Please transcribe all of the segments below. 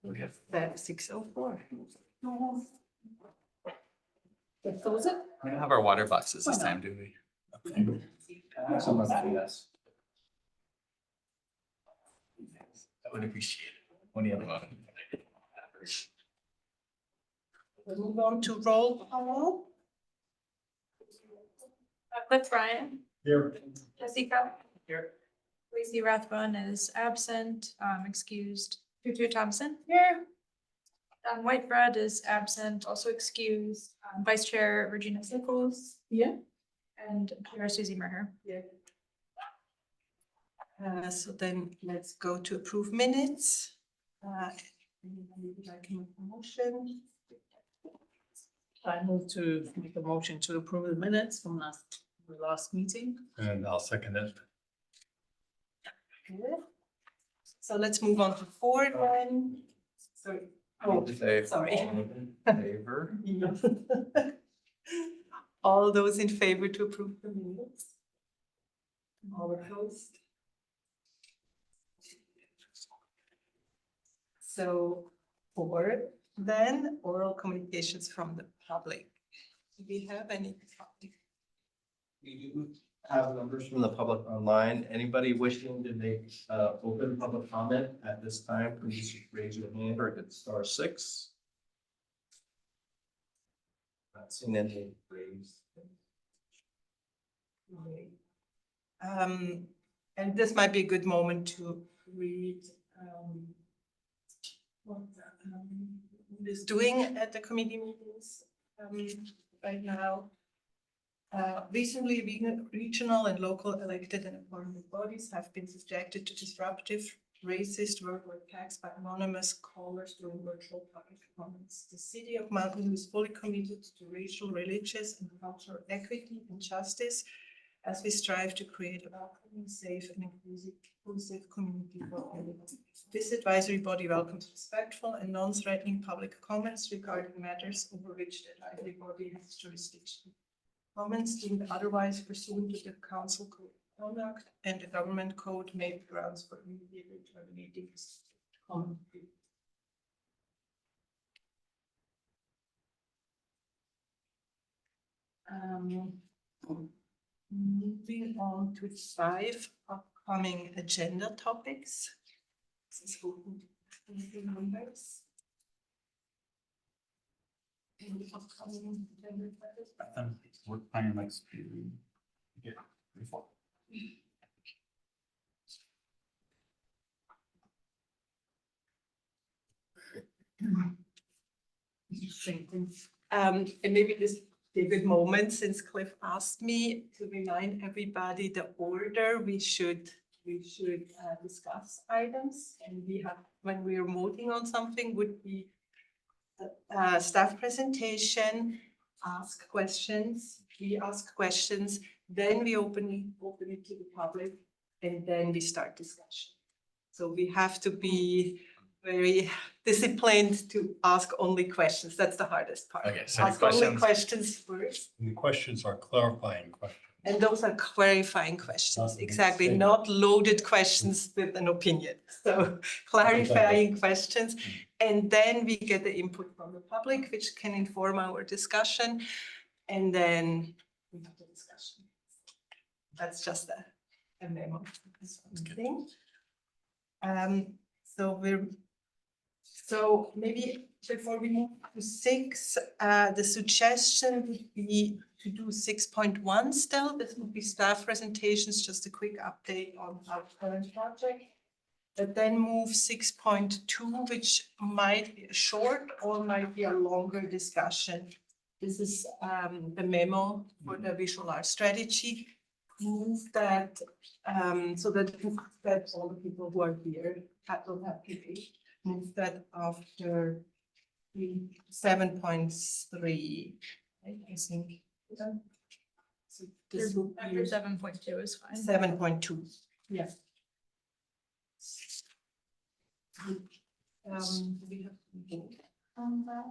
We have, That 6:04. Close it? we don't have our water boxes this time, do we? Some of it, yes. I would appreciate it. One of the other one. We'll move on to roll call. Cliff Ryan, Here. Jessica. Here. Lacey Rathbun is absent, excused. Tutu Thompson. Here. Don Whitebread is absent, also excused. Vice Chair Regina Sickles Yeah. and Chair Susie Merher. So then let's go to approve minutes. Anybody would like to make a motion? I move to make a motion to approve the minutes from the last meeting. And I'll second it. Good. So let's move on to 4 then. Sorry. Oh, Say sorry. all in Favor. all those in favor to approve the minutes? All opposed? So 4, then oral communications from the public. Do we have any? We do have numbers from the public online. Anybody wishing to make open public comment at this time, please raise your hand or hit *6. Not seeing any raised. And this might be a good moment to read what is doing at the committee meetings right now. Recently, regional and local elected and appointed bodies have been subjected to disruptive, racist verbal attacks by anonymous callers during virtual public comments. The city of Mountain View is fully committed to racial, religious, and cultural equity and justice as we strive to create a welcoming, safe, and inclusive community for all. This advisory body welcomes respectful and non-threatening public comments regarding matters over which the advisory body has jurisdiction. Comments deemed otherwise pursuant to the council code of conduct and the government code may be grounds for immediately terminating this comment. Moving on to 5 upcoming agenda topics. This is open to the members. Any upcoming agenda topics? We're planning like to get before. And maybe this be a good moment, since Cliff asked me to remind everybody the order we should discuss items, and we have, when we are voting on something, would be staff presentation, ask questions, we ask questions, then we open it to the public, and then we start discussion. So we have to be very disciplined to ask only questions. That's the hardest part. Okay, so the Ask only questions, questions first. And the questions are clarifying questions. And those are clarifying questions, Not exactly, saying- not loaded questions with an opinion. So clarifying questions. And then we get the input from the public, which can inform our discussion. And then we have the discussion. That's just a memo. Thing. So maybe before we move to 6, the suggestion would be to do 6.1 still. This would be staff presentations, just a quick update on our current project. But then move 6.2, which might be a short or might be a longer discussion. This is the memo for the visual art strategy. Move that so that all the people who are here will have to be. Move that after 7.3, I think. So this will After be 7.2 is fine. 7.2, yeah. We have to vote on that,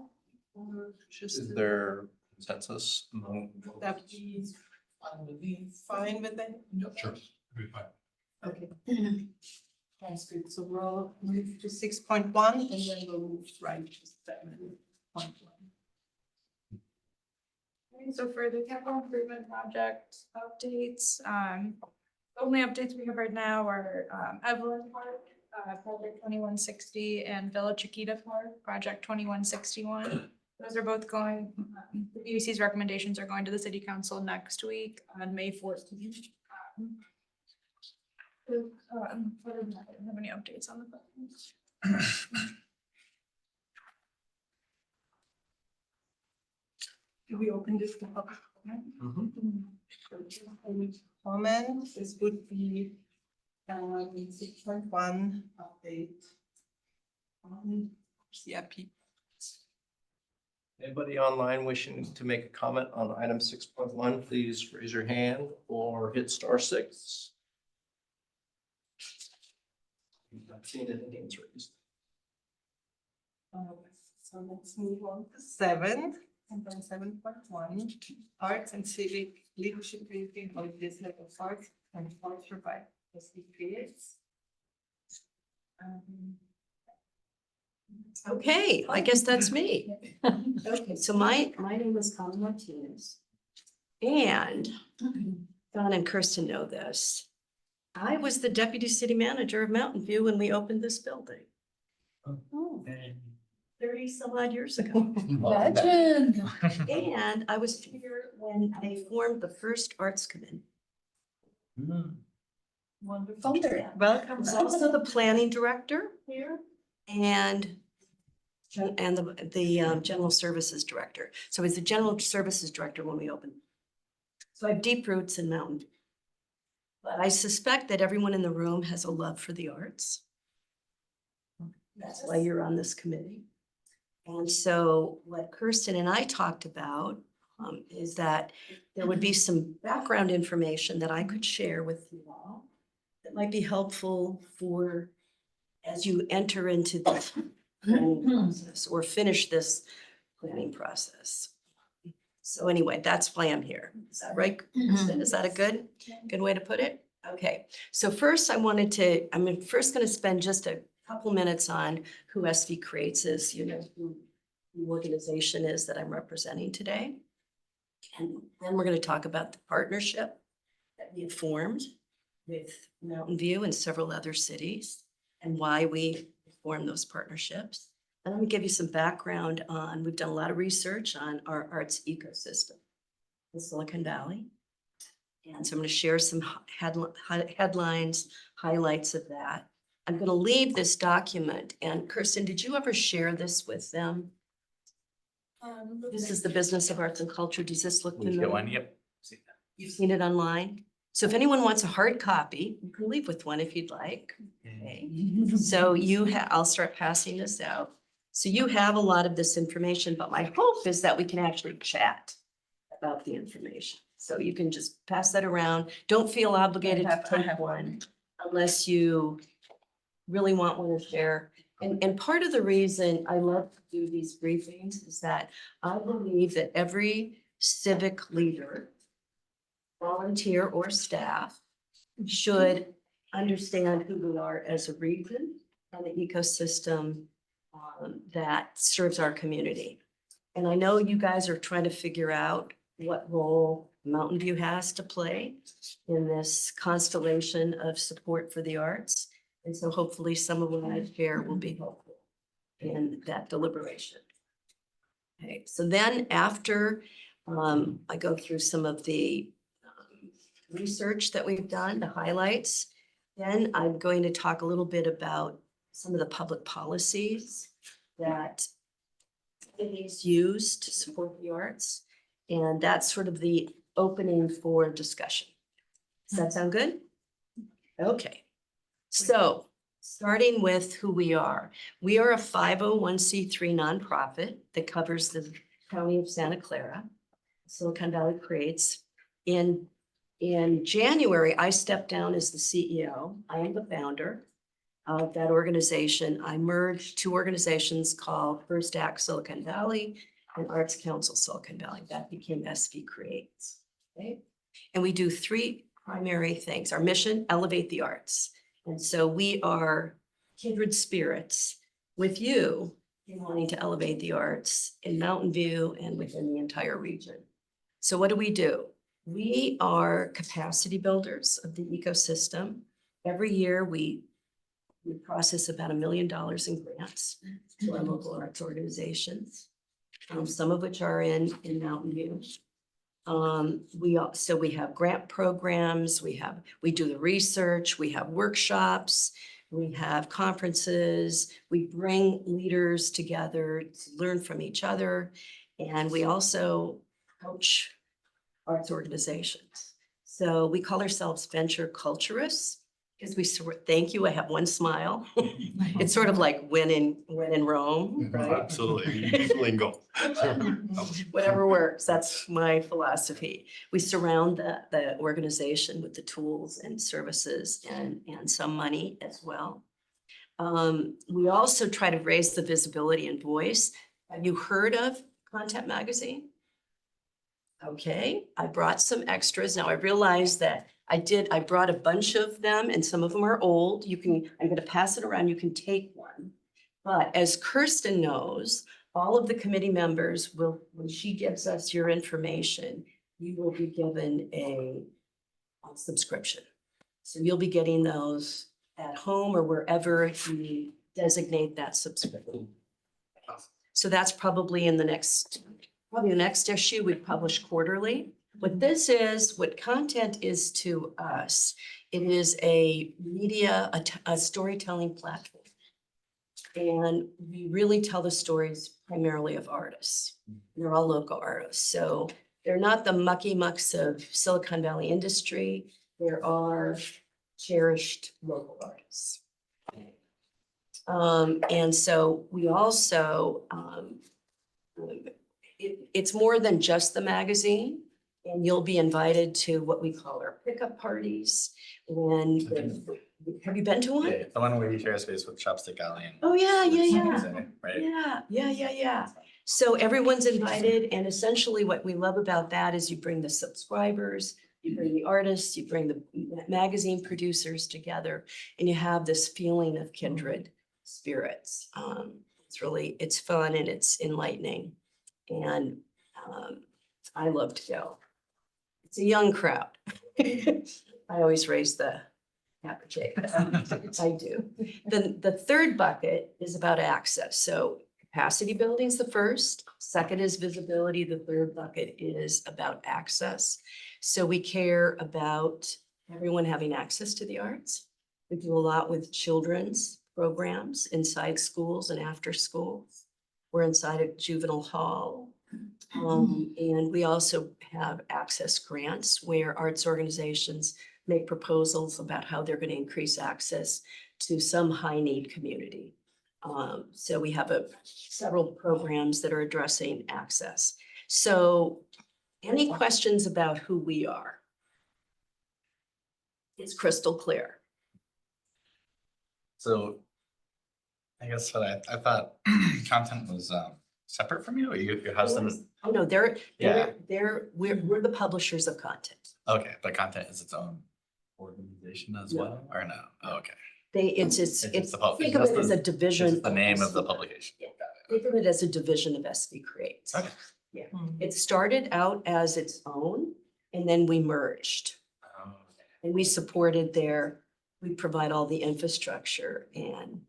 or just Is there consensus among? that be fine with it? Sure. Be fine. Okay. Sounds good. So we'll move to 6.1 and then we'll move right to 7.1. Okay, so for the capital improvement project updates, the only updates we have right now are Evelyn Park, project 2160, and Villa Chiquita Park, project 2161. Those are both going, the BDC's recommendations are going to the city council next week on May 14th. I don't have any updates on the buttons. Do we open this to public comment? Mhm. Comment, this would be 6.1 update. CIP. Anybody online wishing to make a comment on item 6.1, please raise your hand or hit *6. I've seen it in hands raised. So let's move on to 7 and then 7.1, arts and civic leadership briefing on this level of arts and culture by SB Creates. Okay, I guess that's me. Okay, so my name is Connie Martinez. And Don and Kirsten know this. I was the deputy city manager of Mountain View when we opened this building. Oh, 30 some odd years ago. Legend. And I was here when they formed the first arts committee. Wonderful. Welcome. I was also the planning director here and the general services director. So I was the general services director when we opened. So I have deep roots in Mountain View. But I suspect that everyone in the room has a love for the arts. That's why you're on this committee. And so what Kirsten and I talked about is that there would be some background information that I could share with you all that might be helpful for as you enter into this planning process or finish this planning process. So anyway, that's why I'm here. Is that right, Kirsten? Is that a good way to put it? Okay, so first I'm first going to spend just a couple minutes on who SV Creates is, who the organization is that I'm representing today. And then we're going to talk about the partnership that we have formed with Mountain View and several other cities and why we formed those partnerships. And I'm going to give you some background on, we've done a lot of research on our arts ecosystem in Silicon Valley. And so I'm going to share some headlines, highlights of that. I'm going to leave this document. And Kirsten, did you ever share this with them? This is the Business of Arts and Culture. Does this look We've got familiar? one, yep. See that. You've seen it online? So if anyone wants a hard copy, you can leave with one if you'd like. Okay. So I'll start passing this out. So you have a lot of this information, but my hope is that we can actually chat about the information. So you can just pass that around. Don't feel obligated to take one unless you really want one to share. And part of the reason I love to do these briefings is that I believe that every civic leader, volunteer or staff, should understand who we are as a region and the ecosystem that serves our community. And I know you guys are trying to figure out what role Mountain View has to play in this constellation of support for the arts. And so hopefully some of what I share will be helpful in that deliberation. Okay, so then after I go through some of the research that we've done, the highlights, then I'm going to talk a little bit about some of the public policies that cities use to support the arts. And that's sort of the opening for discussion. Does that sound good? Okay. So starting with who we are. We are a 501c3 nonprofit that covers the county of Santa Clara. Silicon Valley Creates. In January, I stepped down as the CEO. I am the founder of that organization. I merged two organizations called First Act Silicon Valley and Arts Council Silicon Valley. That became SV Creates. Okay? And we do three primary things. Our mission, elevate the arts. And so we are kindred spirits with you in wanting to elevate the arts in Mountain View and within the entire region. So what do? We are capacity builders of the ecosystem. Every year, we process about $1 million in grants to our local arts organizations, some of which are in Mountain View. We have grant programs, we do the research, we have workshops, we have conferences, we bring leaders together to learn from each other, and we also coach arts organizations. So we call ourselves venture culturists because thank you, I have one smile. It's sort of like when in Rome, right? Absolutely. Lingo. Whatever works, that's my philosophy. We surround the organization with the tools and services and some money as well. We also try to raise the visibility and voice. Have you heard of Content Magazine? Okay, I brought some extras. Now I realize that I brought a bunch of them and some of them are old. I'm gonna pass it around. You can take one. But as Kirsten knows, all of the committee members will, when she gives us your information, you will be given a subscription. So you'll be getting those at home or wherever you designate that subscription. So that's probably the next issue we publish quarterly. What content is to us, it is a media, a storytelling platform. And we really tell the stories primarily of artists. They're all local artists. So they're not the mucky mucks of Silicon Valley industry. There are cherished local artists. And so we also, it's more than just the magazine. And you'll be invited to what we call our pickup parties. Have you been to one? Yeah, the one where you share space with Chopstick Alley. And Oh, yeah. Right? Yeah. So everyone's invited, and essentially what we love about that is you bring the subscribers, you bring the artists, you bring the magazine producers together, and you have this feeling of kindred spirits. It's fun and it's enlightening. And I love to go. It's a young crowd. I always raise the average. I do. Then the third bucket is about access. So capacity building is the first. Second is visibility. The third bucket is about access. So we care about everyone having access to the arts. We do a lot with children's programs inside schools and after schools. We're inside a juvenile hall. And we also have access grants where arts organizations make proposals about how they're going to increase access to some high need community. So we have several programs that are addressing access. So any questions about who we are? It's crystal clear. So I guess what I thought content was separate from you, or your husband? Oh, no, Yeah. we're the publishers of content. Okay, but content is its own organization as No. well, or no? Oh, okay. It's the pub- think of it's it just as a division. It's the name of the SV. publication. Yeah. Got it. Think of it as a division of SV Creates. Okay. It started out as its own, and then we merged. And we supported we provide all the infrastructure and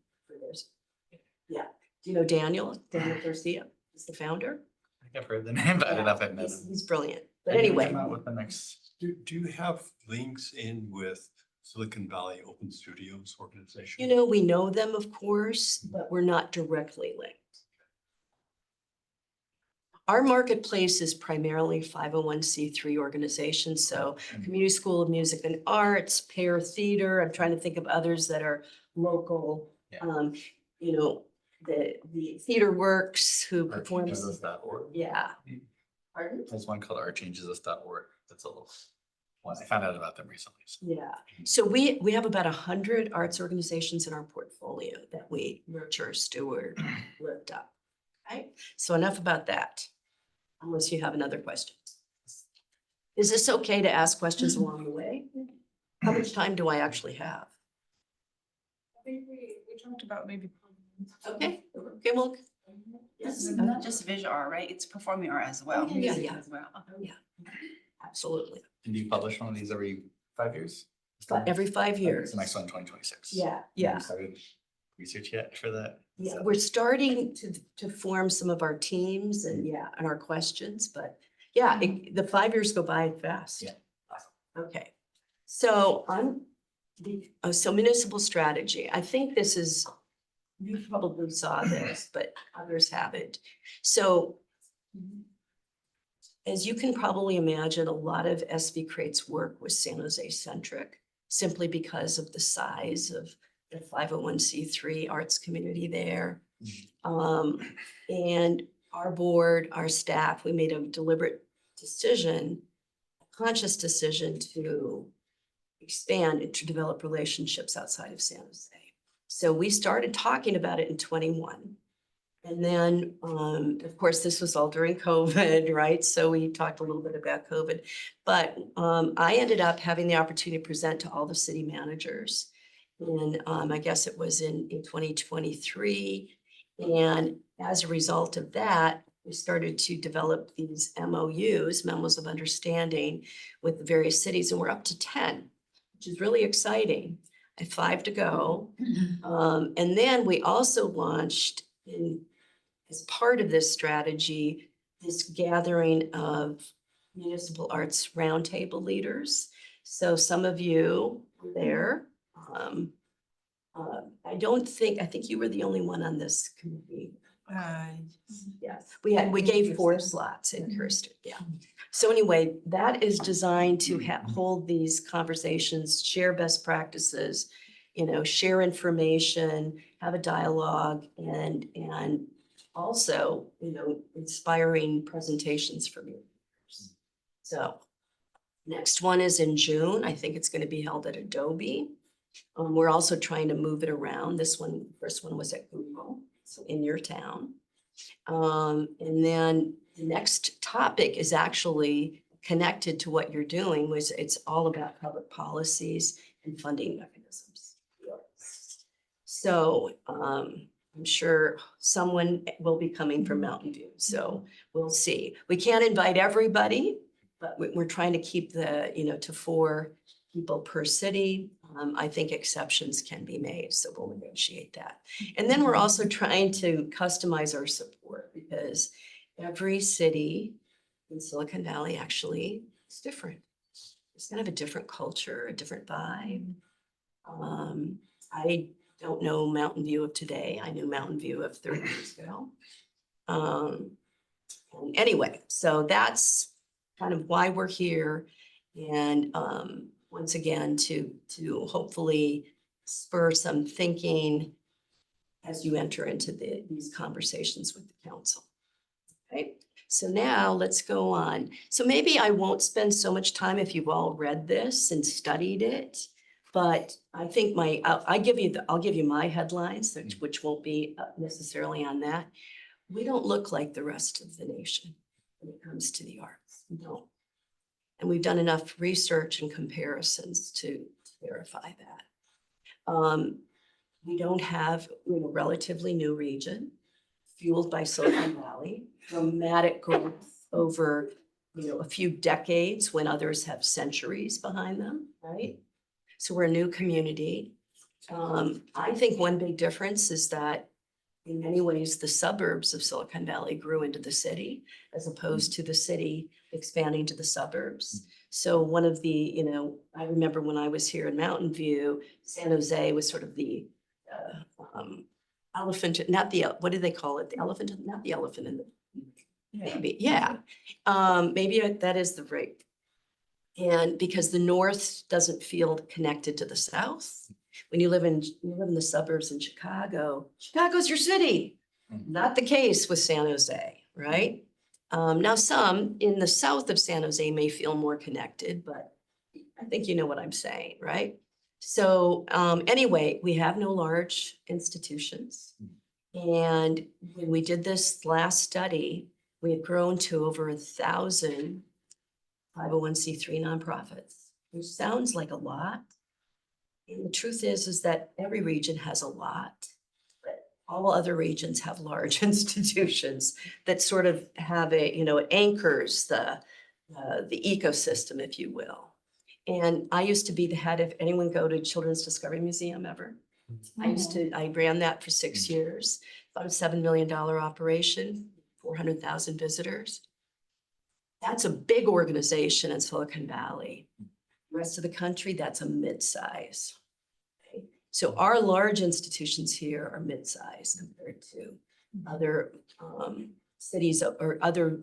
yeah. Do you know Daniel? Daniel Garcia is the founder. I think I've heard the name, but I don't know if I've met He's him. he's brilliant. But Maybe anyway, come out with the next. Do you have links in with Silicon Valley Open Studios organization? we know them, of course, but we're not directly linked. Our marketplace is primarily 501c3 organizations, so Community School of Music and Arts, Pear Theater. I'm trying to think of others that are local. Yeah. The Theater Works who performs. Artchangesus.org. Yeah. Pardon? There's one called artchangesus.org. That's a little one. I found out about them recently. So. Yeah, so we have about 100 arts organizations in our portfolio that we nurture, steward, lift up. Okay, so enough about that, unless you have another question. Is this okay to ask questions along the way? How much time do I actually have? think we talked about maybe. Okay, okay, well, This yes, is not just visual art, right? It's performing art as well. Oh, yeah, music yeah. As well. absolutely. And do you publish one of these every 5 years? But every 5 Okay, years. so next one, 2026. Yeah, Have yeah. you started research yet for that? Yeah, So- we're starting to form some of our teams and and our questions, but yeah, the 5 years go by fast. Yeah. Okay, so so municipal strategy, I think this is, you probably saw this, but others haven't. So as you can probably imagine, a lot of SV Crate's work was San Jose centric, simply because of the size of the 501c3 arts community there. And our board, our staff, we made a deliberate decision, a conscious decision to expand and to develop relationships outside of San Jose. So we started talking about it in 21. And then, of course, this was all during COVID, right? So we talked a little bit about COVID. But I ended up having the opportunity to present to all the city managers. And I guess it was in 2023. And as a result of that, we started to develop these MOUs, memos of understanding, with the various cities, and we're up to 10, which is really exciting. I have 5 to go. And then we also launched as part of this strategy, this gathering of municipal arts roundtable leaders. So some of you were there. I think you were the only one on this committee. Yes, we gave 4 slots in Kirsten, yeah. So anyway, that is designed to hold these conversations, share best practices, share information, have a dialogue, and also, inspiring presentations from you. So next one is in June. I think it's going to be held at Adobe. We're also trying to move it around. First one was at Google, so in your town. And then the next topic is actually connected to what you're doing, which it's all about public policies and funding mechanisms. So I'm sure someone will be coming from Mountain View, so we'll see. We can't invite everybody, but we're trying to keep to 4 people per city. I think exceptions can be made, so we'll negotiate that. And then we're also trying to customize our support, because every city in Silicon Valley actually is different. It's gonna have a different culture, a different vibe. I don't know Mountain View of today. I knew Mountain View of 30 years ago. Anyway, so that's kind of why we're here. And once again, to hopefully spur some thinking as you enter into these conversations with the council. Okay, so now let's go on. So maybe I won't spend so much time if you've all read this and studied it, but I think I'll give you my headlines, which won't be necessarily on that. We don't look like the rest of the nation when it comes to the arts. We don't. And we've done enough research and comparisons to verify that. We don't have, relatively new region, fueled by Silicon Valley, dramatic growth over, a few decades when others have centuries behind them, right? So we're a new community. I think one big difference is that in many ways, the suburbs of Silicon Valley grew into the city as opposed to the city expanding to the suburbs. So one of the, I remember when I was here in Mountain View, San Jose was sort of the elephant, what do they call it? The elephant, not the elephant in the, maybe, yeah. Maybe that is the right. And because the north doesn't feel connected to the south. When you live in the suburbs in Chicago, Chicago's your city. Not the case with San Jose, right? Now some in the south of San Jose may feel more connected, but I think you know what I'm saying, right? So anyway, we have no large institutions. And when we did this last study, we had grown to over 1,000 501c3 nonprofits, which sounds like a lot. And the truth is that every region has a lot, but all other regions have large institutions that sort of have a, it anchors the ecosystem, if you will. And I used to be the head, if anyone go to Children's Discovery Museum ever? I ran that for 6 years, about a $7 million operation, 400,000 visitors. That's a big organization in Silicon Valley. The rest of the country, that's a mid-size. Okay? So our large institutions here are mid-size compared to other cities or other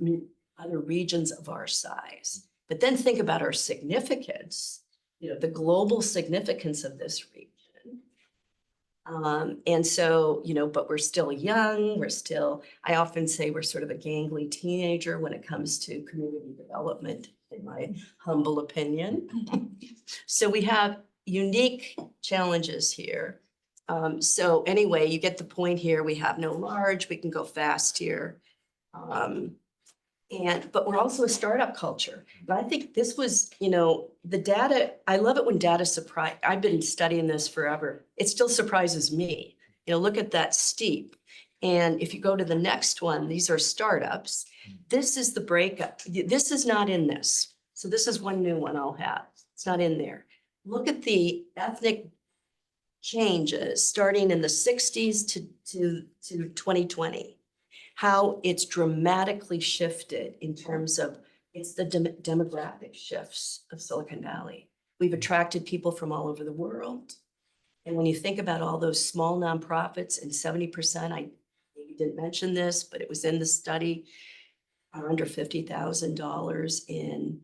regions of our size. But then think about our significance, the global significance of this region. And so, but we're still young, I often say we're sort of a gangly teenager when it comes to community development, in my humble opinion. So we have unique challenges here. So anyway, you get the point here. We have no large, we can go fast here. But we're also a startup culture. But I think this was, the data, I love it when data surprise. I've been studying this forever. It still surprises me. Look at that steep. And if you go to the next one, these are startups. This is the breakup. This is not in this. So this is one new one I'll have. It's not in there. Look at the ethnic changes starting in the 60s to 2020. How it's dramatically shifted in terms of it's the demographic shifts of Silicon Valley. We've attracted people from all over the world. And when you think about all those small nonprofits, and 70%, I maybe didn't mention this, but it was in the study, are under $50,000 in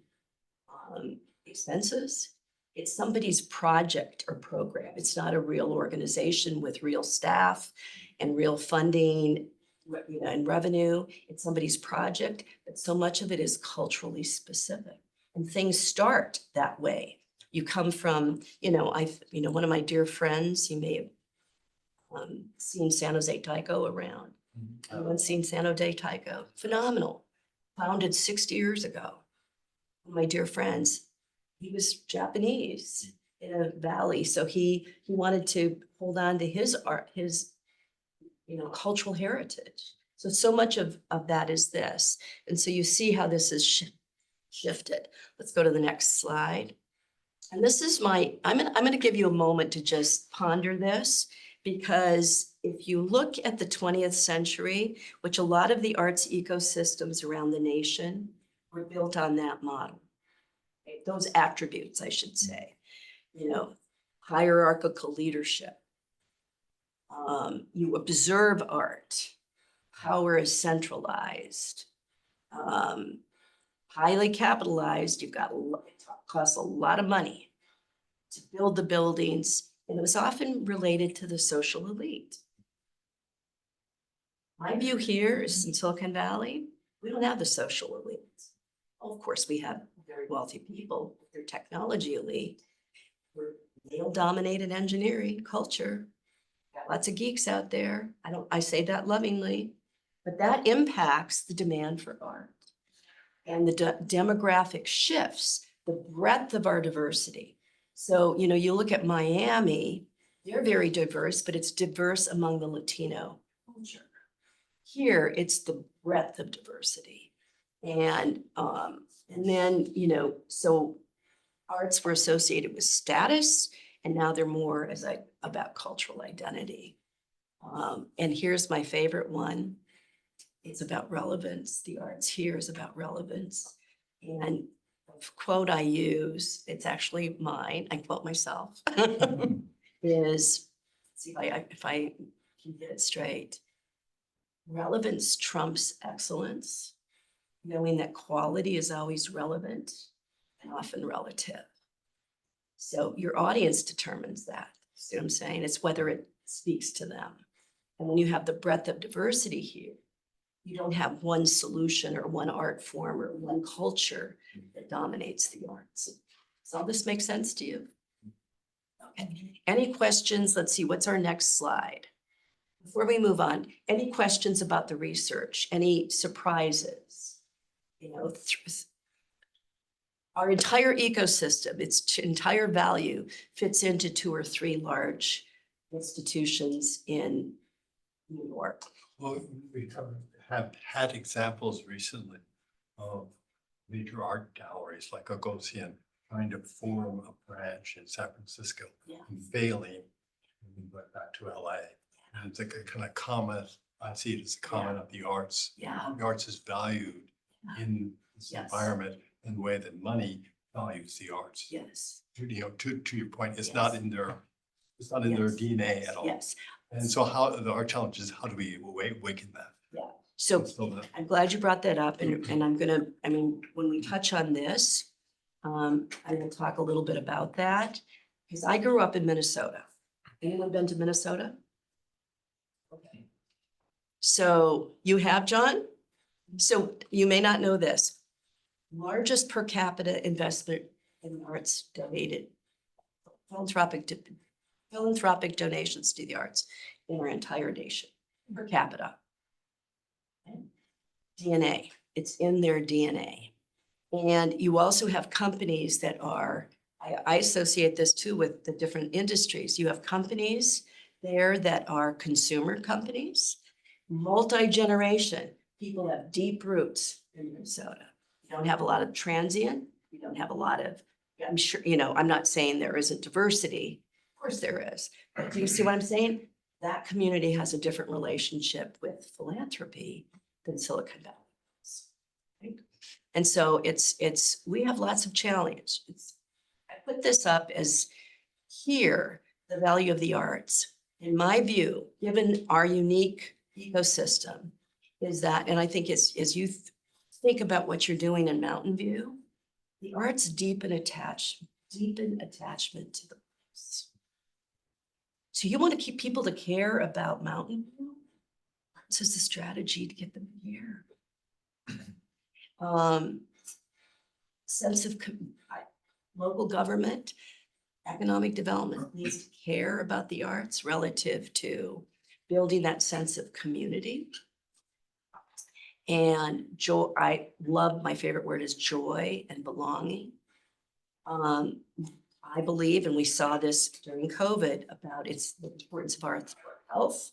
expenses. It's somebody's project or program. It's not a real organization with real staff and real funding, and revenue. It's somebody's project, but so much of it is culturally specific. And things start that way. You come from, one of my dear friends, you may have seen San Jose Taiko around. Everyone's seen San Jose Taiko. Phenomenal. Founded 60 years ago. One of my dear friends, he was Japanese in a valley. So he wanted to hold on to his art, his cultural heritage. So much of that is this. And so you see how this is shifted. Let's go to the next slide. And this is I'm going to give you a moment to just ponder this, because if you look at the 20th century, which a lot of the arts ecosystems around the nation were built on that model, okay? Those attributes, I should say, hierarchical leadership. You observe art, power is centralized, highly capitalized, it costs a lot of money to build the buildings, and it was often related to the social elite. My view here is in Silicon Valley, we don't have the social elite. Of course, we have very wealthy people, they're technology elite. We're male-dominated engineering culture. Got lots of geeks out there. I say that lovingly, but that impacts the demand for art and the demographic shifts, the breadth of our diversity. So, you look at Miami, they're very diverse, but it's diverse among the Latino culture. Here, it's the breadth of diversity. And then, so arts were associated with status, and now they're more about cultural identity. And here's my favorite one. It's about relevance. The arts here is about relevance. And the quote I use, it's actually mine, I quote myself, is, see if I can get it straight. Relevance trumps excellence, knowing that quality is always relevant and often relative. So your audience determines that. See what I'm saying? It's whether it speaks to them. And when you have the breadth of diversity here, you don't have one solution or one art form or one culture that dominates the arts. Does all this make sense to you? Okay. Any questions? Let's see, what's our next slide? Before we move on, any questions about the research? Any surprises? our entire ecosystem, entire value fits into 2 or 3 large institutions in New York. Well, we have had examples recently of major art galleries like Gagosian trying to form a branch in San Francisco Yeah. and failing. And we went back to LA. And it's like a kind of comment, I see it as a comment of the arts. Yeah. The arts is valued in this Yes. environment in the way that money values the arts. Yes, You know, to your point, it's not Yes. in their Yes. DNA at all. yes. And so our challenge is how do we awaken that? So So that I'm glad you brought that up and I'm gonna, I mean, when we touch on this, I will talk a little bit about that. Because I grew up in Minnesota. Anyone been to Minnesota? Okay. So you have, John? So you may not know this. Largest per capita investment in arts donated. Philanthropic donations to the arts in our entire nation, per capita. DNA, it's in their DNA. And you also have companies that are, I associate this too with the different industries. You have companies there that are consumer companies, multi-generation. People have deep roots in Minnesota. You don't have a lot of transient, you don't have a lot of, I'm sure, you know, I'm not saying there isn't diversity. Of course there is. But do you see what I'm saying? That community has a different relationship with philanthropy than Silicon Valley. Right? And so we have lots of challenge. I put this up as here, the value of the arts. In my view, given our unique ecosystem, is that, and I think as you think about what you're doing in Mountain View, the arts deepen attachment to the place. So you want to keep people to care about Mountain View? Arts is the strategy to get them here. Sense of local government, economic development needs to care about the arts relative to building that sense of community. And joy, I love, my favorite word is joy and belonging. I believe, and we saw this during COVID, about the importance of our health,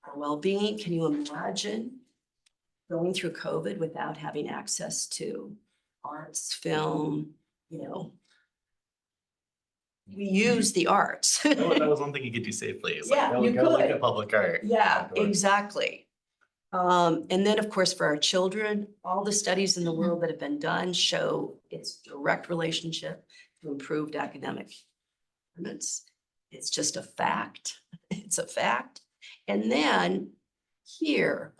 our well-being. Can you imagine going through COVID without having access to arts, film, you know? We use the arts. That was one thing you could do safely. Is like, Yeah, go you look could. at public art. Yeah, outdoors. exactly. And then, of course, for our children, all the studies in the world that have been done show its direct relationship to improved academic performance. It's just a fact. It's a fact. And then here,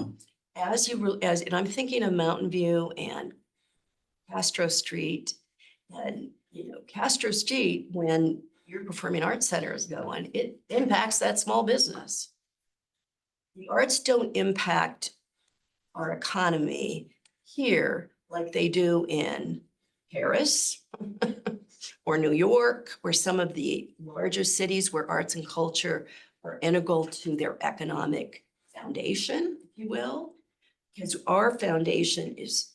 and I'm thinking of Mountain View and Castro Street, and Castro Street, when your performing arts center is going, it impacts that small business. The arts don't impact our economy here like they do in Paris or New York, or some of the larger cities where arts and culture are integral to their economic foundation, if you will. Because our foundation is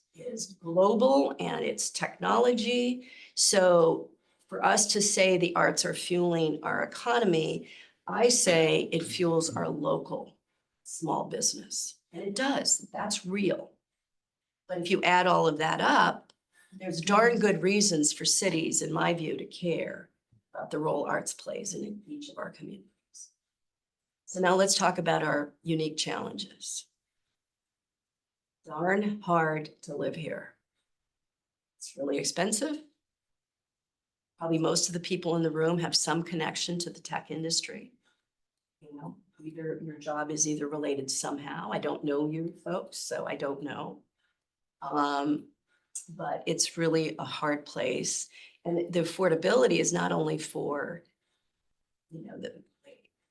global and it's technology. So for us to say the arts are fueling our economy, I say it fuels our local small business. And it does, that's real. But if you add all of that up, there's darn good reasons for cities, in my view, to care about the role arts plays in each of our communities. So now let's talk about our unique challenges. Darn hard to live here. It's really expensive. Probably most of the people in the room have some connection to the tech industry. Either your job is either related somehow. I don't know you folks, so I don't know. But it's really a hard place. And the affordability is not only for, the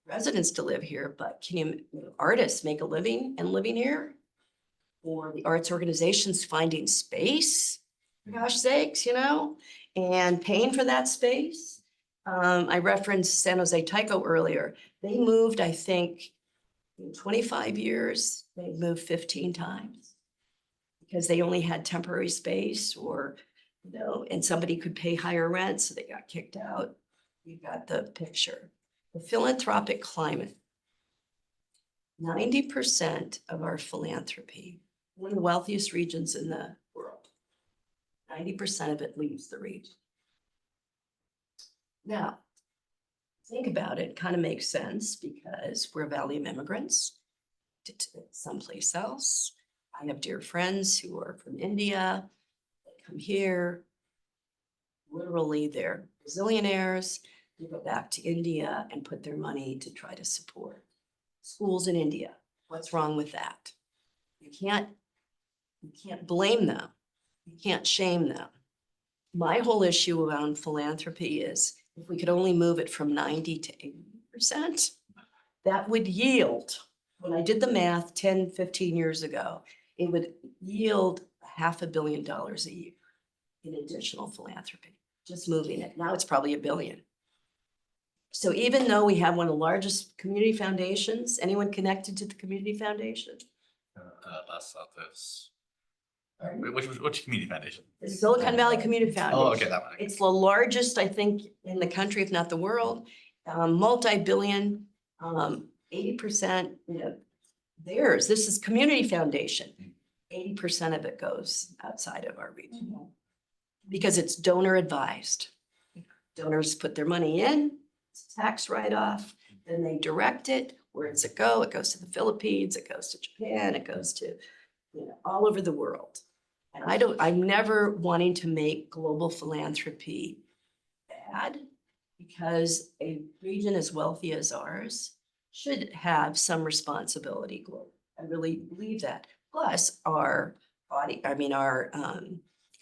residents to live here, but can artists make a living and living here? Or the arts organizations finding space, for gosh sakes, and paying for that space. I referenced San Jose Tyco earlier. They moved, I think, in 25 years, they moved 15 times because they only had temporary space or you know, and somebody could pay higher rent, so they got kicked out. You got the picture. The philanthropic climate. 90% of our philanthropy, one of the wealthiest regions in the world, 90% of it leaves the region. Now, think about it, kind of makes sense because we're a valley of immigrants to someplace else. I have dear friends who are from India, they come here. Literally, they're zillionaires. They go back to India and put their money to try to support schools in India. What's wrong with that? You can't blame them. You can't shame them. My whole issue around philanthropy is if we could only move it from 90 to 80%, that would yield, when I did the math 10, 15 years ago, it would yield $500 million a year in additional philanthropy, just moving it. Now it's probably $1 billion. So even though we have one of the largest community foundations, anyone connected to the community foundation? Last thought this. Which community foundation? The Silicon Valley Community Foundation. Oh, okay, that one. It's the largest, I think, in the country, if not the world, multi-billion, 80%, you know, theirs. This is community foundation. 80% of it goes outside of our region because it's donor advised. Donors put their money in, it's a tax write-off, then they direct it. Where does it go? It goes to the Philippines, it goes to Japan, it goes to, you know, all over the world. And I'm never wanting to make global philanthropy bad because a region as wealthy as ours should have some responsibility globally. I really believe that. Plus our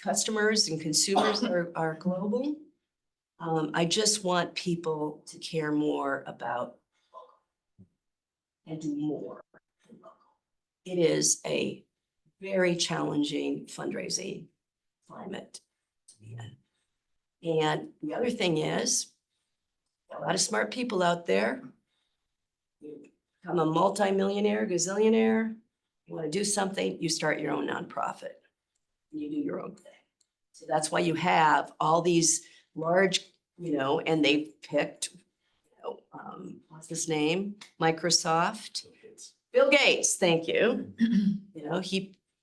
customers and consumers are global. I just want people to care more about local and do more than local. It is a very challenging fundraising climate to be in. And the other thing is, a lot of smart people out there. You become a multimillionaire, gazillionaire, you want to do something, you start your own nonprofit. You do your own thing. So that's why you have all these large, you know, and they picked, what's his name? Microsoft. Bill Gates, thank you. You know,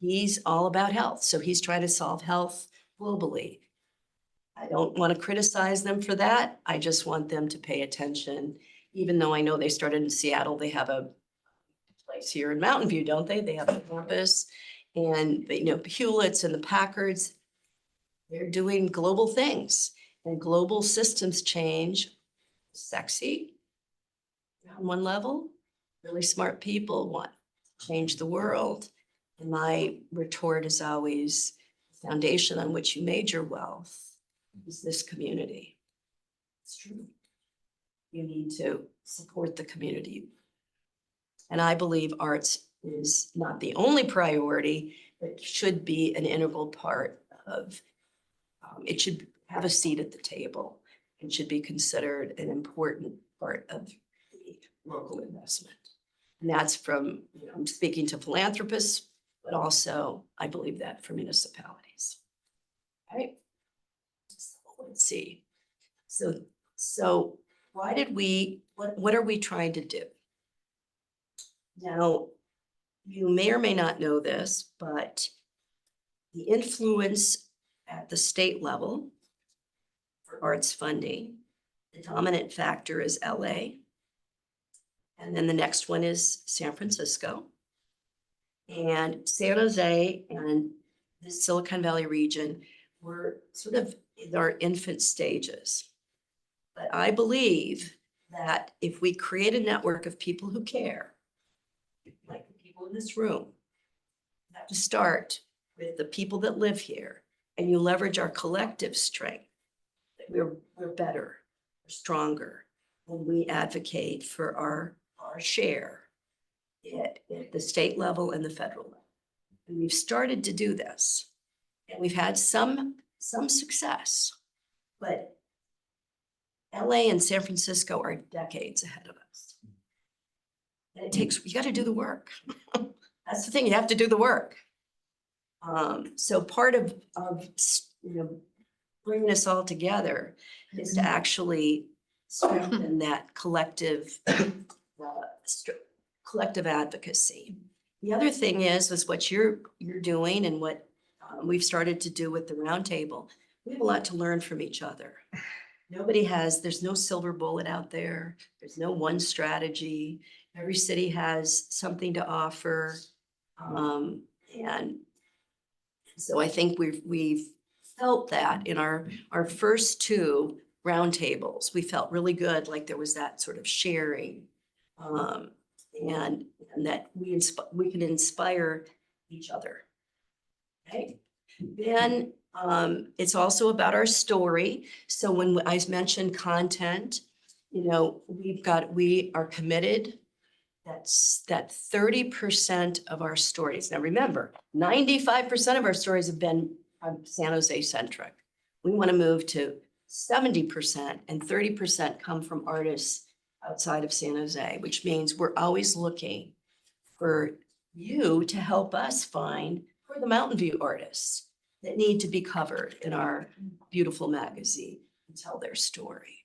he's all about health. So he's trying to solve health globally. I don't want to criticize them for that. I just want them to pay attention, even though I know they started in Seattle. They have a place here in Mountain View, don't they? They have a campus and they, you know, Hewlett's and the Packards, they're doing global things and global systems change. Sexy on one level, really smart people want to change the world. And my retort is always the foundation on which you made your wealth is this community. It's true. You need to support the community. And I believe arts is not the only priority, but should be an integral part of, it should have a seat at the table. It should be considered an important part of the local investment. And that's from, you know, I'm speaking to philanthropists, but also I believe that for municipalities. Right? So let's see. So why did we, what are we trying to do? Now, you may or may not know this, but the influence at the state level for arts funding, the dominant factor is LA. And then the next one is San Francisco. And San Jose and the Silicon Valley region were sort of in our infant stages. But I believe that if we create a network of people who care, like the people in this room, you have to start with the people that live here and you leverage our collective strength. That we're better, we're stronger when we advocate for our share at the state level and the federal level. And we've started to do this. And we've had some success, but LA and San Francisco are decades ahead of us. And it takes, you got to do the work. That's the thing, you have to do the work. So part of, bringing us all together is to actually strengthen that collective, collective advocacy. The other thing is what you're doing and what we've started to do with the roundtable. We have a lot to learn from each other. There's no silver bullet out there. There's no one strategy. Every city has something to offer. And so I think we've felt that in our first two roundtables. We felt really good, like there was that sort of sharing. And that we can inspire each other. Okay, then it's also about our story. So when I mentioned content, we are committed. That 30% of our stories. Now remember, 95% of our stories have been San Jose centric. We want to move to 70% and 30% come from artists outside of San Jose, which means we're always looking for you to help us find who are the Mountain View artists that need to be covered in our beautiful magazine and tell their story.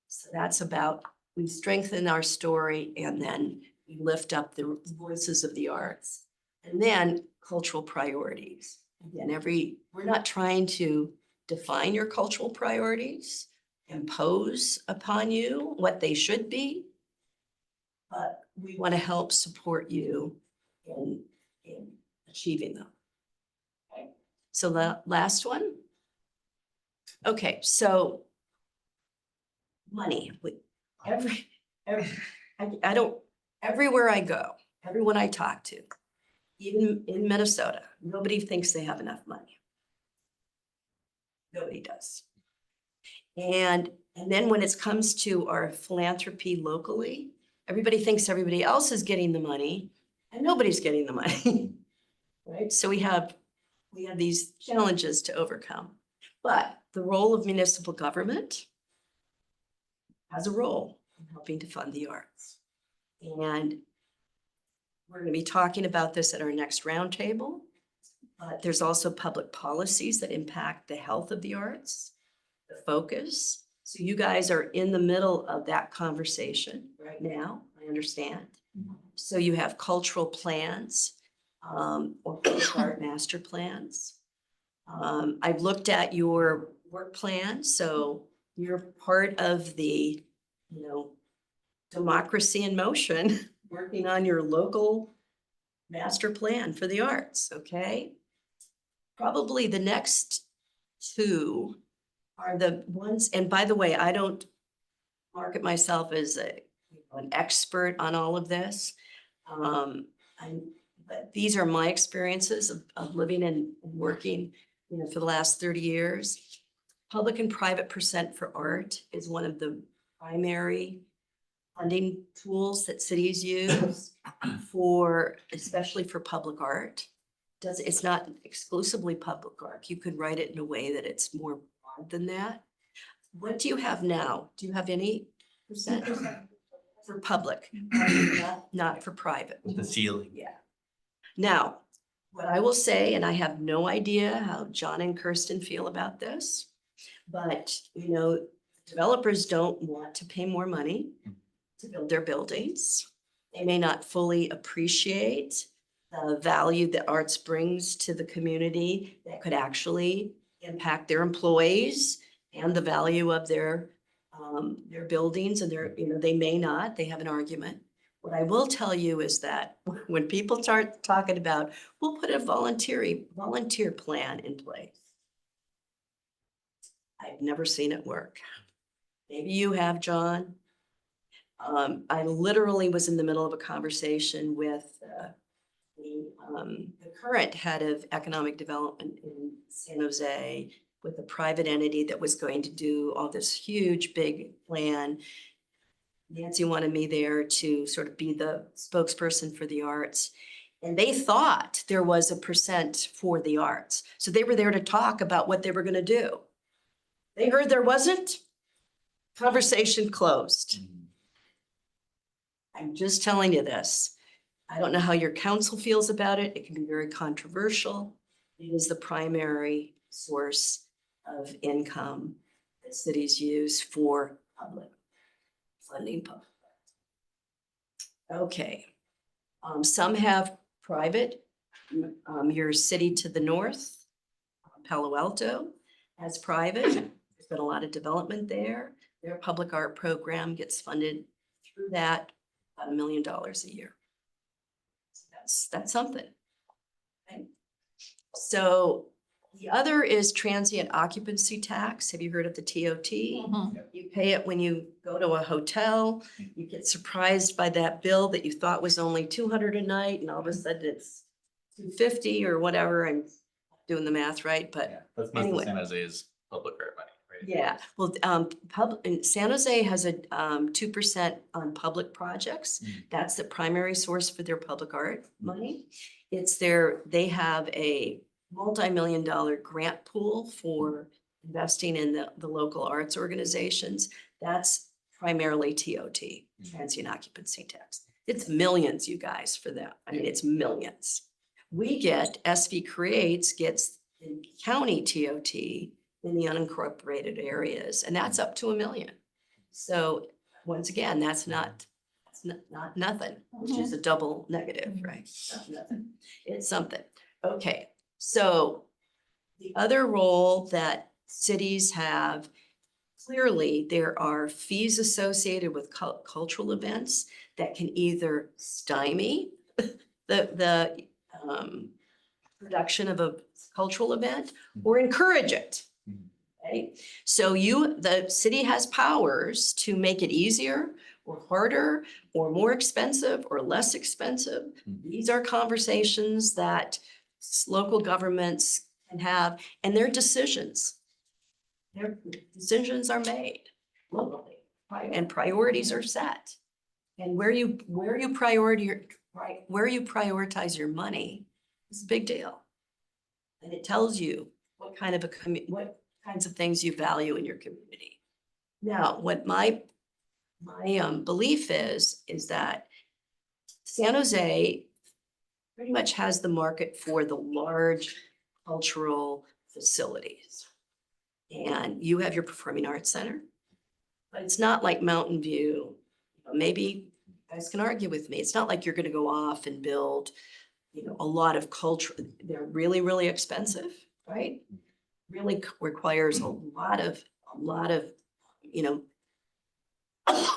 So that's about, we strengthen our story and then we lift up the voices of the arts. And then cultural priorities. Again, we're not trying to define your cultural priorities, impose upon you what they should be, but we want to help support you in achieving them. Okay. So the last one. Okay, so money. Everywhere I go, everyone I talk to, even in Minnesota, nobody thinks they have enough money. Nobody does. And then when it comes to our philanthropy locally, everybody thinks everybody else is getting the money and nobody's getting the money, right? So we have these challenges to overcome. But the role of municipal government has a role in helping to fund the arts. And we're going to be talking about this at our next roundtable. But there's also public policies that impact the health of the arts, the focus. So you guys are in the middle of that conversation right now, I understand. So you have cultural plans or art master plans. I've looked at your work plan, so you're part of the, democracy in motion, working on your local master plan for the arts, okay? Probably the next two are the ones, and by the way, I don't market myself as an expert on all of this. But these are my experiences of living and working, for the last 30 years. Public and private percent for art is one of the primary funding tools that cities use especially for public art. It's not exclusively public art. You could write it in a way that it's more broad than that. What do you have now? Do you have any percent for public, not for private? The ceiling. Yeah. Now, what I will say, and I have no idea how John and Kirsten feel about this, but developers don't want to pay more money to build their buildings. They may not fully appreciate the value that arts brings to the community that could actually impact their employees and the value of their buildings and they may not, they have an argument. What I will tell you is that when people start talking about, we'll put a volunteer plan in place. I've never seen it work. Maybe you have, John. I literally was in the middle of a conversation with the current head of economic development in San Jose with a private entity that was going to do all this huge, big plan. Nancy wanted me there to sort of be the spokesperson for the arts. And they thought there was a percent for the arts. So they were there to talk about what they were going to do. They heard there wasn't. Conversation closed. I'm just telling you this. I don't know how your council feels about it. It can be very controversial. It is the primary source of income that cities use for public funding. Okay. Some have private. Your city to the north, Palo Alto, has private. There's been a lot of development there. Their public art program gets funded through that, about $1 million a year. That's something. Okay. So the other is transient occupancy tax. Have you heard of the TOT? You pay it when you go to a hotel. You get surprised by that bill that you thought was only 200 a night, and all of a sudden it's 250 or whatever. I'm doing the math right, but Yeah, that's most anyway. of San Jose's public art money, right? yeah, well, San Jose has a 2% on public projects. That's the primary source for their public art money. They have a multi-million-dollar grant pool for investing in the local arts organizations. That's primarily TOT, transient occupancy tax. It's millions, you guys, for that. I mean, it's millions. We get, SV Creates gets the county TOT in the unincorporated areas, and that's up to $1 million. So once again, that's not nothing, which is a double negative, right? Not nothing. It's something. Okay, so the other role that cities have, clearly there are fees associated with cultural events that can either stymie the production of a cultural event or encourage it. Okay, so the city has powers to make it easier or harder or more expensive or less expensive. These are conversations that local governments can have, and their decisions are made locally, right? And priorities are set. And where you prioritize your money is a big deal. And it tells you what kinds of things you value in your community. Now, what my belief is that San Jose pretty much has the market for the large cultural facilities. And you have your Performing Arts Center, but it's not like Mountain View. Maybe you guys can argue with me. It's not like you're going to go off and build, a lot of culture. They're really, really expensive, right? Really requires a lot of,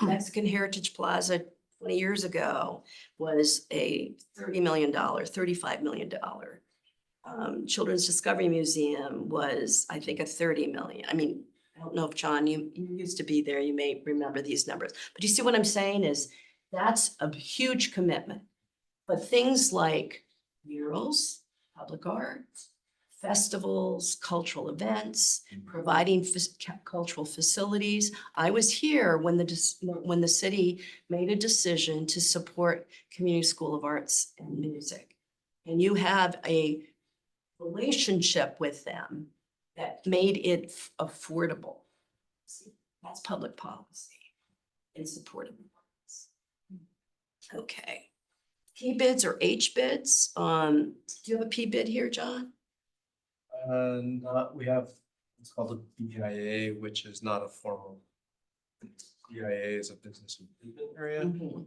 Mexican Heritage Plaza 20 years ago was a $30 million, $35 million. Children's Discovery Museum was, I think, a 30 million. I mean, I don't know if John, you used to be there, you may remember these numbers, but you see what I'm saying is that's a huge commitment. But things like murals, public art, festivals, cultural events, providing cultural facilities. I was here when the city made a decision to support Community School of Arts and Music. And you have a relationship with them that made it affordable. See, that's public policy in support of the arts. Okay. P bids or H bids. Do you have a P bid here, John? We have, it's called a BIA, which is not a formal. BIA is a business improvement area. Mhm.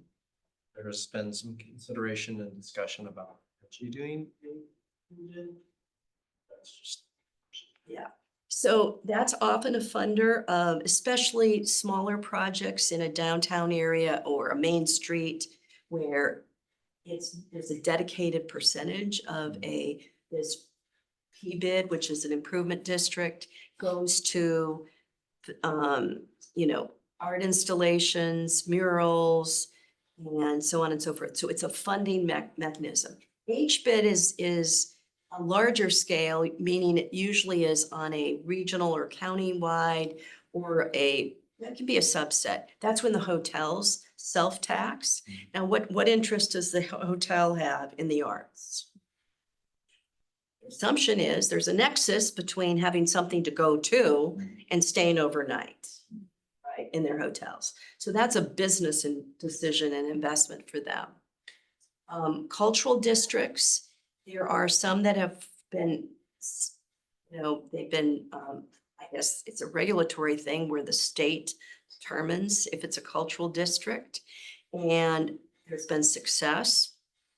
There's been some consideration and discussion about actually doing. That's just. Yeah. So that's often a funder of especially smaller projects in a downtown area or a main street where there's a dedicated percentage of this P-bid, which is an improvement district, goes to, art installations, murals, and so on and so forth. So it's a funding mechanism. H-bid is a larger scale, meaning it usually is on a regional or county-wide or that can be a subset. That's when the hotels self-tax. Now, what interest does the hotel have in the arts? The assumption is there's a nexus between having something to go to and staying overnight, right, in their hotels. So that's a business decision and investment for them. Cultural districts, there are some that have been You know, they've been, I guess it's a regulatory thing where the state determines if it's a cultural district. And there's been success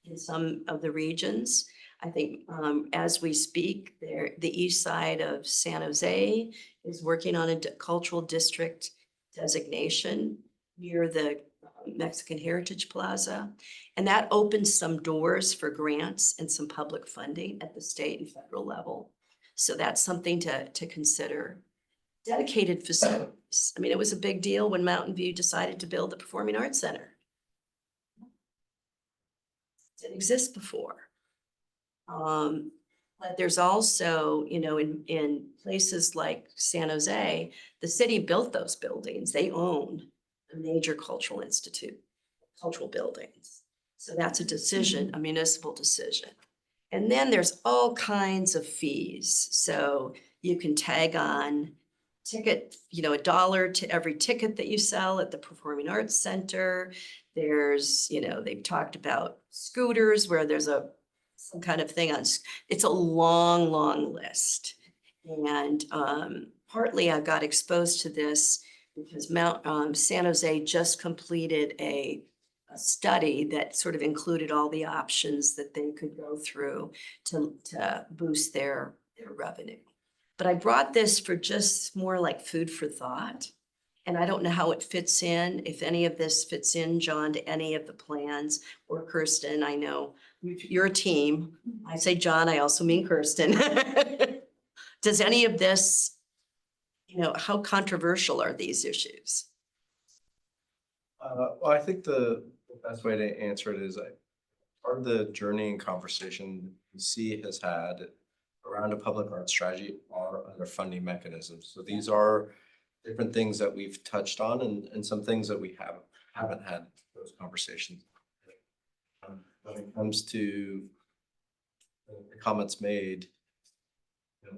in some of the regions. I think as we speak, there, the east side of San Jose is working on a cultural district designation near the Mexican Heritage Plaza. And that opens some doors for grants and some public funding at the state and federal level. So that's something to consider. Dedicated facilities. I mean, it was a big deal when Mountain View decided to build the Performing Arts Center. Didn't exist before. But there's also, you know, in places like San Jose, the city built those buildings. They own a major cultural institute, cultural buildings. So that's a decision, a municipal decision. And then there's all kinds of fees. So you can tag on ticket, you know, $1 to every ticket that you sell at the Performing Arts Center. There's, you know, they've talked about scooters where there's some kind of thing on, it's a long, long list. And partly I got exposed to this because San Jose just completed a study that sort of included all the options that they could go through to boost their revenue. But I brought this for just more like food for thought. And I don't know how it fits in, if any of this fits in, John, to any of the plans, or Kirsten. I know you're a team. I say John, I also mean Kirsten. Does any of this, you know, how controversial are these issues? Well, I think the best way to answer it is part of the journey and conversation the C has had around a public art strategy are other funding mechanisms. So these are different things that we've touched on and some things that we haven't had those conversations. When it comes to the comments made, you know,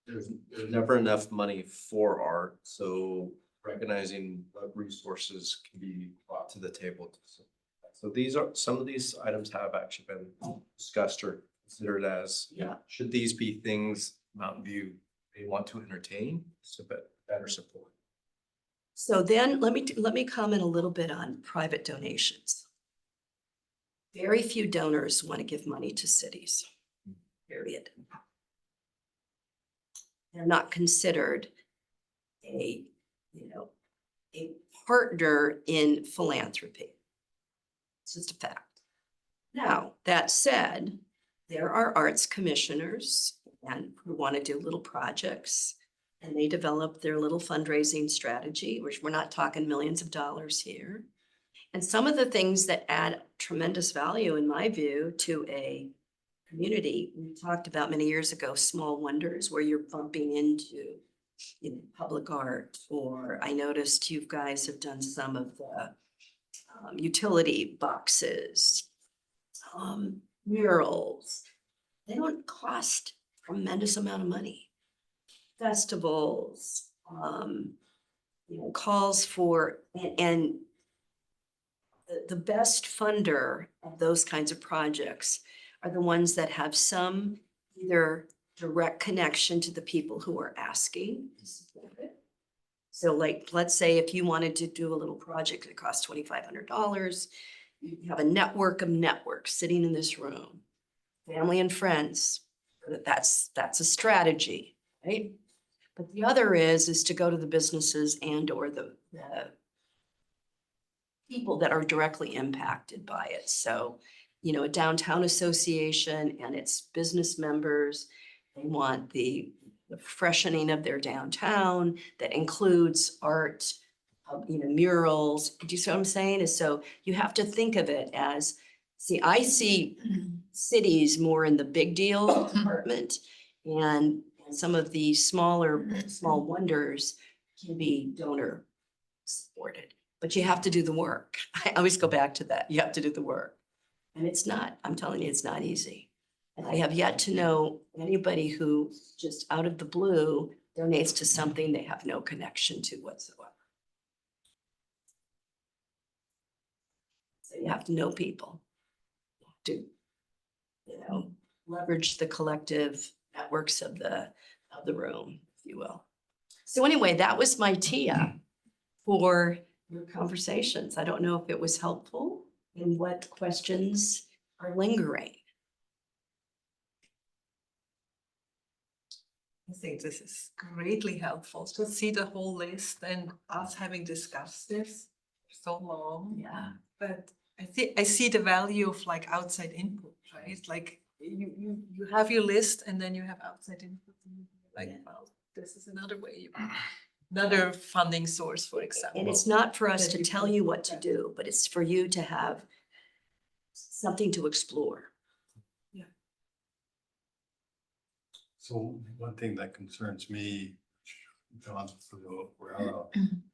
there's never enough money for art. So recognizing what resources can be brought to the table. So these are, some of these items have actually been discussed or considered as, Yeah. should these be things Mountain View may want to entertain to better support? So then let me comment a little bit on private donations. Very few donors want to give money to cities, period. They're not considered a partner in philanthropy. It's just a fact. Now, that said, there are arts commissioners and who want to do little projects, and they develop their little fundraising strategy, which we're not talking millions of dollars here. And some of the things that add tremendous value, in my view, to a community, we talked about many years ago, small wonders, where you're bumping into, you know, public art, or I noticed you guys have done some of the utility boxes, murals. They don't cost a tremendous amount of money. Festivals, you know, calls for, and the best funder of those kinds of projects are the ones that have some either direct connection to the people who are asking to support it. So like, let's say if you wanted to do a little project that costs $2,500, you have a network of networks sitting in this room, family and friends. That's a strategy, right? But the other is to go to the businesses and or the people that are directly impacted by it. So, you know, a downtown association and its business members, they want the freshening of their downtown that includes art, you know, murals. Do you see what I'm saying? Is so you have to think of it as, see, I see cities more in the big deal department, and some of the small wonders can be donor supported, but you have to do the work. I always go back to that. You have to do the work. And it's not, I'm telling you, it's not easy. And I have yet to know anybody who just out of the blue donates to something they have no connection to whatsoever. So you have to know people. You have to, you know, leverage the collective networks of the room, if you will. So anyway, that was my tee up for your conversations. I don't know if it was helpful and what questions are lingering. I think this is greatly helpful to see the whole list and us having discussed this for so long. Yeah. But I see the value of like outside input, right? Like you have your list and then you have outside input. And you're like, Yeah. well, this is another way, another funding source, for example. And it's not for us that to you tell can- you what to do, but it's for you to have something to explore. So one thing that concerns me, John,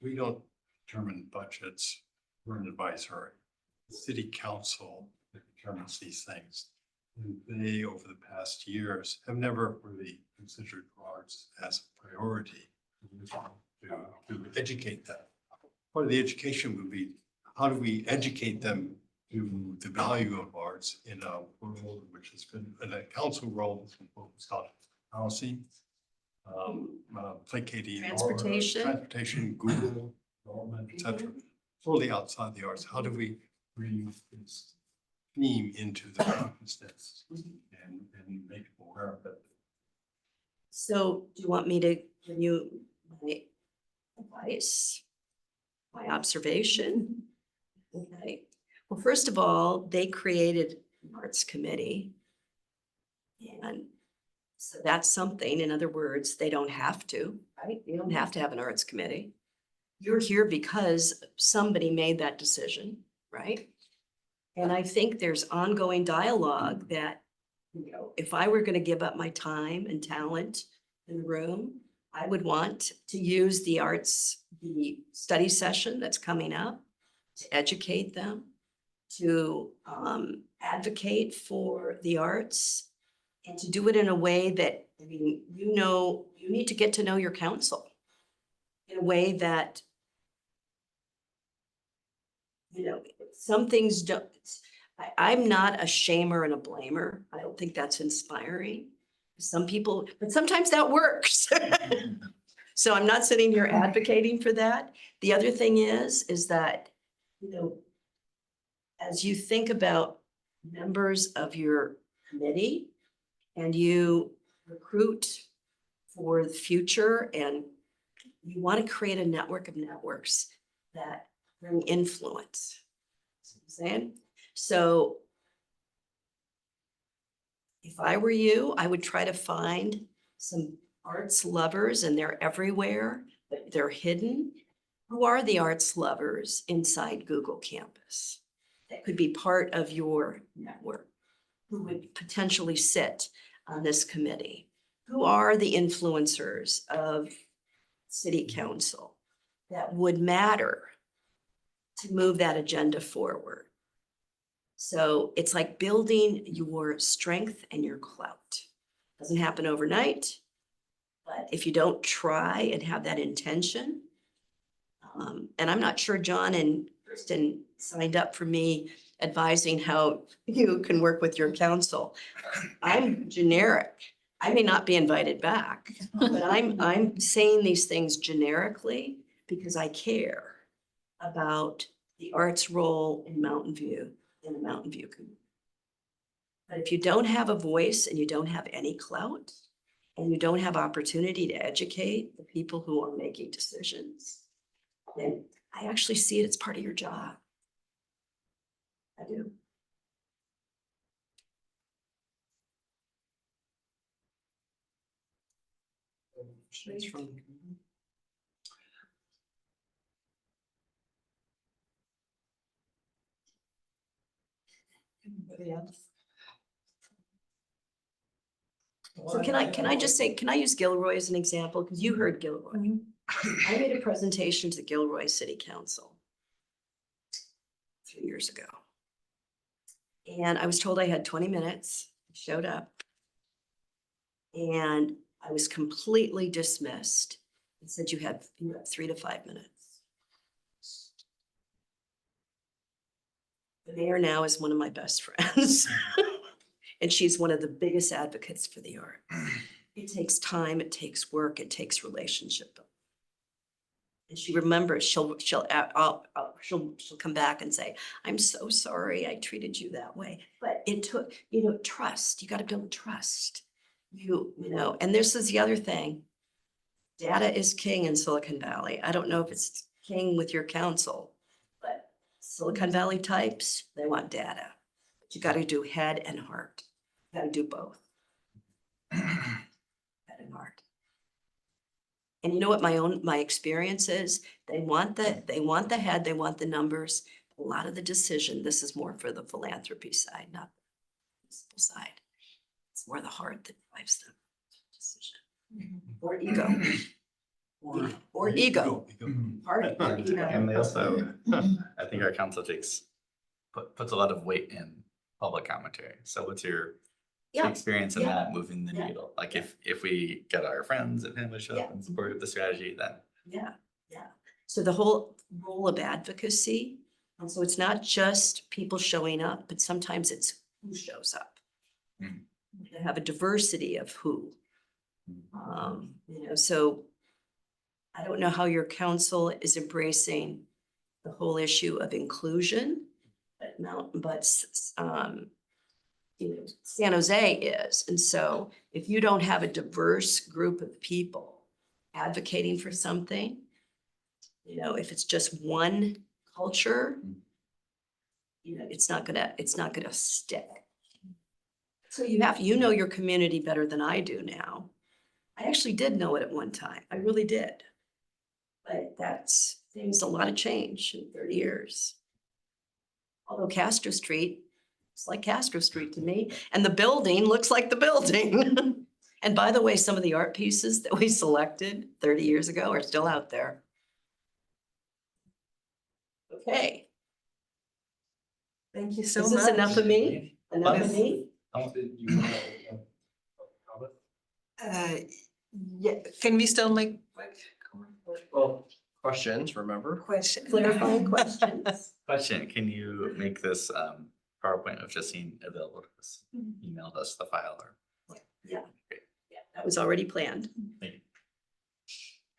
we don't determine budgets. We're an advisory. The city council that determines these things. And they, over the past years, have never really considered arts as a priority to educate them. Part of the education would be, how do we educate them to the value of arts in a world which has been, in a council role that's been focused on housing, placating. Transportation, Google, development, et cetera. Totally outside the arts. How do we bring this theme into the consciousness and make people aware of it? So do you want me to give you my advice, my observation? Okay. Well, first of all, they created an arts committee. And so that's something. In other words, they don't have to, right? You don't have to have an arts committee. You're here because somebody made that decision, right? And I think there's ongoing dialogue that, you know, if I were going to give up my time and talent in the room, I would want to use the arts, the study session that's coming up to educate them, to advocate for the arts, and to do it in a way that, I mean, you know, you need to get to know your council in a way that, you know, some things don't, I'm not a shamer and a blamer. I don't think that's inspiring. Some people, but sometimes that works. So I'm not sitting here advocating for that. The other thing is that, you know, as you think about members of your committee and you recruit for the future and you want to create a network of networks that bring influence. See what I'm saying? So if I were you, I would try to find some arts lovers, and they're everywhere, but they're hidden. Who are the arts lovers inside Google Campus? That could be part of your network, who would potentially sit on this committee. Who are the influencers of city council that would matter to move that agenda forward? So it's like building your strength and your clout. Doesn't happen overnight, but if you don't try and have that intention, and I'm not sure John and Kristen signed up for me advising how you can work with your council. I'm generic. I may not be invited back, but I'm saying these things generically because I care about the arts role in Mountain View, in the Mountain View community. But if you don't have a voice and you don't have any clout and you don't have opportunity to educate the people who are making decisions, then I actually see it as part of your job. I do. Anybody else? So can I just say, can I use Gilroy as an example? Because you heard Gilroy. I made a presentation to the Gilroy City Council 3 years ago. And I was told I had 20 minutes, showed up. And I was completely dismissed. It said you have 3 to 5 minutes. The mayor now is one of my best friends. And she's one of the biggest advocates for the art. It takes time, it takes work, it takes relationship. building. And she remembers, she'll come back and say, I'm so sorry I treated you that way. But it took, trust, you gotta build trust. And this is the other thing. Data is king in Silicon Valley. I don't know if it's king with your council, but Silicon Valley types, they want data. But you gotta do head and heart. You gotta do both. Head and heart. And you know what my experience is? They want the head, they want the numbers. A lot of the decision, this is more for the philanthropy side, not the municipal side. It's more the heart that drives the decision. Or ego. Or ego. Heart or ego. And they also, I think our council puts a lot of weight in public commentary. So what's your Yeah, experience in yeah, that moving the yeah, needle? Like if we get our friends and family show up and support the strategy, then yeah. So the whole role of advocacy, and so it's not just people showing up, but sometimes it's who shows up. Mhm. To have a diversity of who. So I don't know how your council is embracing the whole issue of inclusion, but San Jose is. And so if you don't have a diverse group of people advocating for something, if it's just one culture, it's not gonna stick. So you know your community better than I do now. I actually did know it at one time. I really did. But things, a lot of change in 30 years. Although Castro Street, it's like Castro Street to me, and the building looks like the building. And by the way, some of the art pieces that we selected 30 years ago are still out there. Okay. Thank you so Is much. this enough of me? Enough of me? Yeah, can we still make Well, questions, remember? questions? Clarifying questions? question, can you make this PowerPoint of Justine available to us? Emailed us the file or? Yeah, that was already planned. Thank you.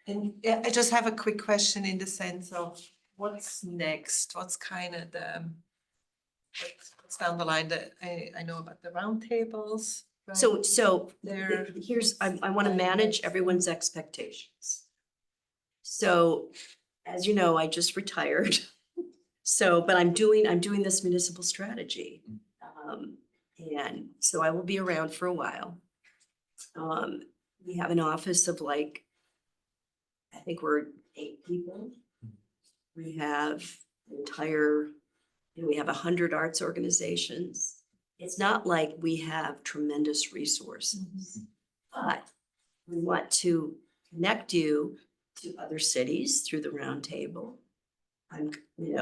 And yeah, I just have a quick question in the sense of what's next? What's kind of what's down the line that I know about the roundtables. right? So There. I want to manage everyone's expectations. So, as you know, I just retired. But I'm doing this municipal strategy. And so I will be around for a while. We have an office of I think we're 8 people. We have we have 100 arts organizations. It's not like we have tremendous resources, but we want to connect you to other cities through the roundtable. I'm,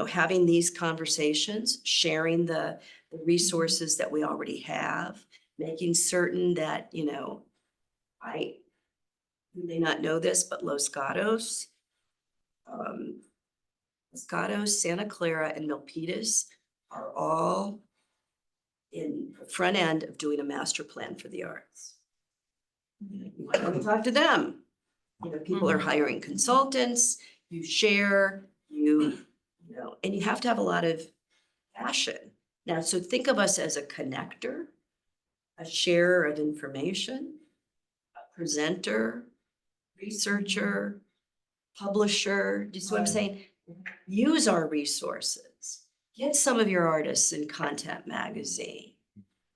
having these conversations, sharing the resources that we already have, making certain that, you may not know this, but Los Gatos, Santa Clara, and Milpitas are all in the front end of doing a master plan for the arts. You might want to talk to them. People are hiring consultants, you share, and you have to have a lot of passion. Now, so think of us as a connector, a sharer of information, a presenter, researcher, publisher. Do you see what I'm saying? Use our resources. Get some of your artists in Content Magazine.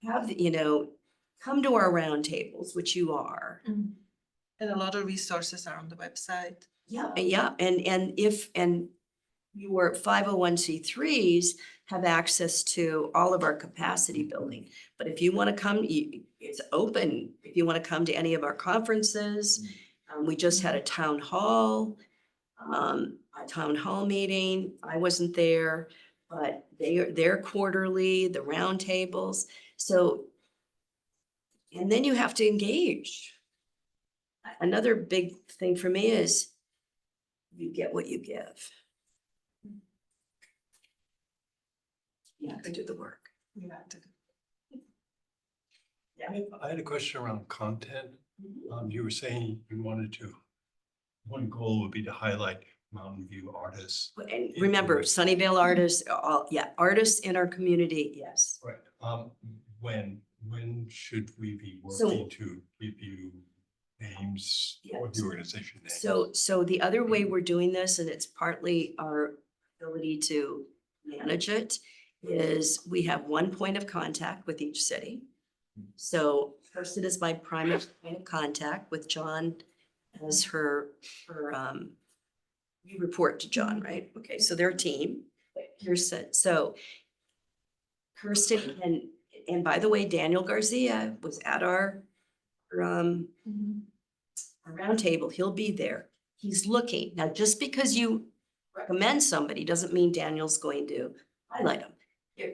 Come to our roundtables, which you are. And a lot of resources are on the website. Yeah, and your 501c3s have access to all of our capacity building. But if you want to come, it's open. If you want to come to any of our conferences, we just had a town hall meeting. I wasn't there, but they're quarterly, the roundtables. So, and then you have to engage. Another big thing for me is you get what you give. You have to do the work. You have to. I had a question around content. You were saying you wanted to, one goal would be to highlight Mountain View artists. And remember, Sunnyvale artists, all, yeah, artists in our community, yes. Right, when should we be So- working to give you names or the organization names? So the other way we're doing this, and it's partly our ability to manage it, is we have one point of contact with each city. So Kirsten is my primary point of contact with John as her, you report to John, right? Okay, so they're a team. Kirsten, so Kirsten and by the way, Daniel Garcia was at our roundtable. He'll be there. He's looking. Now, just because you recommend somebody doesn't mean Daniel's going to highlight them.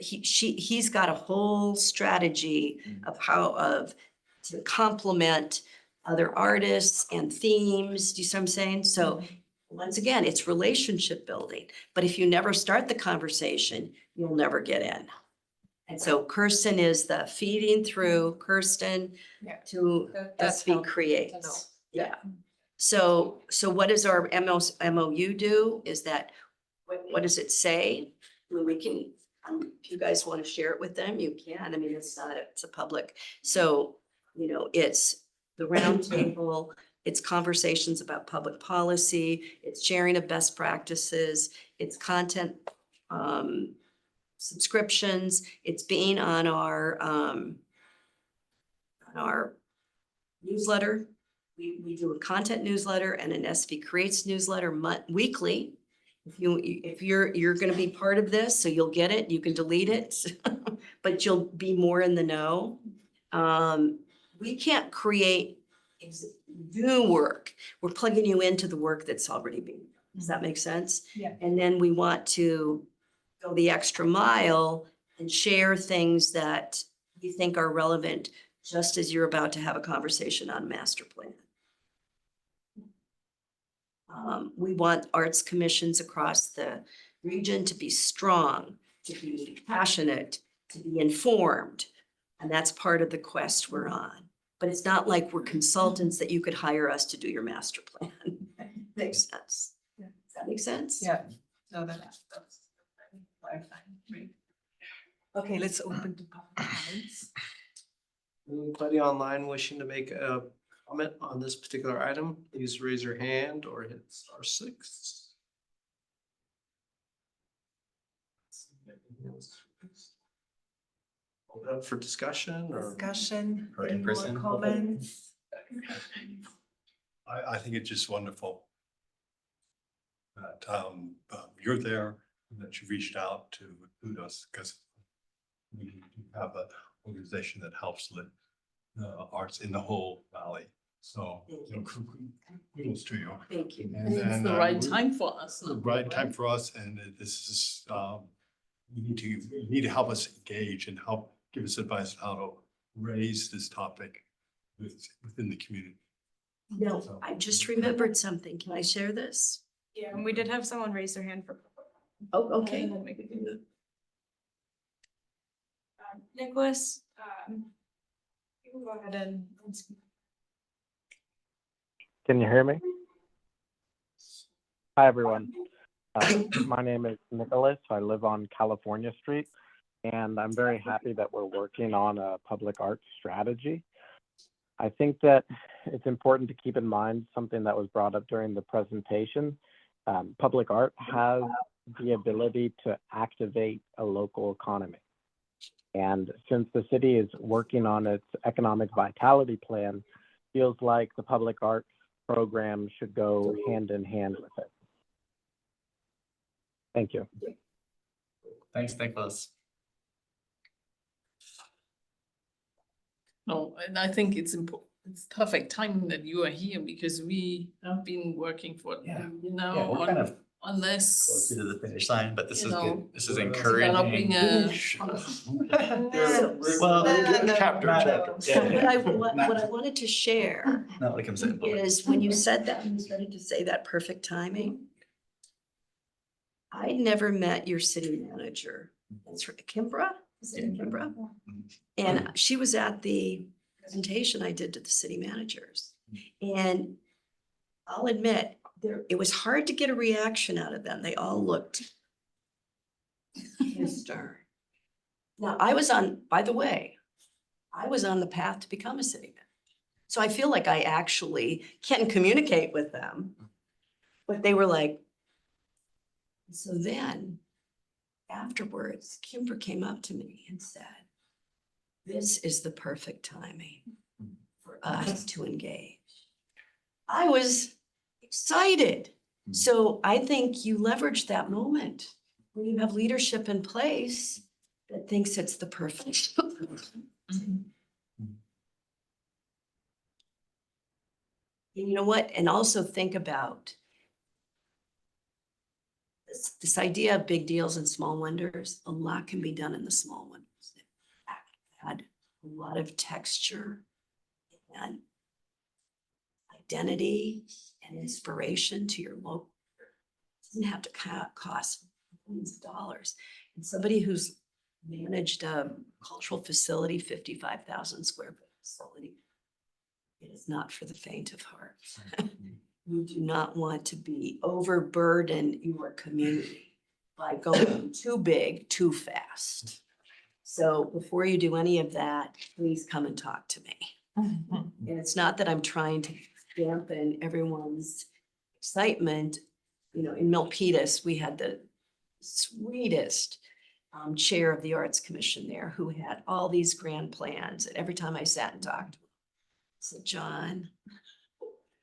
He's got a whole strategy of to complement other artists and themes. Do you see what I'm saying? So once again, it's relationship building. But if you never start the conversation, you'll never get in. And so Kirsten is the feeding through Kirsten Yeah. to That's SB helpful to know. Creates. Yeah. So what does our MOU do is that, what does it say? I mean, we can, if you guys want to share it with them, you can. I mean, it's a public. So, it's the roundtable, it's conversations about public policy, it's sharing of best practices, it's content, subscriptions, it's being on our newsletter. We do a content newsletter and an SB Creates newsletter weekly. If you're gonna be part of this, so you'll get it, you can delete it, but you'll be more in the know. We can't create new work. We're plugging you into the work that's already being done. Does that make sense? Yeah. And then we want to go the extra mile and share things that you think are relevant, just as you're about to have a conversation on master plan. We want arts commissions across the region to be strong, to be passionate, to be informed. And that's part of the quest we're on. But it's not like we're consultants that you could hire us to do your master plan. Makes sense. Yeah. Does that make sense? Yeah, no, that's clarifying, right? Okay, let's open the public comments. Anybody online wishing to make a comment on this particular item, please raise your hand or hit *6. Open up for discussion or? Discussion, Or in any more person. comments? I think it's just wonderful that you're there, and that you reached out to include us, because we have an organization that helps lift the arts in the whole valley. So, kudos to you. Thank you. And It's then, the right we- time for us. The now, right time for us, and this is, you need to help us engage and help give us advice on how to raise this topic within the community. No, I just remembered something. Can I share this? Yeah, and we did have someone raise their hand for. Oh, okay. And then we could do that. Nicholas, you can go ahead and speak. Can you hear me? Hi, everyone. My name is Nicholas. I live on California Street, and I'm very happy that we're working on a public arts strategy. I think that it's important to keep in mind something that was brought up during the presentation. Public art has the ability to activate a local economy. And since the city is working on its economic vitality plan, feels like the public art program should go hand in hand with it. Thank you. Thanks, Nicholas. No, and I think it's it's perfect timing that you are here, because we have been working for, Yeah. on, We're kind of on this. closer to the finish line, but this You is know, good. This is Developing encouraging. Well, Chapter. What I wanted to share Not like I'm saying. is when you said that, you started to say that perfect timing. I never met your city manager. That's right, Kimbra? Is it Kimbra? And she was at the presentation I did to the city managers. And I'll admit, it was hard to get a reaction out of them. They all looked stern. Now, by the way, I was on the path to become a city manager. So I feel like I actually can communicate with them. But they were like, so then afterwards, Kimber came up to me and said, this is the perfect timing for us to engage. I was excited. So I think you leverage that moment when you have leadership in place that thinks it's the perfect. And you know what? And also think about this idea of big deals and small wonders. A lot can be done in the small wonders. Add a lot of texture and identity and inspiration to your local. It doesn't have to cost millions of dollars. And somebody who's managed a cultural facility, 55,000 square foot facility, it is not for the faint of heart. You do not want to be overburden your community by going too big, too fast. So before you do any of that, please come and talk to me. And it's not that I'm trying to dampen everyone's excitement. You know, in Milpitas, we had the sweetest chair of the Arts Commission there who had all these grand plans. And every time I sat and talked to him, I said, John,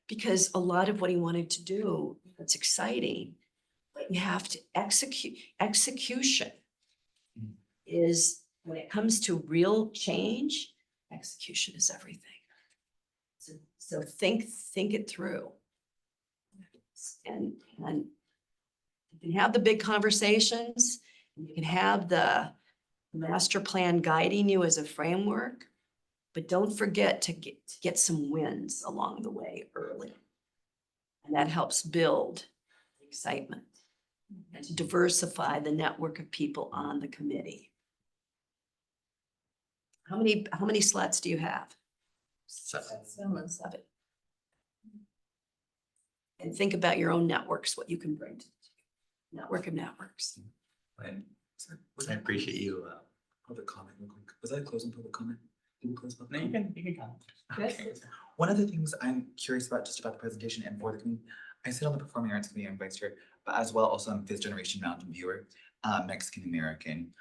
because a lot of what he wanted to do, it's exciting, but you have to execute. Execution is, when it comes to real change, execution is everything. So think it through. And you can have the big conversations, and you can have the master plan guiding you as a framework, but don't forget to get some wins along the way early. And that helps build excitement and to diversify the network of people on the committee. How many slots do you have? 7. 7. And think about your own networks, what you can bring to the network of networks. And I appreciate you. Public comment real quick. Was I closing public comment? Did we close public No, you comment? can comment. Okay. One of the things I'm curious about just about the presentation and for the community, I sit on the Performing Arts Committee, I'm vice chair, but as well also I'm 5th generation Mountain viewer, Mexican American,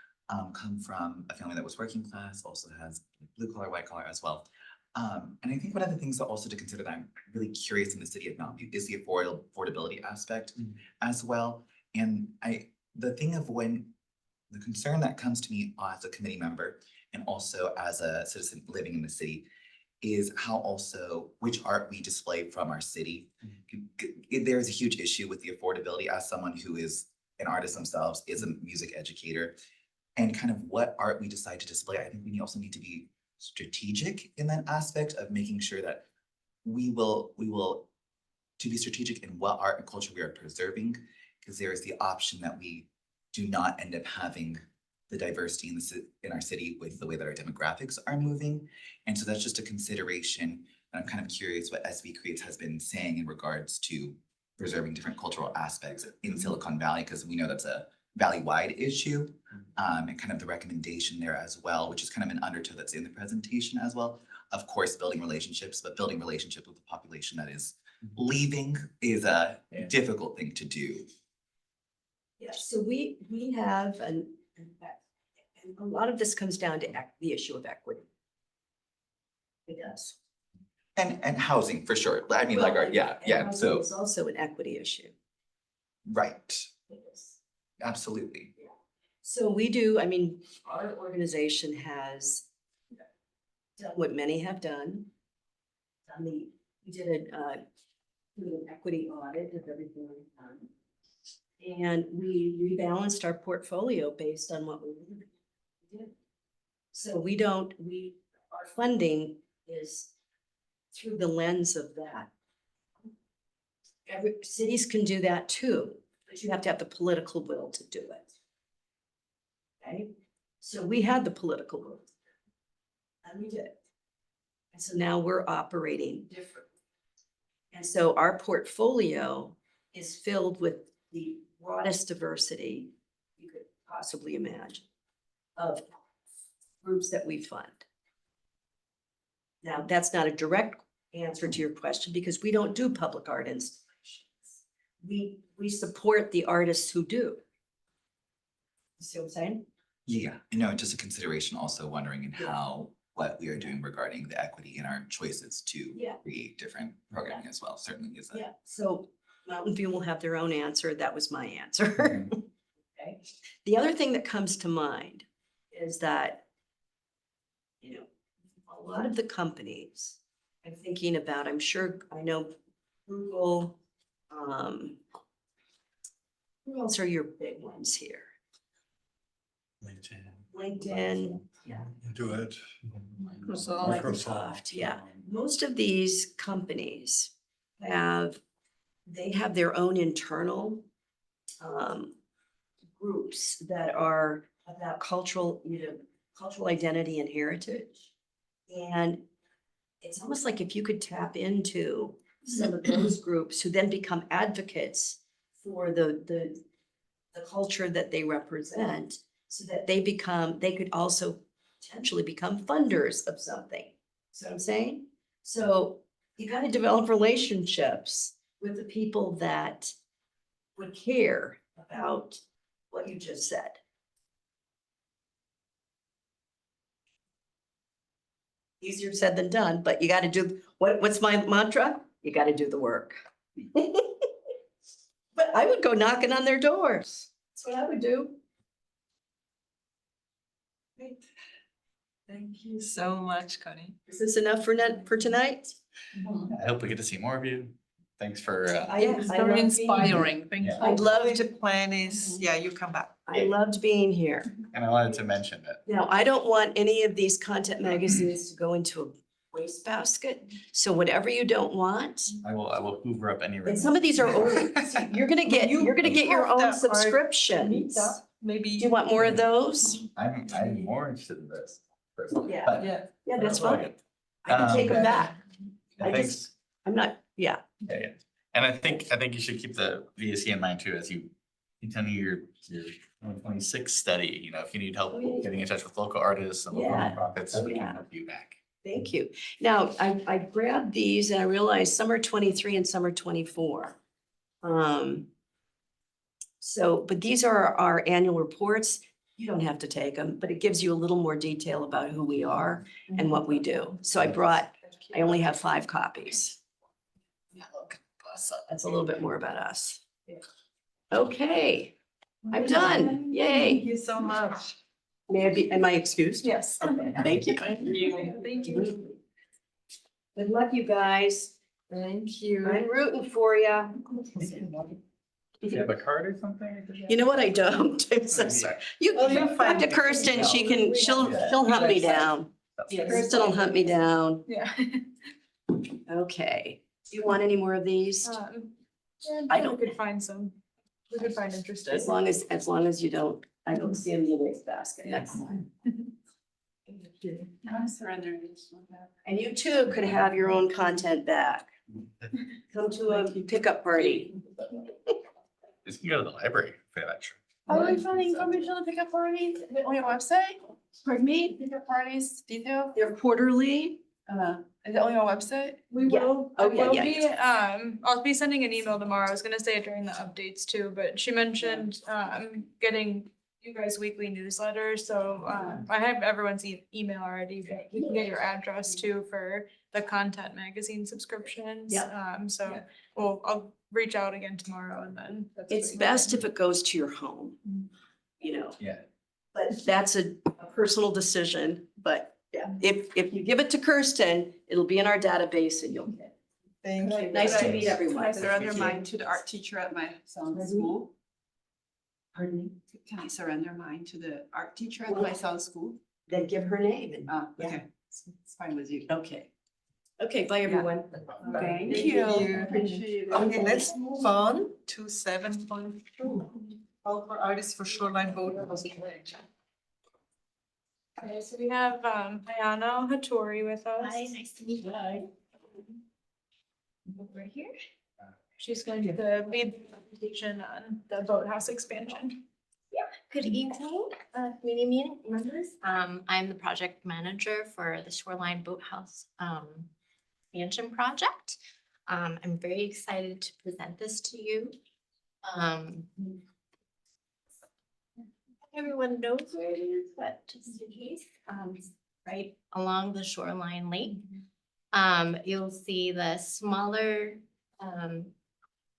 come from a family that was working class, also has blue collar, white collar as well. And I think one of the things that also to consider that I'm really curious in the city of Mountain View is the affordability aspect as well. And the thing of when the concern that comes to me as a committee member and also as a citizen living in the city is how also which art we display from our city. There's a huge issue with the affordability as someone who is an artist themselves, is a music educator, and kind of what art we decide to display. I think we also need to be strategic in that aspect of making sure that we will to be strategic in what art and culture we are preserving, because there is the option that we do not end up having the diversity in our city with the way that our demographics are moving. And so that's just a consideration. And I'm kind of curious what SV Creates has been saying in regards to preserving different cultural aspects in Silicon Valley, because we know that's a valley-wide issue, and kind of the recommendation there as well, which is kind of an undertow that's in the presentation as well. Of course, building relationships, but building relationships with the population that is leaving is a difficult thing to do. Yeah, so we have and a lot of this comes down to the issue of equity. It does. And housing for sure. I mean, Well, like, and housing so, It's also an equity issue. right, It is. absolutely. So we do, I mean, our organization has done what many have done. We did an equity audit of everything we've done. And we rebalanced our portfolio based on what we did. So our funding is through the lens of that. Cities can do that too, but you have to have the political will to do it. Okay, so we had the political will, and we did. And so now we're operating differently. And so our portfolio is filled with the broadest diversity you could possibly imagine of groups that we fund. Now, that's not a direct answer to your question because we don't do public art installations. We support the artists who do. You see what I'm saying? Yeah, no, just a consideration also wondering in how, what we are doing regarding the equity in our choices to Yeah. create different programming as well, certainly is a. Yeah, so Mountain View will have their own answer. That was my answer. Okay. The other thing that comes to mind is that, you know, a lot of the companies I'm thinking about, I'm sure, I know Google, who else are your big ones here? LinkedIn, yeah. Do it. Microsoft, yeah. Most of these companies they have their own internal groups that are about cultural identity and heritage. And it's almost like if you could tap into some of those groups who then become advocates for the culture that they represent, so that they could also potentially become funders of something. See what I'm saying? So you got to develop relationships with the people that would care about what you just said. Easier said than done, but you got to do, what's my mantra? You got to do the work. But I would go knocking on their doors. That's what I would do. Great. Thank you so much, Connie. Is this enough for tonight? I hope we get to see more of you. Thanks for, It's I very love being inspiring. here. Thank you. Yeah. I'd love to plan is, yeah, you come back. I loved being here. and I wanted to mention it. Now, I don't want any of these content magazines to go into a wastebasket. So whatever you don't want, I will hoover up any. and some of these are old. See, You're gonna get your have own the art subscriptions. Maybe. Do you want more of those? I'm more interested in this. personally, Yeah. but Yeah. Yeah, that's all fine. good. I can take them Um, back. I Thanks. just, I'm not, yeah. Yeah. And I think you should keep the VSC in mind too, as you continue your 2026 study, you know, if you need help Oh, yeah. getting in touch with local artists and local Yeah. nonprofits, Oh, we can yeah. help you back. Thank you. Now, I grabbed these and I realized some are 23 and some are 24. So, but these are our annual reports. You don't have to take them, but it gives you a little more detail about who we are and what we do. So I only have 5 copies. That's a little bit more about us. Okay, I'm done. Yay. Thank you so much. Am I excused? Yes. Okay, thank you. Thank you. Good luck, you guys. Thank you. I'm rooting for you. Do you have a card or something? You know what? I don't. I'm so sorry. You talk to Kirsten. She'll hunt me down. Kirsten will hunt me down. Yeah. Okay. Do you want any more of these? Yeah, I don't- We could find some. We could find interested. As long as you don't, I don't see them in the waste basket. That's fine. I surrender. And you too could have your own content back. Come to a pickup party. Just you can go to the library for that. Sure. Are we finding information on pickup parties on your website? Pardon me? Pickup parties detail? They're quarterly. Is it on your website? We Yeah. will, Oh, I yeah, will yeah. be, I'll be sending an email tomorrow. I was gonna say it during the updates too, but she mentioned, getting you guys weekly newsletters, so, I have everyone's email already, but you can get your address too for the content magazine subscriptions. So, well, I'll reach out again tomorrow and then. that's It's what you best get. if it goes to your home, you know, Yeah. but that's a personal decision. But yeah, if you give it to Kirsten, it'll be in our database and you'll get it. Thank you. Nice to meet Can everyone. I surrender mine to the art teacher at my son's school? Pardon me? Can I surrender mine to the art teacher at my son's school? Then give her name and, Okay, Yeah. it's fine with you. okay. Okay, bye, everyone. Thank you. you. Appreciate it. Okay, let's move on to 7.2. Call for artists for shoreline boat. Okay, so we have Ayano Hattori with us. Hi, nice to meet you. Over here. She's going to lead the presentation on the boathouse expansion. Good evening, community meeting members. I'm the project manager for the Shoreline Boathouse expansion project. I'm very excited to present this to you. Everyone knows where it is, but just in case, right along the Shoreline Lake. You'll see the smaller,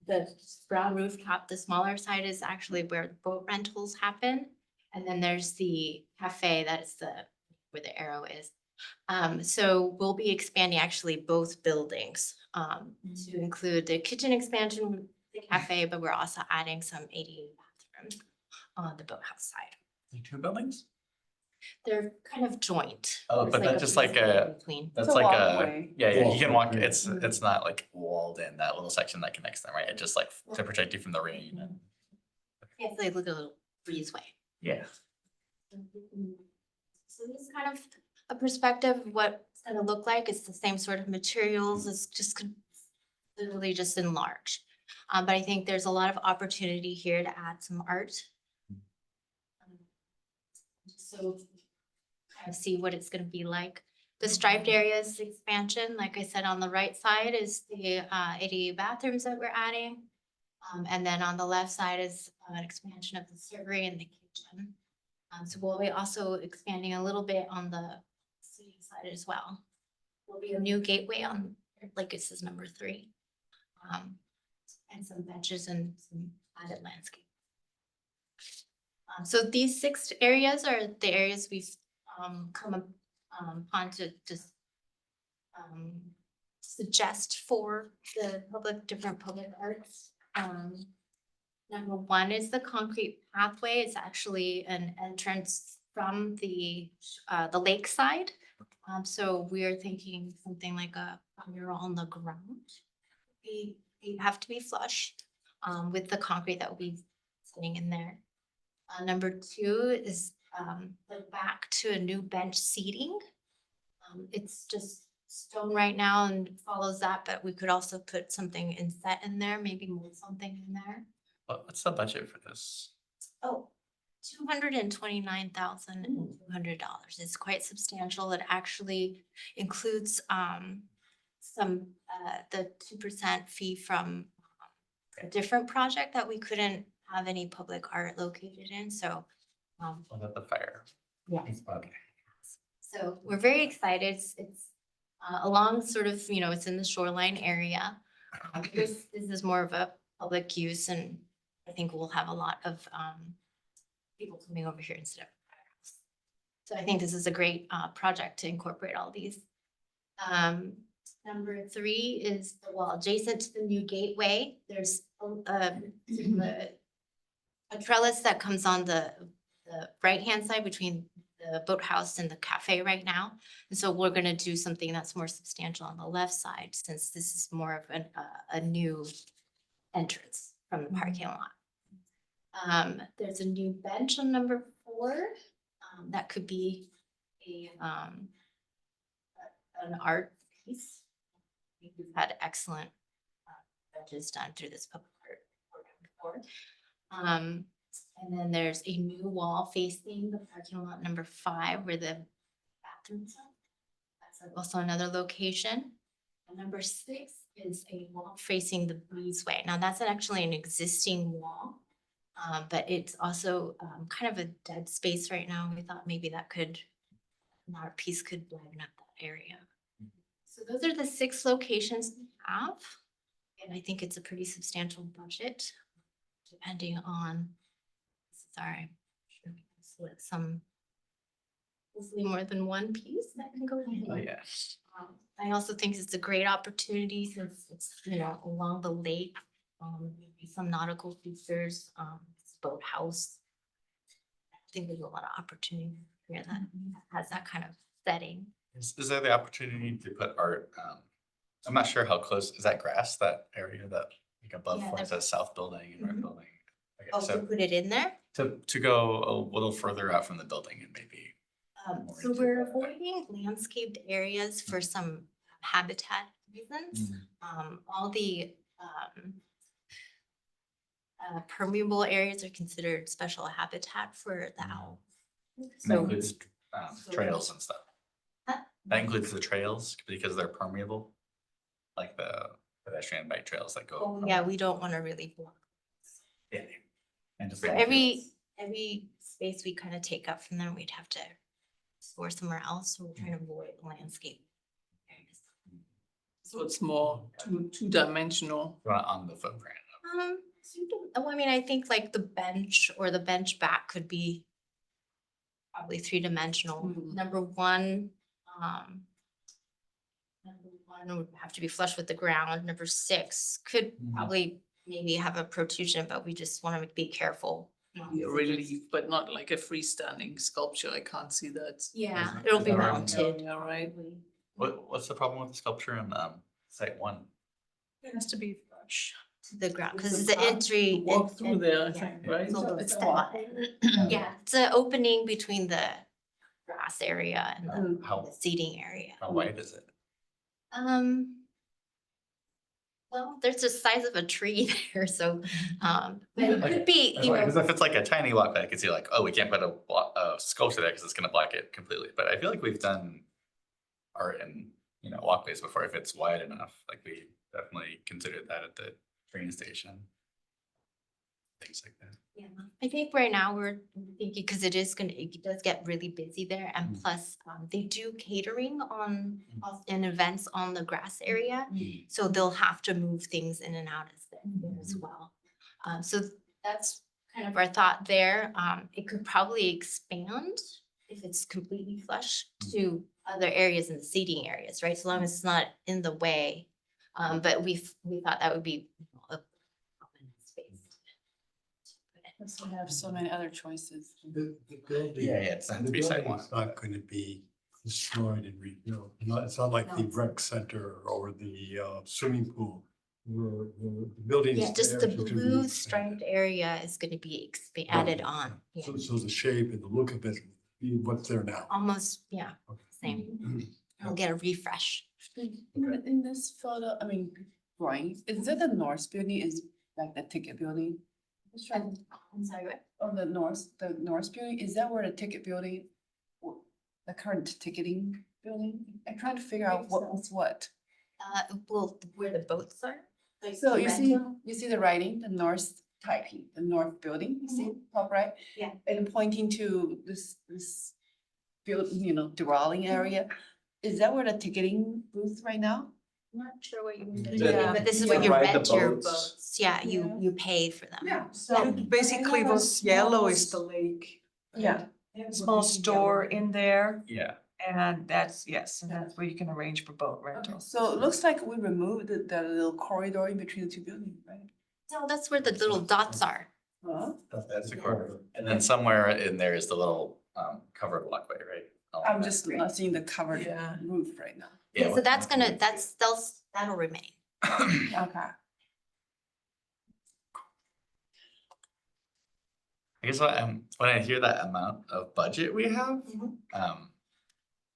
the brown rooftop, the smaller side is actually where the boat rentals happen. And then there's the cafe, that's where the arrow is. So we'll be expanding actually both buildings to include the kitchen expansion, the cafe, but we're also adding some ADU bathrooms on the boathouse side. The two buildings? They're kind of joint. Oh, There's but that's just like piece a- between. That's a like walkway. yeah, you can walk, Walkway. it's not like walled in, that little section that connects them, right? It just like to protect you from the rain and. It's like a little breezeway. Yeah. So this is kind of a perspective of what it's gonna look like. It's the same sort of materials. It's just literally just enlarged. But I think there's a lot of opportunity here to add some art. So kind of see what it's gonna be like. The striped areas expansion, like I said, on the right side is the ADU bathrooms that we're adding. And then on the left side is an expansion of the servery and the kitchen. So we'll be also expanding a little bit on the city side as well. There'll be a new gateway on, like it says number 3. And some benches and some added landscape. So these 6 areas are the areas we've come upon to just suggest for the different public arts. Number 1 is the concrete pathway. It's actually an entrance from the lakeside. So we are thinking something like a mural on the ground. You have to be flush with the concrete that will be sitting in there. Number 2 is the back to a new bench seating. It's just stone right now and follows that, but we could also put something inset in there, maybe mold something in there. What's the budget for this? Oh, $229,200. It's quite substantial. It actually includes some the 2% fee from a different project that we couldn't have any public art located in, so. Was that the fire? Yes. Okay. So we're very excited. It's along sort of, it's in the shoreline area. This is more of a public use, and I think we'll have a lot of people coming over here instead of firehouse. So I think this is a great project to incorporate all these. Number 3 is the wall adjacent to the new gateway. There's a trellis that comes on the right-hand side between the boathouse and the cafe right now. And so we're gonna do something that's more substantial on the left side, since this is more of a new entrance from the parking lot. There's a new bench on number 4. That could be an art piece. I think we've had excellent benches done through this public art program before. And then there's a new wall facing the parking lot number 5 where the bathrooms are. That's also another location. And number 6 is a wall facing the breezeway. Now that's actually an existing wall, but it's also kind of a dead space right now. We thought maybe that an art piece could liven up that area. So those are the 6 locations we have. And I think it's a pretty substantial budget, depending on, sorry, select some, hopefully more than one piece that can go in. Oh, yes. I also think it's a great opportunity since it's, along the lake, maybe some nautical features, boathouse. I think there's a lot of opportunity here that has that kind of setting. Is there the opportunity to put art? I'm not sure how close, is that grass, that area that like above Yeah, where it there- says south building and north building? Okay, Oh, to so put it in there? to go a little further out from the building and maybe So we're avoiding landscaped areas for some habitat reasons. All the permeable areas are considered special habitat for the owl. That So includes trails and stuff. Huh? That includes the trails because they're permeable, like the pedestrian bike trails that go. oh, yeah, we don't want to really block. Yeah. And just So every space we kind of take up from them, we'd have to store somewhere else. So we're trying to avoid landscape areas. So it's more two-dimensional. on the footprint. Oh, I mean, I think like the bench or the bench back could be probably three-dimensional. Mhm. Number one would have to be flush with the ground. Number 6 could probably maybe have a protrusion, but we just want to be careful. Be a relief, but not like a freestanding sculpture. I can't see that. Yeah, it'll be Is that right? mounted. Yeah, right. What's the problem with the sculpture in site 1? It has to be flush. To the ground, because it's the entry. Walk through there, I yeah. think, right? So So it's it's that, yeah, it's an opening between the grass area and the How seating area. wide is it? Well, there's the size of a tree there, so, but it could be, you Because know, if it's like a tiny walkway, I could see like, oh, we can't put a sculpture there because it's gonna block it completely. But I feel like we've done art in, walkways before if it's wide enough. Like we definitely considered that at the train station. Things like that. yeah, I think right now we're thinking, because it does get really busy there, and plus, they do catering and events on the grass area. So they'll have to move things in and out as well. So that's kind of our thought there. It could probably expand if it's completely flush to other areas in the seating areas, right? So long as it's not in the way. But we thought that would be a common space. Because we have so many other choices. The building. Yeah, it's not to be site one. It's not gonna be destroyed and rebuilt. It's not like the rec center or the swimming pool. The buildings. Yeah, just the there is gonna be blue expanded. striped area is gonna be added on. Yeah, So the shape and the look of it, be what's there now. almost, yeah, same. We'll get a refresh. In this photo, I mean, drawing, is that the North building is like the ticket building? Just trying to- I'm sorry, what? Oh, the North building, is that where the ticket building? The current ticketing building? I'm trying to figure out what was what. Well, where the boats are? like So the you see the writing, the North typing, the North building, you see, top right? Yeah. And pointing to this build, dwelling area. Is that where the ticketing booth right now? I'm not sure what you mean, Yeah. but this is Yeah. where you Ride the rent your boats. boats. Yeah, you pay for them. So basically what's yellow is the lake. Yeah. They have a small store in there Yeah. and that's where you can arrange for boat rentals. So it looks like we removed the little corridor in between the two buildings, right? No, that's where the little dots are. Huh? That's the corridor. And then somewhere in there is the little covered walkway, right? I'm just not seeing the covered Yeah. roof right now. Yeah, so that'll remain. Okay. I guess when I hear that amount of budget we have, I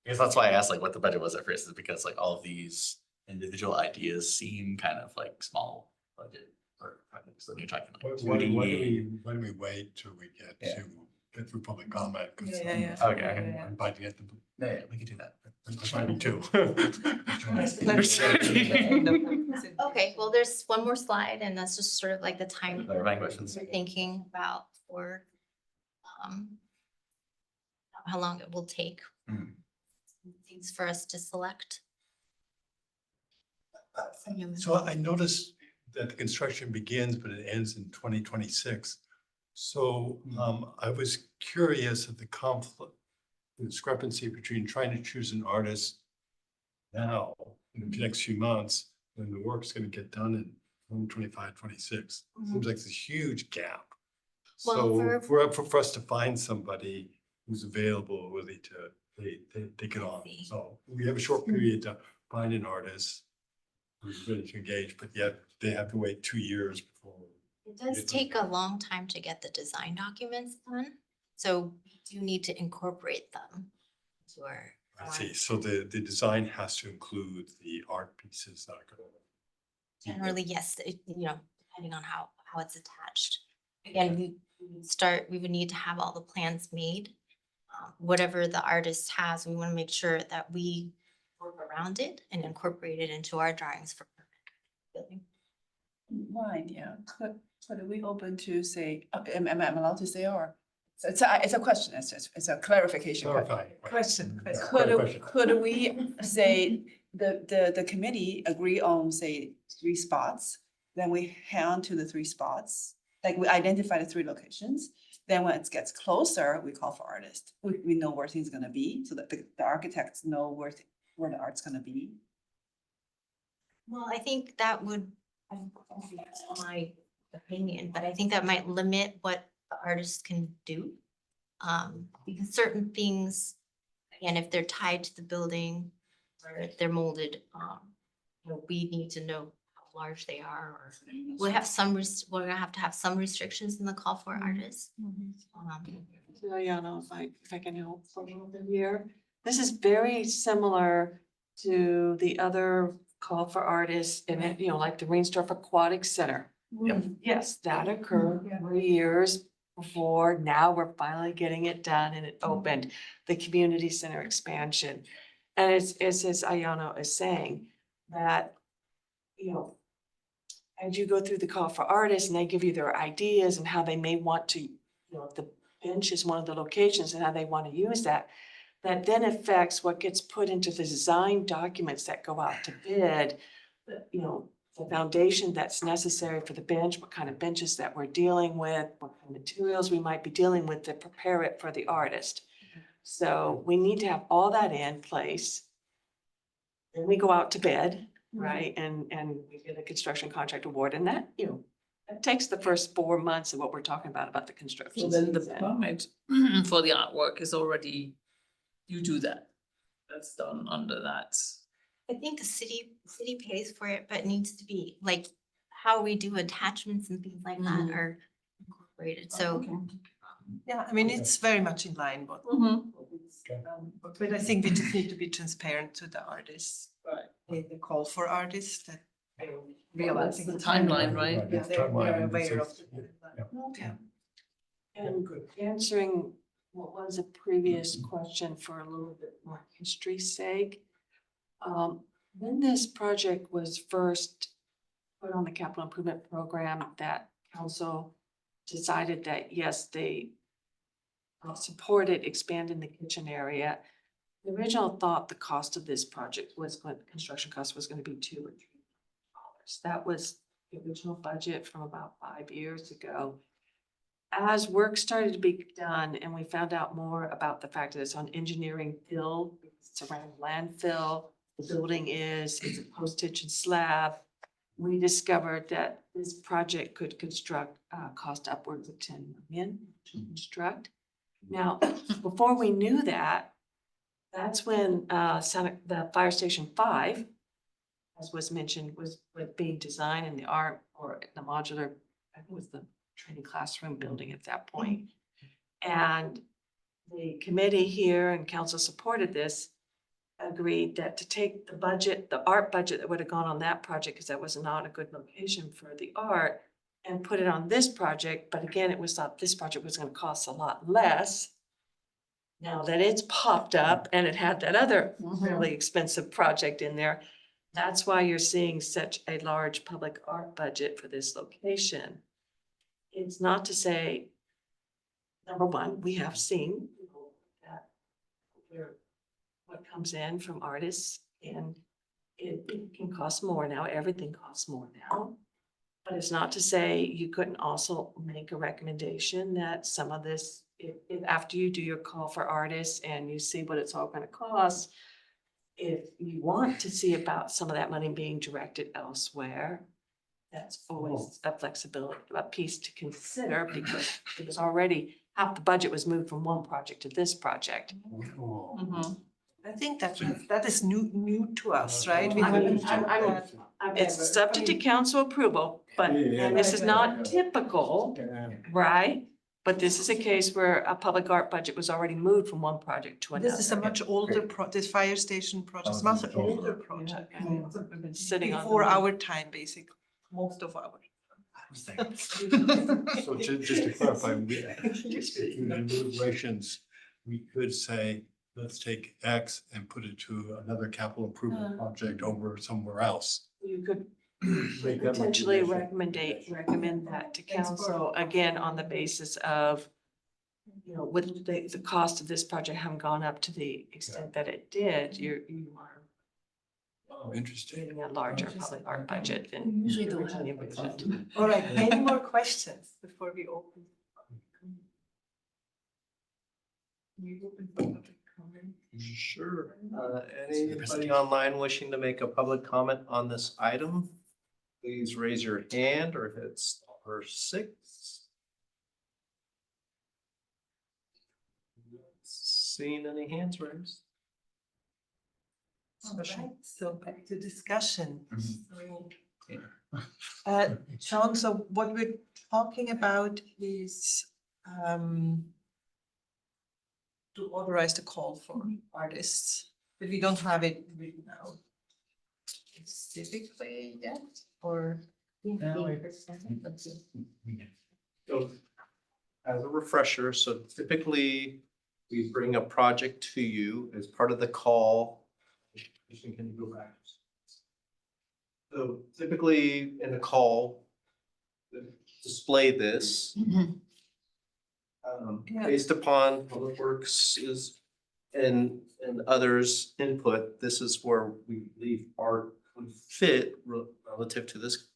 guess that's why I asked like what the budget was at first, is because like all of these individual ideas seem kind of like small budget or projects that you're talking like Why 2D. don't we wait till we get Yeah. to get through public comment? 'Cause Yeah. Okay. I'm biting at the, Yeah, we can do that. I'm biting too. Okay, well, there's one more slide and that's just sort of like the time Clarifying questions. we're thinking about for how long it will take. Mhm. Things for us to select. So I noticed that the construction begins, but it ends in 2026. So I was curious at the conflict, the discrepancy between trying to choose an artist now in the next few months, when the work's gonna get done in 2025, 26. Seems like it's a huge gap. Well, So for us to find somebody who's available, willing to take it on. see. So we have a short period to find an artist who's ready to engage, but yet they have to wait 2 years before. It does take a long time to get the design documents done, so we do need to incorporate them. to our. I see. So the design has to include the art pieces that are going. Generally, yes, depending on how it's attached. Again, we would need to have all the plans made. Whatever the artist has, we want to make sure that we work around it and incorporate it into our drawings for building. Right, yeah, could we open to say, am I allowed to say, or? It's a question, it's a clarification. Clarify. Question. Could we say, the committee agree on, say, 3 spots, then we hand to the 3 spots, like we identify the 3 locations, then when it gets closer, we call for artists. We know where things gonna be, so that the architects know where the art's gonna be. Well, I think that would, that's my opinion, but I think that might limit what the artist can do. Because certain things, again, if they're tied to the building or if they're molded, we need to know how large they are, or we're gonna have to have some restrictions in the call for artists. Ayano, if I can help for a little bit here. This is very similar to the other call for artists in it, like the Reinsdorf Aquatic Center. Yes, that occurred 3 years before. Now we're finally getting it done and it opened, the community center expansion. And it's as Ayano is saying, that, as you go through the call for artists and they give you their ideas and how they may want to, the bench is one of the locations and how they want to use that, that then affects what gets put into the design documents that go out to bid, the foundation that's necessary for the bench, what kind of benches that we're dealing with, what kind of materials we might be dealing with to prepare it for the artist. So we need to have all that in place. Then we go out to bid, right? And we get a construction contract award, and that, it takes the first 4 months of what we're talking about the construction. So then the season. permit for the artwork is already, you do that. That's done under that. I think the city pays for it, but it needs to be like how we do attachments and things like that are incorporated, so. Yeah, I mean, it's very much in line, but I think we just need to be transparent to the artists. Right. The call for artists that they Well, realize that's the timeline, right? Yeah, they're aware of. Okay. And answering what was a previous question for a little bit more history's sake. When this project was first put on the capital improvement program, that council decided that, yes, they supported expanding the kitchen area. The original thought, the cost of this project was going, the construction cost was going to be $2 or $3 million. That was the original budget from about 5 years ago. As work started to be done and we found out more about the fact that it's on engineering fill, it's around landfill, the building it's a post-tension slab. We discovered that this project could cost upwards of 10 million to construct. Now, before we knew that, that's when the Fire Station 5, as was mentioned, was being designed in the art or the modular, I think it was the training classroom building at that point. And the committee here and council supported this, agreed that to take the budget, the art budget that would have gone on that project, because that was not a good location for the art, and put it on this project. But again, it was thought this project was going to cost a lot less. Now that it's popped up and it had that other really expensive project in there, that's why you're seeing such a large public art budget for this location. It's not to say, number one, we have seen that what comes in from artists, and it can cost more now. Everything costs more now. But it's not to say you couldn't also make a recommendation that some of this, if after you do your call for artists and you see what it's all going to cost, if you want to see about some of that money being directed elsewhere, that's always a flexibility, a piece to consider, because it was already, half the budget was moved from one project to this project. I think that is new to us, right? We I'm- haven't I'm- done I'm- that It's ever. subject to council approval, but Yeah. this is not typical, right? But this is a case where a public art budget was already moved from one project to another. This is a much older this fire station project, is much older Yeah, project. I've been sitting on. Before our time, basically, most of our. So just to clarify, in the deliberations, we could say, let's take X and put it to another capital improvement project over somewhere else. You could Make that potentially recommendation. recommend that to council, again, on the basis of, you know, with the cost of this project having gone up to the extent that it did, you are Oh, interesting. getting a larger public art budget than Usually don't originally have envisioned. All right, any more questions before we open? We open for public comment. Sure. Anybody online wishing to make a public comment on this item? Please raise your hand or hit star 6. Seeing any hands raised? All right, so back to discussion. Mm-hmm. John, so what we're talking about is to authorize the call for artists, but we don't have it written out specifically yet, or? So as a refresher, so typically we bring a project to you as part of the call. Can you go back? So typically in a call, display this. Yeah. Based upon Public Works and others' input, this is where we believe art would fit relative to this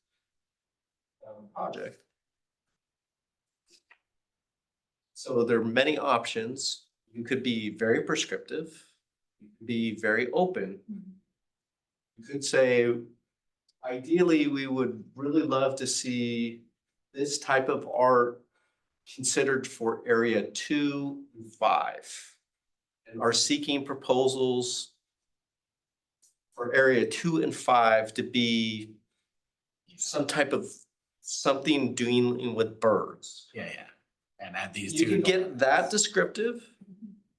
project. So there are many options. You could be very prescriptive, you could be very open. You could say, ideally, we would really love to see this type of art considered for area 2 and 5. And are seeking proposals for area 2 and 5 to be some type of something dealing with birds. Yeah, yeah. And add these You two. can get that descriptive.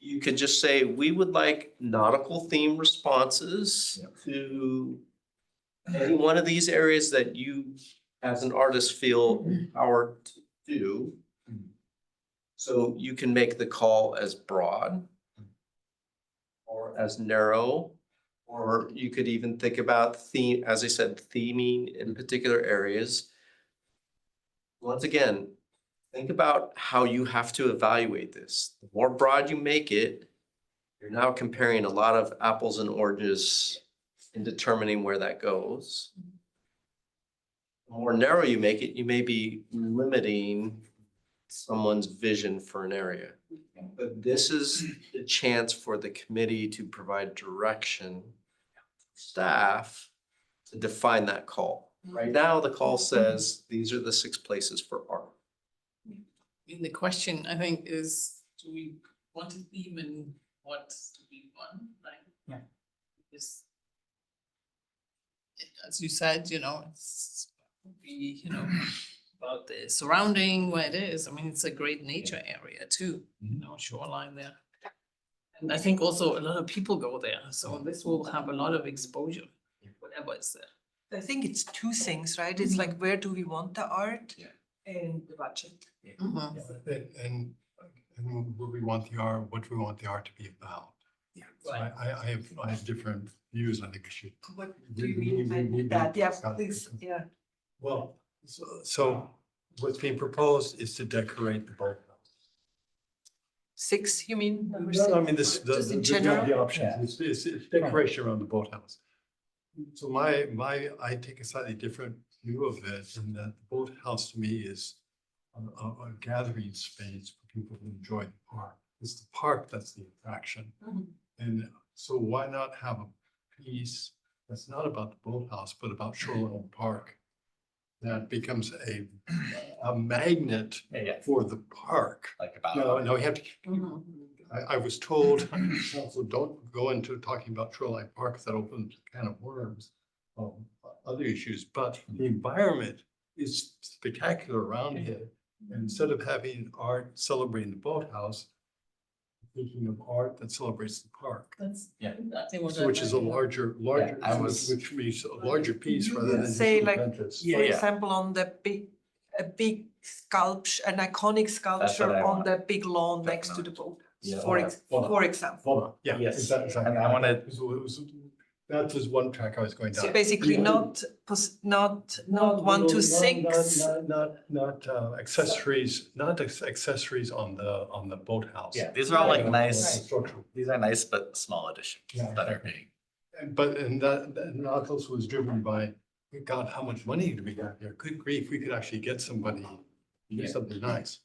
You could just say, we would like nautical theme responses to any one of these areas that you, as an artist, feel empowered to do. So you can make the call as broad or as narrow, or you could even think about theme, as I said, theming in particular areas. Once again, think about how you have to evaluate this. The more broad you make it, you're now comparing a lot of apples and oranges in determining where that goes. The more narrow you make it, you may be limiting someone's vision for an area. But this is the chance for the committee to provide direction, staff to define that call. Right now, the call says, these are the 6 places for art. The question, I think, is, do we want a theme and what do we want, like? Yeah. Because as you said, you know, it's be, you know, about the surrounding where it is. I mean, it's a great nature area too, you know, shoreline there. And I think also a lot of people go there, so this will have a lot of exposure, whatever is there. I think it's 2 things, right? It's like, where do we want the art? Yeah. And the budget. Mhm. And what we want the art, what we want the art to be about. So Right. I have different views. I think we should. What do you mean by that? Yeah, please, yeah. Well, so what's being proposed is to decorate the boathouse. 6, you mean? Number No, I 6? mean, this, Just in the general? options, it's decoration around the boathouse. So I take a slightly different view of it, in that the boathouse to me is a gathering space for people who enjoy the park. It's the park that's the attraction. Mhm. And so why not have a piece that's not about the boathouse, but about Shoreline Park? That becomes a magnet Yeah, for the park. like about. No, we have to, I was told, council, don't go into talking about Shoreline Park, 'cause that opens a can of worms. Other issues, but the environment is spectacular around here. And instead of having art celebrating the boathouse, thinking of art that celebrates the park. That's Yeah. exactly what So I which is a like. larger, I was- which means a larger piece rather than just Say little like, benches. for Yeah. example, on the a big sculpture, an iconic sculpture I on want. the big lawn next to the Definitely. boat. Yeah. For example. Hold on, yeah. Yes. Exactly. And I wanted- That was one track I was going down. So basically not, not 1 to 6. Not accessories on the boathouse. Yeah, these are all like Right. nice, Structural. these are nice but small additions Yeah. that are being. And that also was driven by, God, how much money do we got here? Good grief, we could actually get somebody to do Yeah. something nice.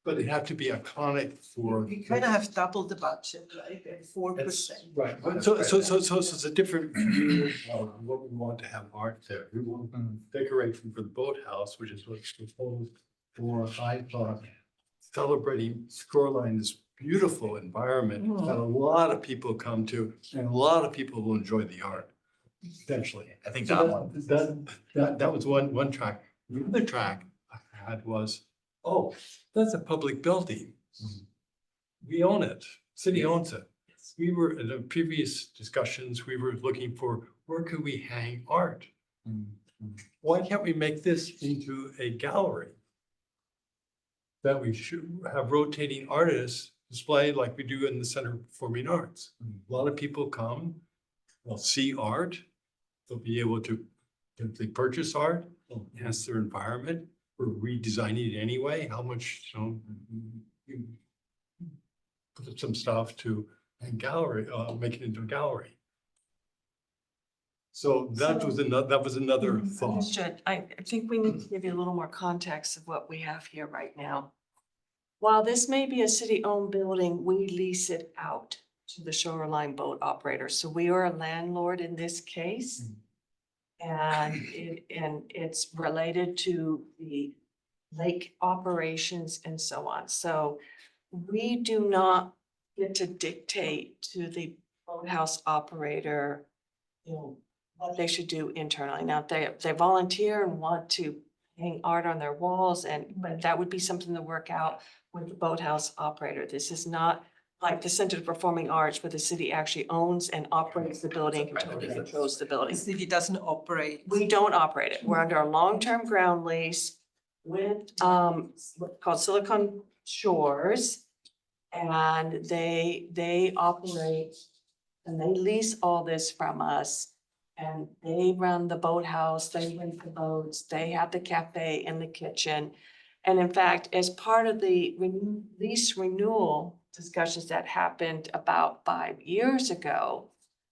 But it had to be iconic for. We kind of have doubled the budget, right, at 4%. Right, but so it's a different view of what we want to have art there. We want decoration for the boathouse, which is what's proposed for Hyde Park. Celebrating Shoreline, this beautiful environment that a lot of people come to, and a lot of people will enjoy the art, potentially. I think So that one. that was one track. The other track I had was, oh, that's a public building. We own it, city owns it. We were, in the previous discussions, we were looking for, where could we hang art? Why can't we make this into a gallery? That we should have rotating artists display like we do in the Center for Performing Arts. A lot of people come, they'll see art, they'll be able to, if they purchase art, they'll enhance their environment. We're redesigning it anyway, how much, you put some stuff to a gallery, make it into a gallery. So that was another thought. Understood. I think we need to give you a little more context of what we have here right now. While this may be a city-owned building, we lease it out to the Shoreline boat operator. So we are a landlord in this case. And it's related to the lake operations and so on. So we do not get to dictate to the boathouse operator, what they should do internally. Now, if they volunteer and want to hang art on their walls, but that would be something to work out with the boathouse operator. This is not like the Center for Performing Arts where the city actually owns and operates the building, controls the building. The city doesn't operate. We don't operate it. We're under a long-term ground lease with what's called Silicon Shores. And they operate and they lease all this from us. And they run the boathouse, they rent the boats, they have the cafe and the kitchen. And in fact, as part of the lease renewal discussions that happened about 5 years ago,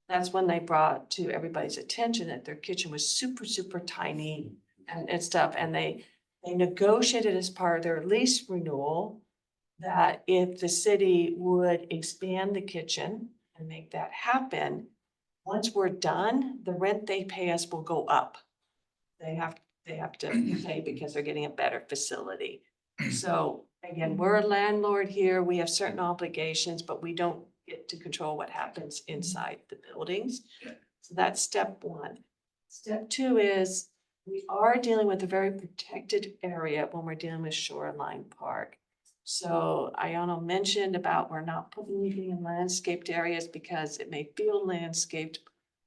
that's when they brought to everybody's attention that their kitchen was super, super tiny and stuff. And they negotiated as part of their lease renewal that if the city would expand the kitchen and make that happen, once we're done, the rent they pay us will go up. They have to pay because they're getting a better facility. So again, we're a landlord here. We have certain obligations, but we don't get to control what happens inside the buildings. So that's step one. Step two is we are dealing with a very protected area when we're dealing with Shoreline Park. So Ayano mentioned about we're not putting anything in landscaped areas because it may feel landscaped,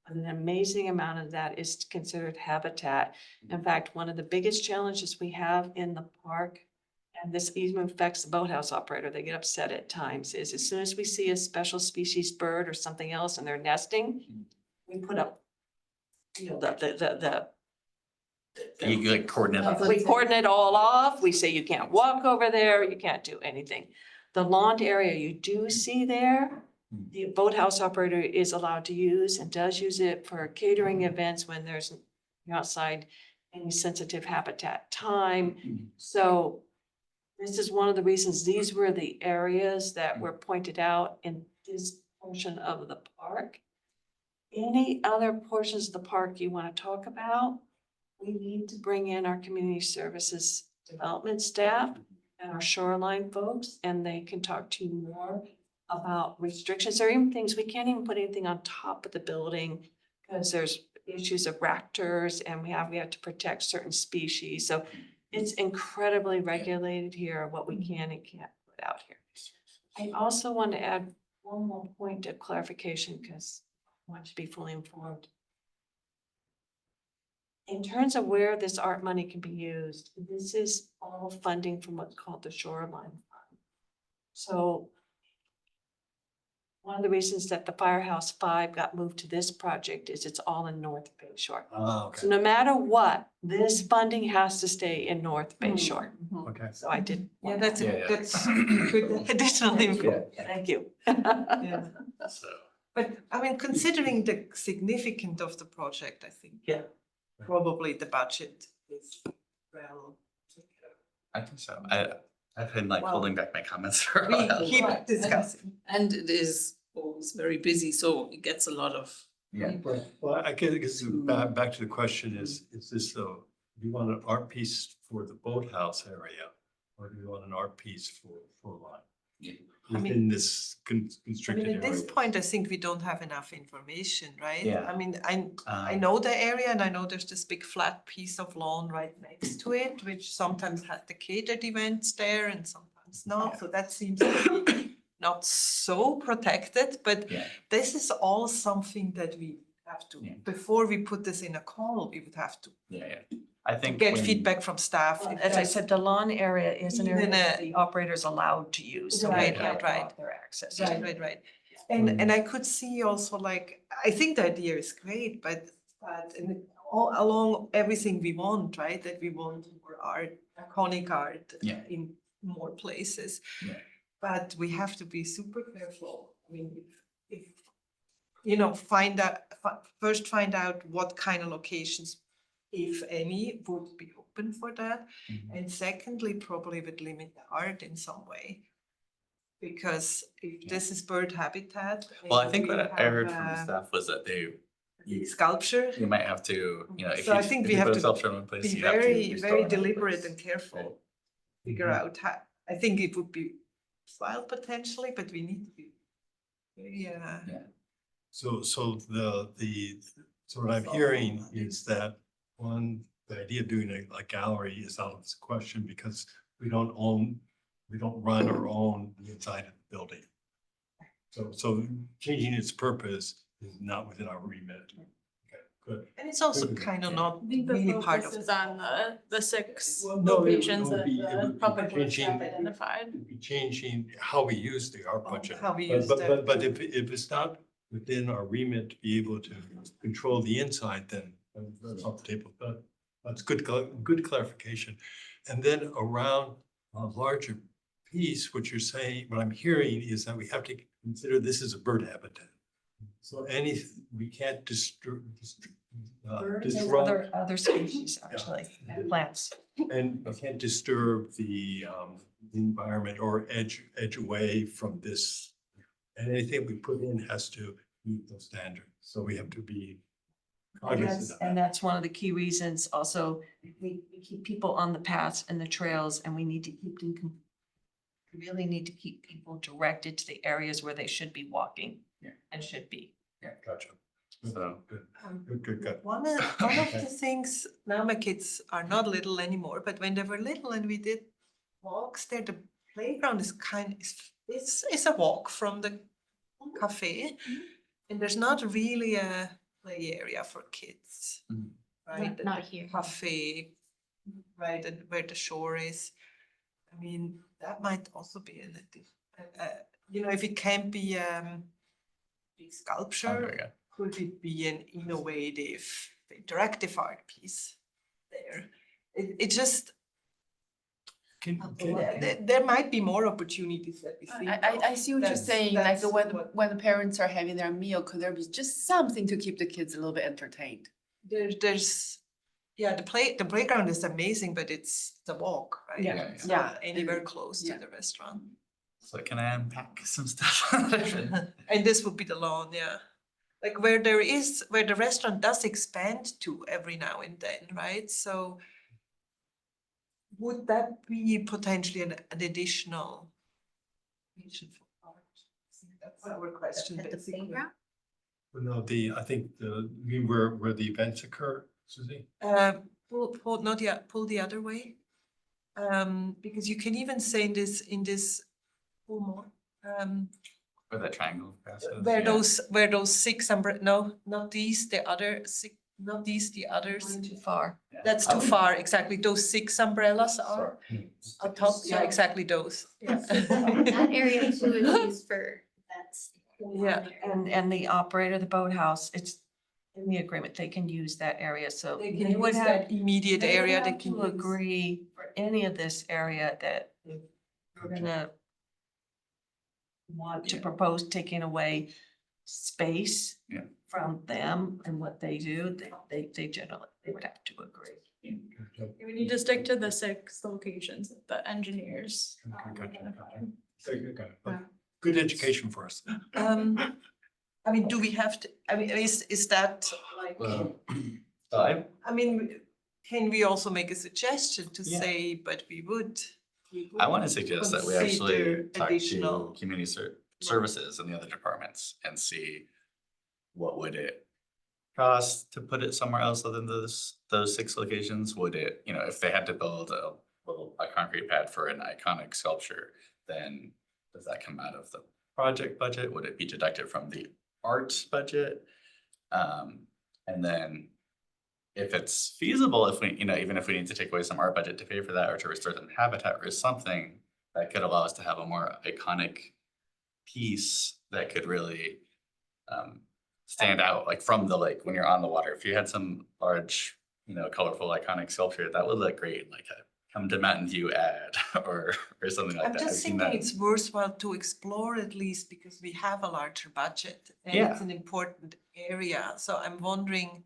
but an amazing amount of that is considered habitat. In fact, one of the biggest challenges we have in the park, and this even affects the boathouse operator, they get upset at times, is as soon as we see a special species bird or something else and they're nesting, we put up, You like coordinate. we cordon it all off. We say you can't walk over there, you can't do anything. The lawn area you do see there, the boathouse operator is allowed to use and does use it for catering events when there's outside any sensitive habitat time. So this is one of the reasons these were the areas that were pointed out in this portion of the park. Any other portions of the park you want to talk about? We need to bring in our community services development staff and our shoreline folks, and they can talk to you more about restrictions. There are even things, we can't even put anything on top of the building because there's issues of raptors and we have to protect certain species. So it's incredibly regulated here, what we can and can't put out here. I also want to add one more point of clarification because I want to be fully informed. In terms of where this art money can be used, this is all funding from what's called the Shoreline Fund. So one of the reasons that the Firehouse 5 got moved to this project is it's all in North Bay Shore. Ah, So okay, no matter what, this funding has to stay in North Bay Shore. okay. So I did. Yeah, want that's, Yeah, yeah. that's good additional info. Thank you. Yeah. So, But I mean, considering the significance of the project, I think, yeah, probably the budget is well. I think so. I've been like Well, holding back my comments for a We while. keep discussing. And it is always very busy, so it gets a lot of. Yeah. Well, I guess back to the question is this though, do you want an art piece for the boathouse area? Or do you want an art piece for line? Yeah. Within this I mean, constricted at this area? point, I think we don't have enough information, right? Yeah. I mean, I Um, know the area and I know there's this big flat piece of lawn right next to it, which sometimes had the catered events there and sometimes not. So that seems to be not so protected, but Yeah. this is all something that we have to, Yeah. before we put this in a call, we would have to Yeah, yeah. I think. get when- feedback from staff. if As I that's- said, the lawn area is an area Even that a- the operator is allowed to use, so they Right, can't right, block their access. Right. And I could see also like, I think the idea is great, but in all along everything we want, right? That we want more art, iconic art Yeah. in more places. Yeah. But we have to be super careful. I mean, if you know, find out, first find out what kind of locations, if any, would be open for that. Mhm. And secondly, probably would limit the art in some way. Because if this is bird habitat. Well, I and think we what I have, heard from staff was that you Sculpture, might have to, you know, if So I you think if we you have put a to sculpture in one place, be you have to very, restore very another deliberate place. and careful. Right. Figure Mhm. out how, I think it would be wild potentially, but we need to be very, So so what I'm hearing is that one, the idea of doing a gallery is out of the question because we don't run or own the inside of the building. So changing its purpose is not within our remit. Okay, good. and it's also Good. kind of not I think the really part focus of. is on the six Well, no, it locations would that be- it the would be public works changing- have identified. It'd be changing how we use the art Oh, budget. how we But- use but- the- But, but if it's not within our remit to be able to control the inside, then that's off the table. But that's good clarification. And then around a larger piece, what you're saying, what I'm hearing is that we have to consider this is a bird habitat. So we can't Birds and disrupt. other species, actually, and plants. And we can't disturb the environment or edge away from this. And anything we put in has to meet those standards, so we have to be cognizant of And that. that's one of the key reasons also, we keep people on the paths and the trails and we need to keep them. We really need to keep people directed to the areas where they should be walking. Yeah. And should be. Gotcha. So, Good. One of the things, now my kids are not little anymore, but when they were little and we did walks there, the playground is it's a walk from the cafe. And there's not really a play area for kids. Mhm. Right? Not The here. Cafe, right, and where the shore is. I mean, that might also be you know, if it can be big sculpture, yeah. could it be an innovative interactive art piece there? It just, there might be more opportunities that we think I see what you're That's- saying, like that's what- when the parents are having their meal, could there be just something to keep the kids a little bit entertained? There's, yeah, the playground is amazing, but it's the walk, right? Yeah. It's not Yeah. anywhere close to Yeah. the restaurant. So can I unpack some stuff? And this would be the lawn, yeah. Like where the restaurant does expand to every now and then, right? So would that be potentially an additional region for art? I think that's our question, At the basically. playground? No, I think you mean where the events occur, Suzie? Pull the other way. Because you can even say in this, Or that triangle. passes, where yeah. those six no, not these, the other six, not these, the others. Too far. Yeah. That's I too would- far, exactly. Those six umbrellas are on top, yeah, exactly those. Yeah. That area too is used for, that's. Yeah. And the operator, the boathouse, it's in the agreement, they can use that area, so. They can use that immediate they would area, they have can to use. agree for any of this area that we're gonna want to Yeah. propose taking away space Yeah. from them and what they do, they generally, they would have to agree. We need to stick to the 6 locations that the engineers. identified. Good education for us. I mean, do we have to, I mean, is that like, Well, so I mean, can we also make a suggestion to Yeah. say, but we would? I want to suggest that we actually Consider talk to additional- community services and the other departments and see what would it cost to put it somewhere else other than those 6 locations? Would it, you know, if they had to build a concrete pad for an iconic sculpture, then does that come out of the project budget? Would it be deducted from the art budget? And then if it's feasible, if we, you know, even if we need to take away some art budget to pay for that or to restore some habitat or something that could allow us to have a more iconic piece that could really stand out like from the lake when you're on the water. If you had some large, you know, colorful iconic sculpture, that would look great, like a come to Mountain View ad or something like I'm that. I've just seen thinking that. it's worthwhile to explore at least because we have a larger budget and Yeah. it's an important area, so I'm wondering.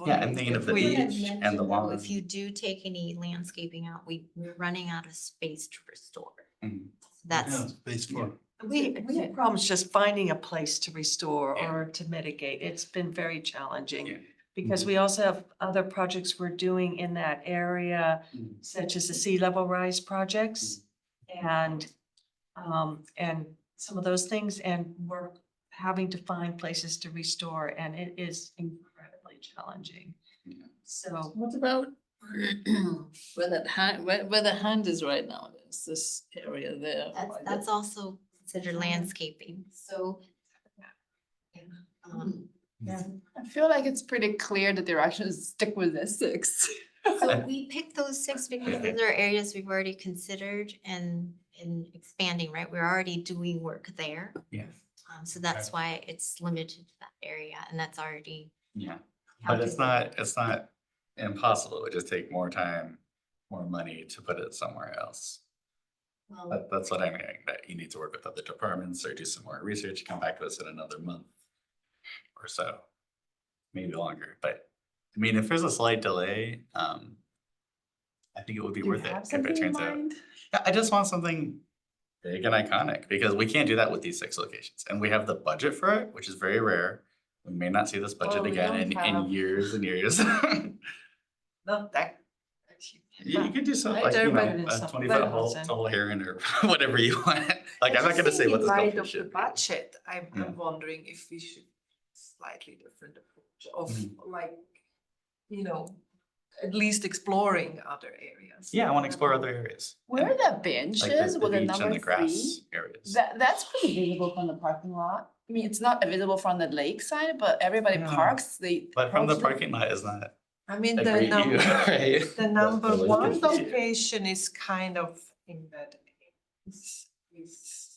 Yeah, I'm thinking of if the we- beach and the lawn. If you do take any landscaping out, we're running out of space to restore. Mhm. That's, Space for. We have problems just finding a place to restore or to mitigate. It's been very Yeah. challenging. Because we also have other projects we're doing in that area, Mhm. such as the sea level rise projects. And some of those things, and we're having to find places to restore, and it is incredibly challenging. Yeah. So, What about where that hand, where the hand is right now? There's this area there. that's also considered landscaping, so. Yeah, I feel like it's pretty clear the direction is stick with this 6. So we picked those 6 because those are areas we've already considered and in expanding, right? We're already doing work there. Yeah, So that's why it's limited to that area and that's already. yeah. But it's not impossible. It would just take more time, more money to put it somewhere else. Well, That's what I'm hearing, that you need to work with other departments or do some more research, come back to us in another month or so, maybe longer, but I mean, if there's a slight delay, I think it would be worth it if it turns out. Yeah, I just want something big and iconic because we can't do that with these 6 locations and we have the budget for it, which is very rare. We may not see this budget we again don't in have- years and years. Not that. You could do something Right, like, you they're know, better than a some 20-foot better tall heron or whatever you want. Like, I'm not gonna say what the Right sculpture of the should be. budget, I'm Yeah. wondering if we should slightly different approach of Mhm. like, you know, at least exploring other areas. Yeah, I wanna explore other areas. Where and, the bench like is the with the beach and number the grass 3, areas. that's pretty visible from the parking lot. I mean, it's not visible from the lake side, but everybody Yeah. parks, they. But from the approach parking lot is not I mean, a the great view, number, right? the number That's one really good. location is kind of in that, is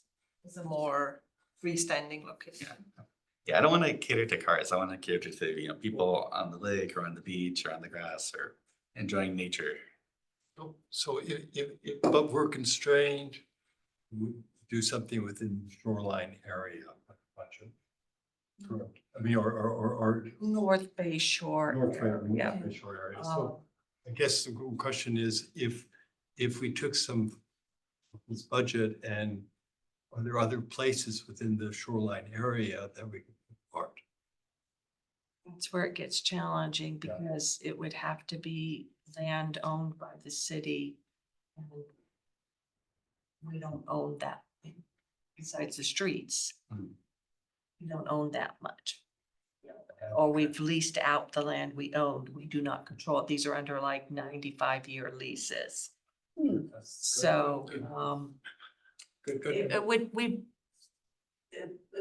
a more freestanding location. Yeah, I don't wanna cater to cars. I wanna cater to, you know, people on the lake or on the beach or on the grass or enjoying nature. So but we're constrained, we do something within the shoreline area budget. Correct. I mean, or North Bay Shore. North Yeah. Bay Shore area. So I guess the question is if we took some of this budget and are there other places within the shoreline area that we could put art? That's where it gets challenging Yeah. because it would have to be land owned by the city. And we don't own that, besides the streets. Mhm. We don't own that much. or we've leased out the land we owned. We do not control it. These are under like 95-year leases. So, Good, good. it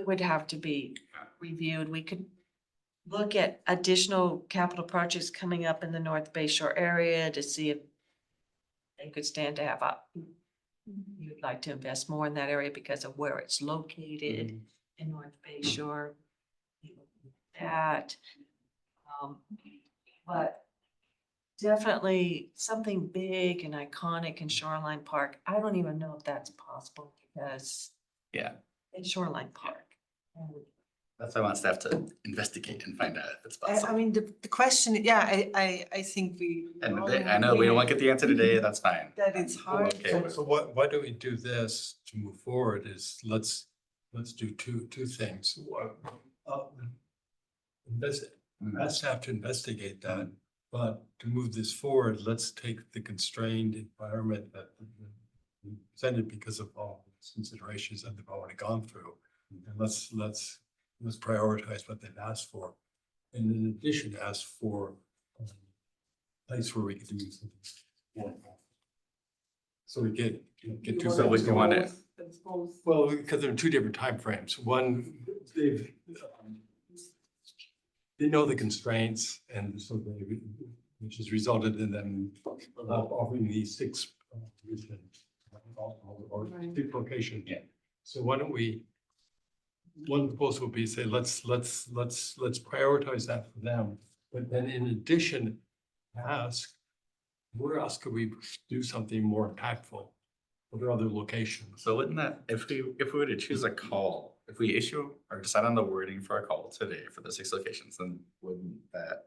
would have to be reviewed. We could look at additional capital projects coming up in the North Bay Shore area to see if they could stand to have up. You'd like to invest more in that area because of where it's located in North Bay Shore. That, but definitely something big and iconic in Shoreline Park. I don't even know if that's possible because Yeah, it's Shoreline Park. And that's why I want staff to investigate and find out if it's I possible. mean, the question, yeah, I think we. And all I know we don't want to get the answer today, agree that's fine. That it's hard. Okay So, with- so why don't we do this to move forward is let's do two things. Ask staff to investigate that, but to move this forward, let's take the constrained environment that we presented because of all these considerations that they've already gone through. And let's prioritize what they've asked for. And in addition, ask for a place where we can do something. So we get two. So what you want to, Well, because they're in two different timeframes. One, they know the constraints and so they, which has resulted in them offering these 6 positions or 6 locations. Yeah. So why don't we, one proposal would be say, let's prioritize that for them. But then in addition, ask, where else could we do something more impactful? What are other locations? so wouldn't that, if we were to choose a call, if we issue or decide on the wording for a call today for the 6 locations, then wouldn't that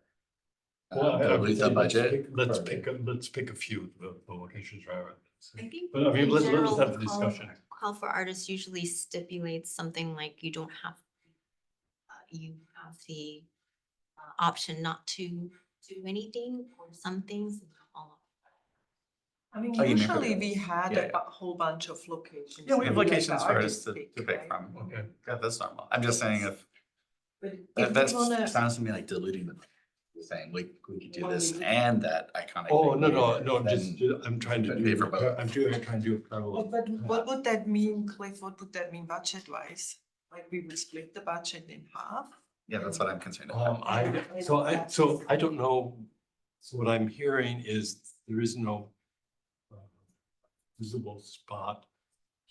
Well, I would dilute say the budget? let's pick a few of the locations rather. I think. But I mean, in let's general, have the the discussion. Call for artists usually stipulates something like you don't have, you have the option not to do anything or some things. Not all I mean, Oh, you mean for usually the- we had yeah, a whole bunch of locations. Yeah, we have that let the locations for artists to pick, pick right? from. Okay. Yeah, that's normal. I'm just saying if, But that if we wanna, sounds to me like diluting the, saying we could do this and that iconic. Oh, thing, no, then- just, I'm trying to then pay do, for both. I'm trying to do it oh, parallel. but what would that mean, Cliff? What would that mean budget wise? Like we would split the budget in half? Yeah, that's what I'm concerned about. I don't know. So what I'm hearing is there is no visible spot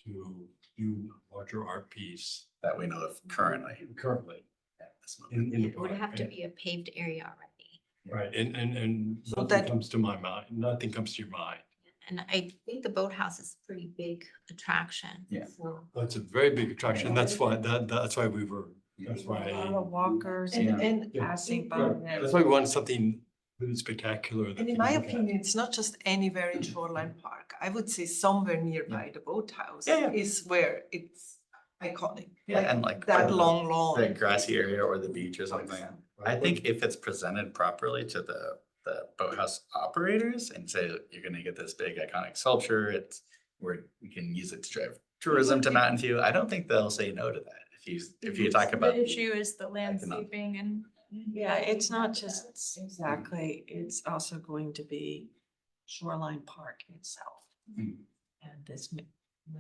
to do a larger art piece That we know of currently. currently at this moment. in the It would park. have to be a paved area already. Right, and So nothing that- comes to my mind, nothing comes to your mind. And I think the boathouse is a pretty big attraction. Yeah. So That's a very big attraction. That's why, that's why we were, that's a lot why. of walkers And, Yeah. and, passing by. Right, that's why we want something really spectacular. that and in people my look at. opinion, it's not just anywhere in Shoreline Park. I would say somewhere nearby the boathouse Yeah, yeah. is where it's iconic. Yeah, and like. That or the- long lawn. The grassy area or the beach or something. I think if it's presented properly to the boathouse operators and say, you're gonna get this big iconic sculpture, it's where we can use it to drive tourism to Mountain View, I don't think they'll say no to that. If you talk about. The issue is the landscaping and. Yeah, it's not just exactly, it's also going to be Shoreline Park itself. Hmm. And this. whether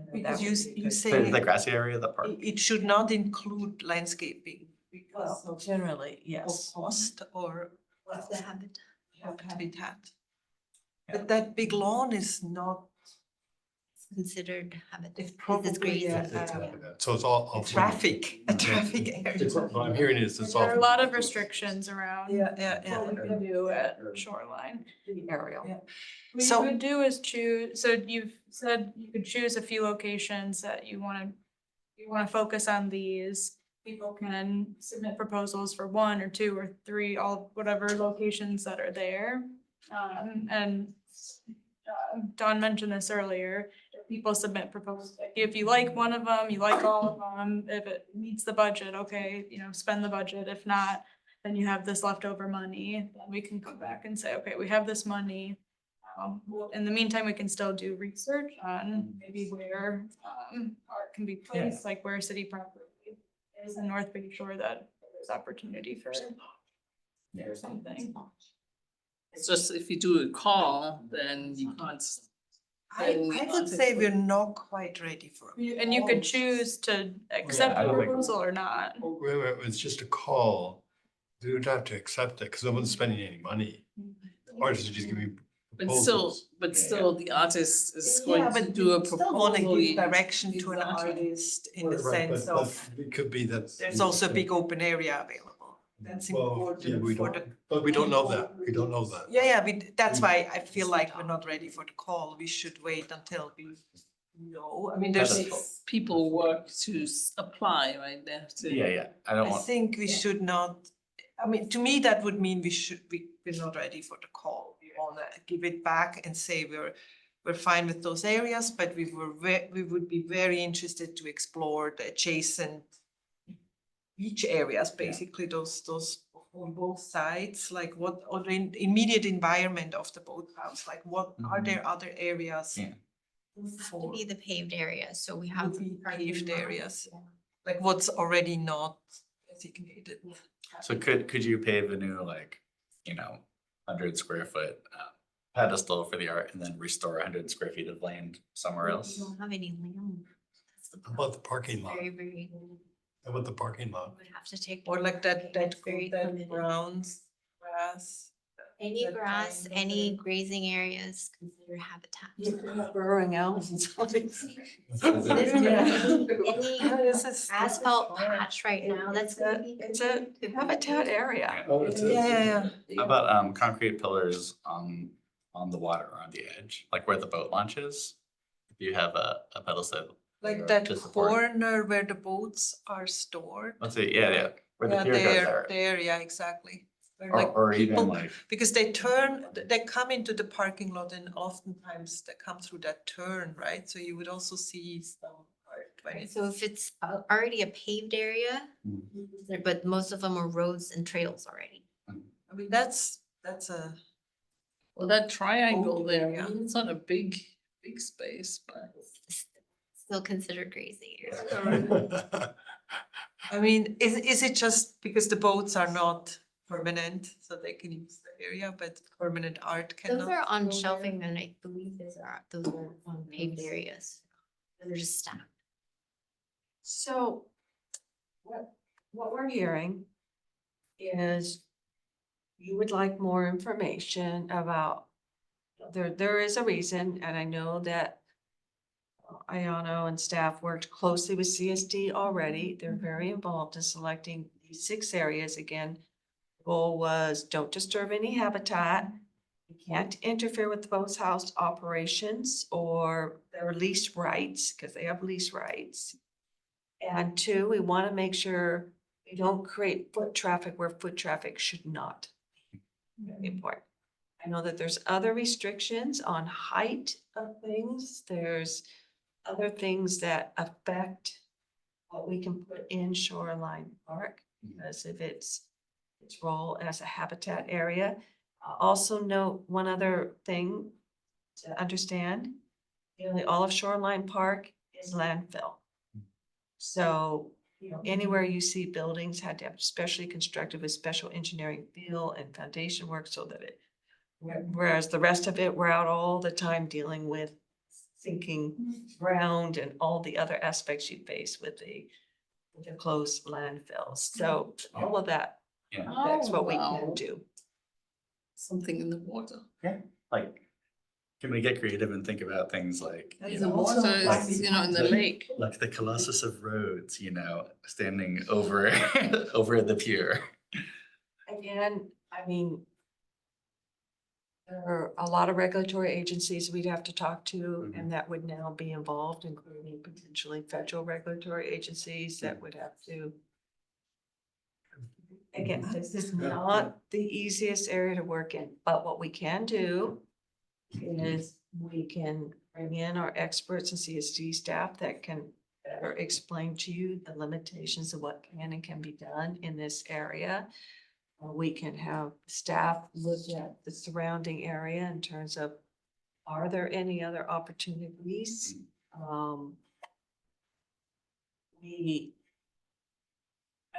that Because would be you good. say The grassy area of the park. it should not include landscaping because Well, generally, of yes. cost or what's the habit? habitat. But that big lawn is not Considered habit. It's It's probably grassy. a So it's all. traffic area. What I'm hearing is it's all. There are a lot of restrictions around Yeah. what we can do at Shoreline. Aerial. Yeah. What you So- could do is choose, so you've said you could choose a few locations that you wanna focus on these. People can submit proposals for 1 or 2 or 3, all whatever locations that are there. And Dawn mentioned this earlier, if people submit proposals, like, if you like one of them, you like all of them, if it meets the budget, okay, spend the budget. If not, then you have this leftover money, then we can come back and say, okay, we have this money. In the meantime, we can still do research on maybe where art can be placed, like where city property is in North Bay Shore that there's opportunity for or something. It's just if you do a call, then you can't. then I the would say artist we're not quite ready for. And you could choose to accept I the don't think- proposal or not. Wait, it's just a call. You don't have to accept it because no one's spending any money. Artists are just giving But still, proposals. but still, the artist is Yeah, going to but do a we still wanna proposal. give direction to an Exactly. artist in the Right, sense but of, It could be that. there's also a big open area available. That's Well, yeah, important we for don't, the. but we don't know that. We don't know that. Yeah, that's why I feel like we're not ready for the call. We should wait until we know. I mean, That's there's, cool. People work to apply, right? They have to. Yeah, I don't I want, think we should not, I mean, to me, that would mean we're not ready for the call. We wanna give it back and say we're fine with those areas, but we would be very interested to explore the adjacent beach areas, basically those on both sides, like what, or the immediate environment of the boathouse, like what are there other areas? Yeah. To be the paved area, so we have. Would be parking paved lot. areas. Like what's already not designated. so could you pave a new, like, 100 square foot pedestal for the art and then restore 100 square feet of land somewhere We else? don't have any land. That's the How about problem. the parking lot? Very, very, How about the parking lot? would have to take. Or like that Very that limited. browns, grass. Any that grass, kind of any thing. grazing areas, consider habitat. Burrowing owls and something. Any This is- asphalt patch right now, that's gonna be. It's a habitat area. Oh, it is. Yeah. How about concrete pillars on the water or on the edge, like where the boat launch is? If you have a pedestal. Like that to support- corner where the boats are stored. Let's see, yeah, where the Yeah, pier goes there, there. yeah, exactly. Where Or like or even people, like, because they come into the parking lot and oftentimes they come through that turn, right? So you would also see some art when Right, it's. so if it's already a paved area, Mm. but most of them are roads and trails already. I mean, that's a, Well, that triangle there, I Yeah. mean, it's not a big space, but. Still considered grazing area. I mean, is it just because the boats are not permanent, so they can use the area, but permanent art cannot? Those are on go there? shelving, and I believe those are on paved areas. They're just stacked. So what we're hearing is you would like more information about, there is a reason, and I know that Ayano and staff worked closely with CSD already. They're very involved in selecting these 6 areas. Again, the goal was don't disturb any habitat. You can't interfere with the boathouse operations or their lease rights, because they have lease rights. And 2, we want to make sure we don't create foot traffic where foot traffic should not. Very important. I know that there's other restrictions on height of things. There's other things that affect what we can put in Shoreline Park because of its role as a habitat area. Also note one other thing to understand. Nearly all of Shoreline Park is landfill. So, anywhere you see buildings had to have specially constructed with special engineering feel and foundation work so that it, whereas the rest of it, we're out all the time dealing with sinking ground and all the other aspects you face with the closed landfills. So all of that, yeah, that's what we Oh, can wow. do. Something in the water. like, can we get creative and think about things like, In the water is, in the lake. like the Colossus of Rhodes, standing over over the pier. Again, I mean, there are a lot of regulatory agencies we'd have to talk to, and that would now be involved, including potentially federal regulatory agencies that would have to. Again, this is not the easiest area to work in, but what we can do is we can bring in our experts and CSD staff that can better explain to you the limitations of what can and can be done in this area. We can have staff look at the surrounding area in terms of, are there any other opportunities?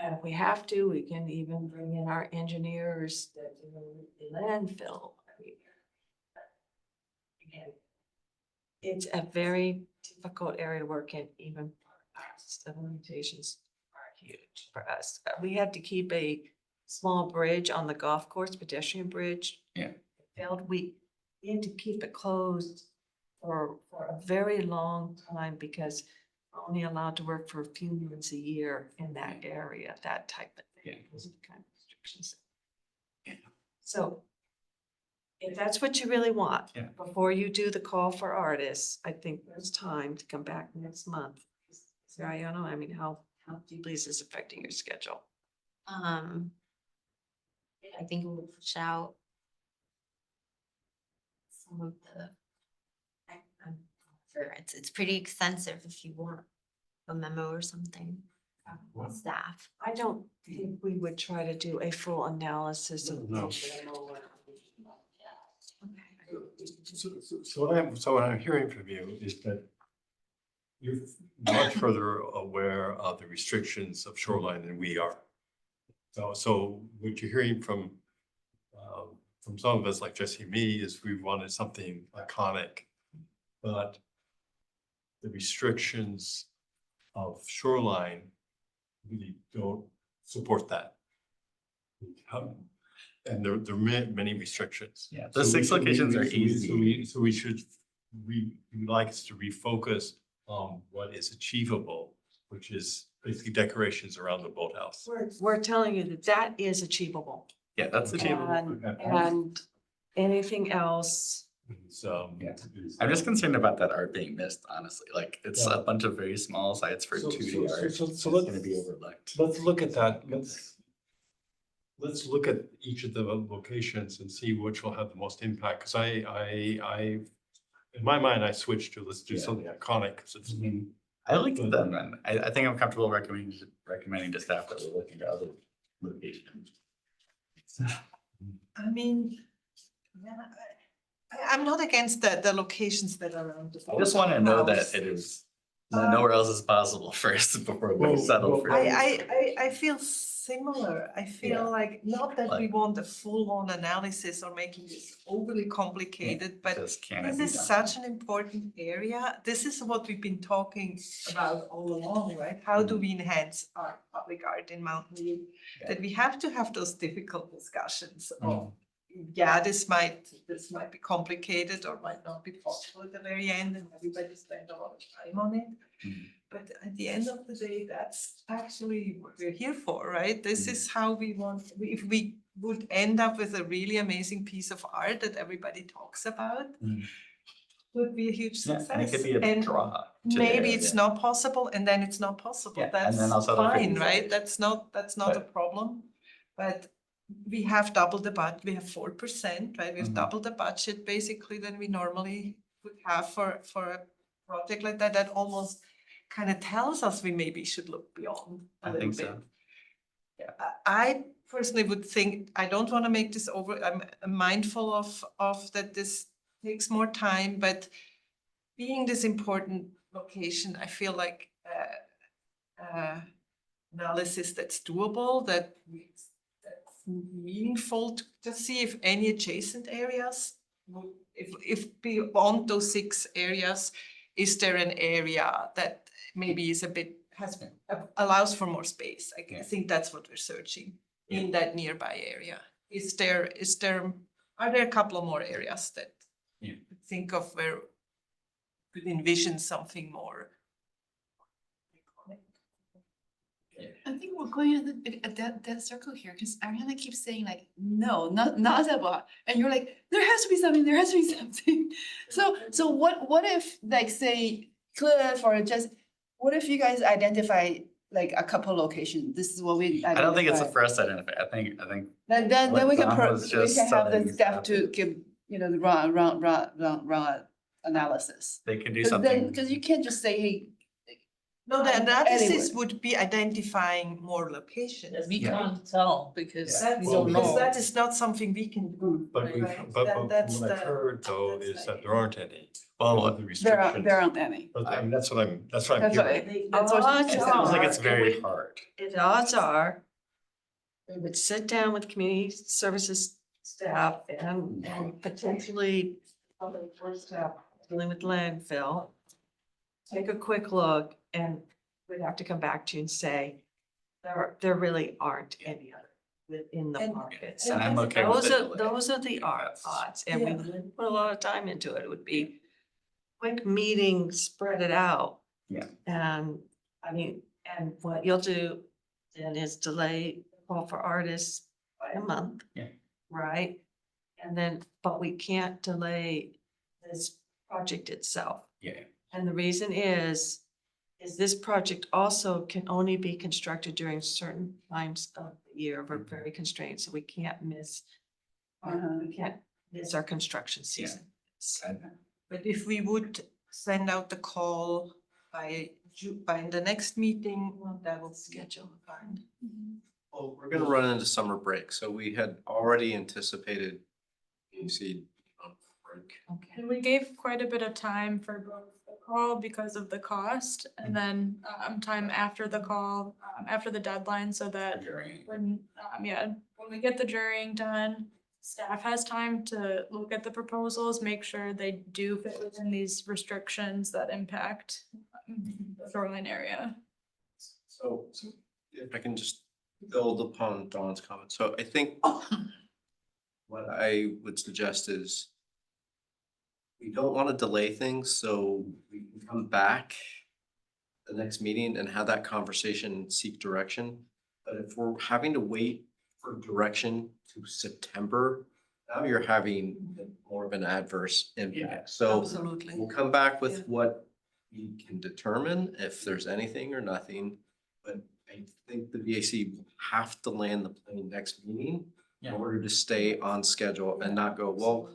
And if we have to, we can even bring in our engineers that do the landfill. I mean, again, it's a very difficult area to work in, even for us. The limitations are huge for us. We had to keep a small bridge on the golf course, pedestrian bridge. Yeah. Failed, we had to keep it closed for a very long time because we're only allowed to work for a few months a year in that area, that type of thing. Yeah. Those are the kind of restrictions. So if that's what you really want, Yeah. before you do the call for artists, I think there's time to come back next month. Mariano, I mean, how deeply is this affecting your schedule? I think we'll push out some of the. Sure, it's pretty extensive if you want a memo or something. Staff. I don't think we would try to do a full analysis of. No. Okay. So what I'm hearing from you is that you're much further aware of the restrictions of shoreline than we are. So what you're hearing from some of us, like Jesse and me, is we wanted something iconic, but the restrictions of shoreline really don't support that. And there are many restrictions. Yeah, those 6 locations are easy. So we should, we'd like us to refocus on what is achievable, which is basically decorations around the boathouse. We're telling you that that is achievable. Yeah, that's achievable. And anything else, So. Yeah. I'm just concerned about that art being missed, honestly. Like, it's Yeah. a bunch of very small sites for 2D art. So It's let's, gonna be overlooked. let's look at that. Let's look at each of the locations and see which will have the most impact. Cause I, in my mind, I switched to let's do Yeah. something iconic. Cause it's, I like them, and I think I'm comfortable recommending to staff that we're looking at other locations. I mean, yeah, I'm not against the locations that are around the. I just want to know that house. it is, that nowhere else is possible first before we settle for. I feel similar. I Yeah. feel like, not that we Like- want a full-on analysis or making this overly complicated, but Just can it this be is done? such an important area. This is what we've been talking about all along, right? How do we enhance our public art in Mountain View? That we have to have those difficult discussions of, yeah, this might be complicated or might not be possible at the very end, and everybody spent a lot of time on it. Mhm. But at the end of the day, that's actually what we're here for, right? This is how we want, if we would end up with a really amazing piece of art that everybody talks about, Mm. would be a huge Yeah, success. and it could be a And draw. to the maybe it's area. not possible, and then it's not possible. Yeah, and That's then also there could be fine, right? like- That's not a But- problem. But we have doubled the budget, we have 4%, right? We've Mhm. doubled the budget basically than we normally would have for a project like that. That almost kind of tells us we maybe should look beyond a I little think bit. so. I personally would think, I don't want to make this over, I'm mindful of that this takes more time, but being this important location, I feel like analysis that's doable, that's meaningful to see if any adjacent areas, if beyond those 6 areas, is there an area that maybe is a bit, allows for more space? I Yeah. think that's what we're searching in that nearby area. Are there a couple of more areas that Yeah. you could think of where we could envision something more? I think we're going at that circle here, because Ariana keeps saying like, no, not about, and you're like, there has to be something, there has to be something. So what if, like, say, Cliff or just, what if you guys identify like a couple locations? This is what we. I don't think it's the identified. first identify. I think Then what we can, Don was we just can have the saying staff to happened. give, the run analysis. they could do Cause something. because you can't just say, hey, No, the analysis Anyway. would be identifying more locations. We Yeah. can't tell because That's, we Well, don't because know. that is not something we can do. But we, right? but That's what I've the- heard though that's is the that there aren't any. Well, because of the There restrictions. aren't any. But I mean, that's what I'm That's what hearing. That's what It she sounds like said. it's very hard. The odds are we would sit down with community services staff and potentially public works staff dealing with landfill. Take a quick look and we'd have to come back to you and say, there really aren't any other within the And- market. And I'm okay with the delay. Those are the That's- odds, and we Yeah. would put a lot of time into it. It would be quick meeting, spread it out. Yeah. And I mean, and what you'll do then is delay the call for artists by a month. Yeah. Right? And then, but we can't delay this project itself. Yeah. And the reason is this project also can only be constructed during certain times of the year. We're very constrained, so we can't miss. We can't miss our construction season. But if we would send out the call by by the next meeting, well, that will schedule fine. Well, we're gonna run into summer break, so we had already anticipated, you see, break. And we gave quite a bit of time for both the call because of the cost and then time after the call, after the deadline, so that when, when we get the jurying done, staff has time to look at the proposals, make sure they do fit within these restrictions that impact the shoreline area. So if I can just build upon Dawn's comment, so I think what I would suggest is we don't want to delay things, so we can come back the next meeting and have that conversation and seek direction. But if we're having to wait for direction to September, now you're having more of an adverse impact. So Absolutely. we'll come back Yeah. with what we can determine, if there's anything or nothing. But I think the VAC will have to land the plane next meeting in Yeah. order to stay on schedule and not go, well,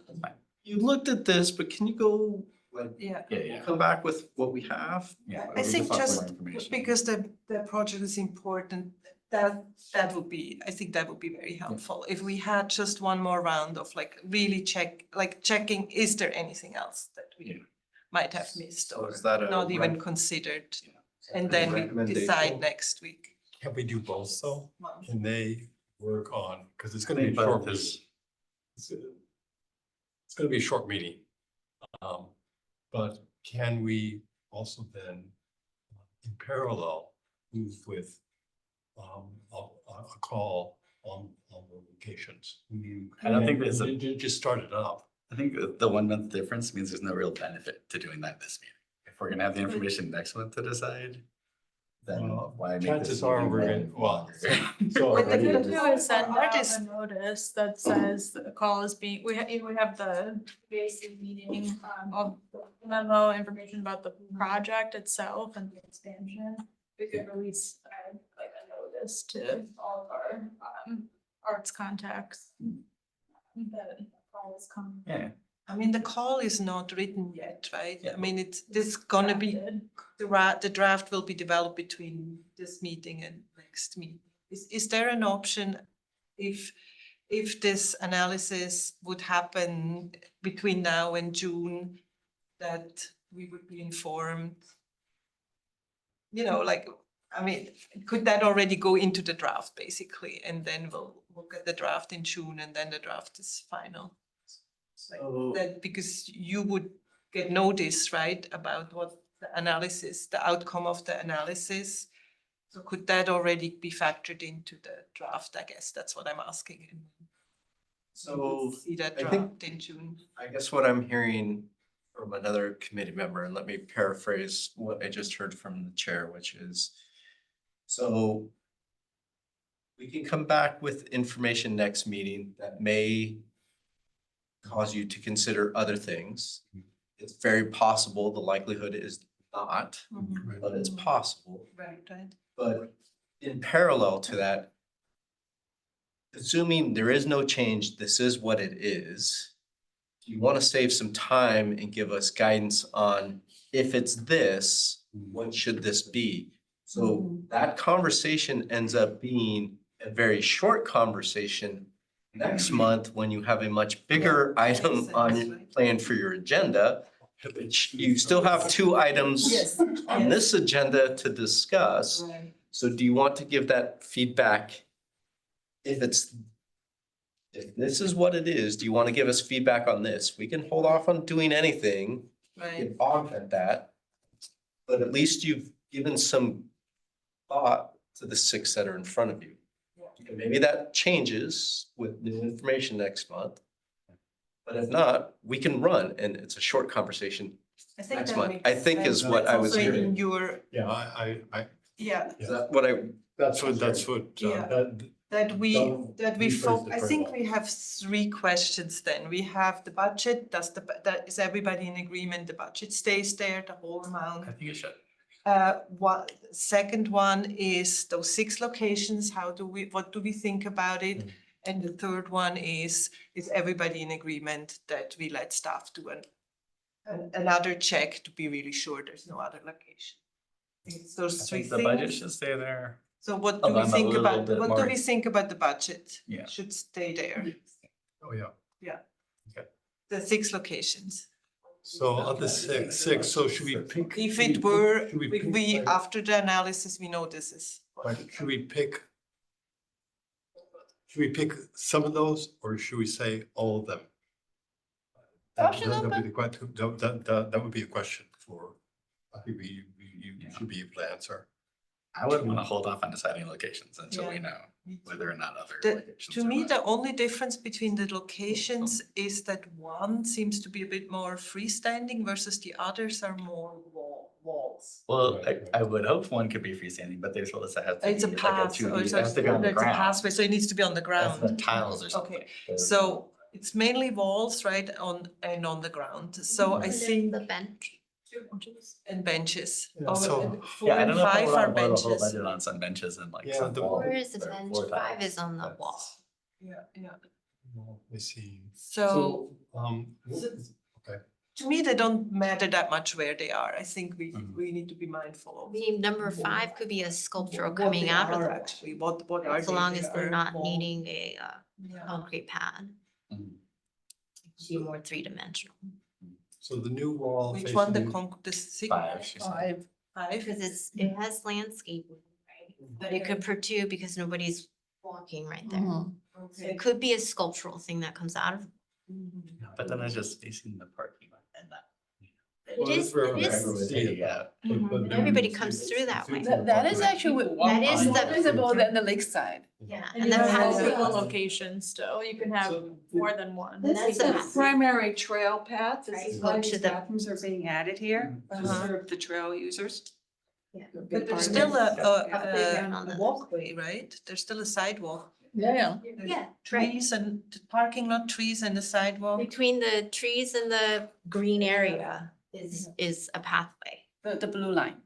you looked at this, but can you go, like, Yeah. Yeah. come back with what we have? Yeah. I we think want more just information. because the project is important, that would be, I think that would be very helpful. If we had just one more round of like really checking, is there anything else that Yeah. we might have missed So or is that a not even rec- considered? Yeah. And then we Recommendation? decide next week. Can we do both though? Can they work on, because it's I gonna be a think short both meeting. is- It's gonna be a short meeting. But can we also then in parallel move with a call on the locations? I don't think there's a- Just start it up. I think the 1 month difference means there's no real benefit to doing that this meeting. If we're gonna have the information next month to decide, then Well, why make this chances are meeting we're longer? gonna, well. But What they the could thing do is send out artists- a notice that says the call is being, we have the basic meeting, of the memo, information about the project itself and the expansion. We could release like a notice to all of our arts contacts. That call is coming. Yeah, I mean, the call is not written yet, right? Yeah. I mean, this gonna be, Drafted. the draft will be developed between this meeting and next meeting. Is there an option if this analysis would happen between now and June, that we would be informed? You know, like, I mean, could that already go into the draft basically, and then we'll get the draft in June and then the draft is final? Like So- that, because you would get notice, right, about what the analysis, the outcome of the analysis. So could that already be factored into the draft? I guess that's what I'm asking. And So see that I think- draft in June. I guess what I'm hearing from another committee member, and let me paraphrase what I just heard from the chair, which is, so we can come back with information next meeting that may cause you to consider other things. It's very possible, the likelihood is not, but it's possible. Right, right. But in parallel to that, assuming there is no change, this is what it is. you want to save some time and give us guidance on if it's this, what should this be? So that conversation ends up being a very short conversation next month when you have a much bigger item on your plan for your agenda. You still have two items Yes. on this agenda to discuss. Right. So do you want to give that feedback? If this is what it is, do you want to give us feedback on this? We can hold off on doing anything, Right. get augment that. But at least you've given some thought to the six that are in front of you. And maybe that changes with new information next month. But if not, we can run and it's a short conversation. I think Next that month, makes I think is sense. what That's I was also in hearing. your, Yeah, I, yeah, Is that what I, that's what, Yeah. that, that we rephrase it I very think well. we have three questions then. We have the budget, is everybody in agreement? The budget stays there, the whole amount? I think it should. Second one is those 6 locations, what do we think about it? And the third one is everybody in agreement that we let staff do another check to be really sure there's no other location? It's those I 3 think the budget things. should stay there. So what do Although we I'm a think little about, bit what do more- we think about the budget? Yeah. Should stay there, Oh, yeah. the 6 locations. So of the six, so should we pick? If should we it were, pick- should we if pick, we, like- after the analysis, we know this is. like, should we pick? Should we pick some of those or should we say all of them? Option That would be open. the question, that would be a question for, I think you should be able to answer. I would want to hold off on deciding locations until we Yeah. know whether or not other The, locations. to are me, left. the only difference between the locations is that one seems to be a bit more freestanding versus the others are more walls. Well, Right, I would hope one could be freestanding, but they told us it has to It's a be like path, two or D, it so has to be on the it's a ground. pathway, so it needs to be on the That's the ground. tiles or something. Okay, so it's mainly walls, right, on the ground, so I And then think, The bench. and benches. Yeah, Oh, so- and Yeah, 4 I and don't know if I 5 would are want to put a whole benches. budget on some benches and like Yeah, some the- walls. 4 is a or bench, 4 5 tiles. is on the That's- wall. Yeah. Let me see. So Okay, to me, they don't matter that much where they are. I think Mhm. we need to be mindful of. Maybe number 5 could be a sculptural what coming they out of are the wall, actually, what are so they? long They as they're are not wall- needing a Yeah. concrete pad. Mhm. Be more 3-dimensional. so the new wall. Which one, the facing- the 6? 5, she said. 5? Because it has landscaping, right? But it could protrude because nobody's walking right there. So Okay. it could be a sculptural thing that comes out of it. But then it's just facing the parking lot and that. Well, It that's is, where it is, everyone see it. Yeah. and everybody comes through that way. That is actually That is more the- visible than the lakeside. Yeah, And and you the have path, multiple locations still, you can have So- more than one. That's the The primary trail path, Right, this is go why to these the- bathrooms are being added here to Uh-huh. serve the trail users. Yeah. But there's still a playground on the other walkway, right? There's still a sidewalk. Yeah. There's Yeah, right. trees and the parking lot, trees and the sidewalk. Between the trees and the green area is a pathway. The blue line.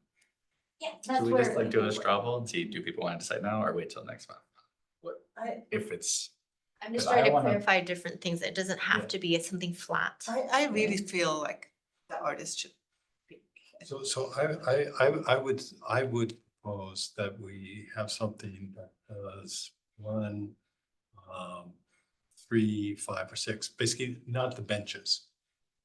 Yeah, Should that's we just like do where, a straw poll and see, do people want to decide now or wait till next month? What, I- if it's, I'm just 'cause I trying to wanna- clarify different things. It doesn't have Yeah. to be something flat. I really feel like the artist should. So I would propose that we have something that does 1, 3, 5, or 6, basically not the benches.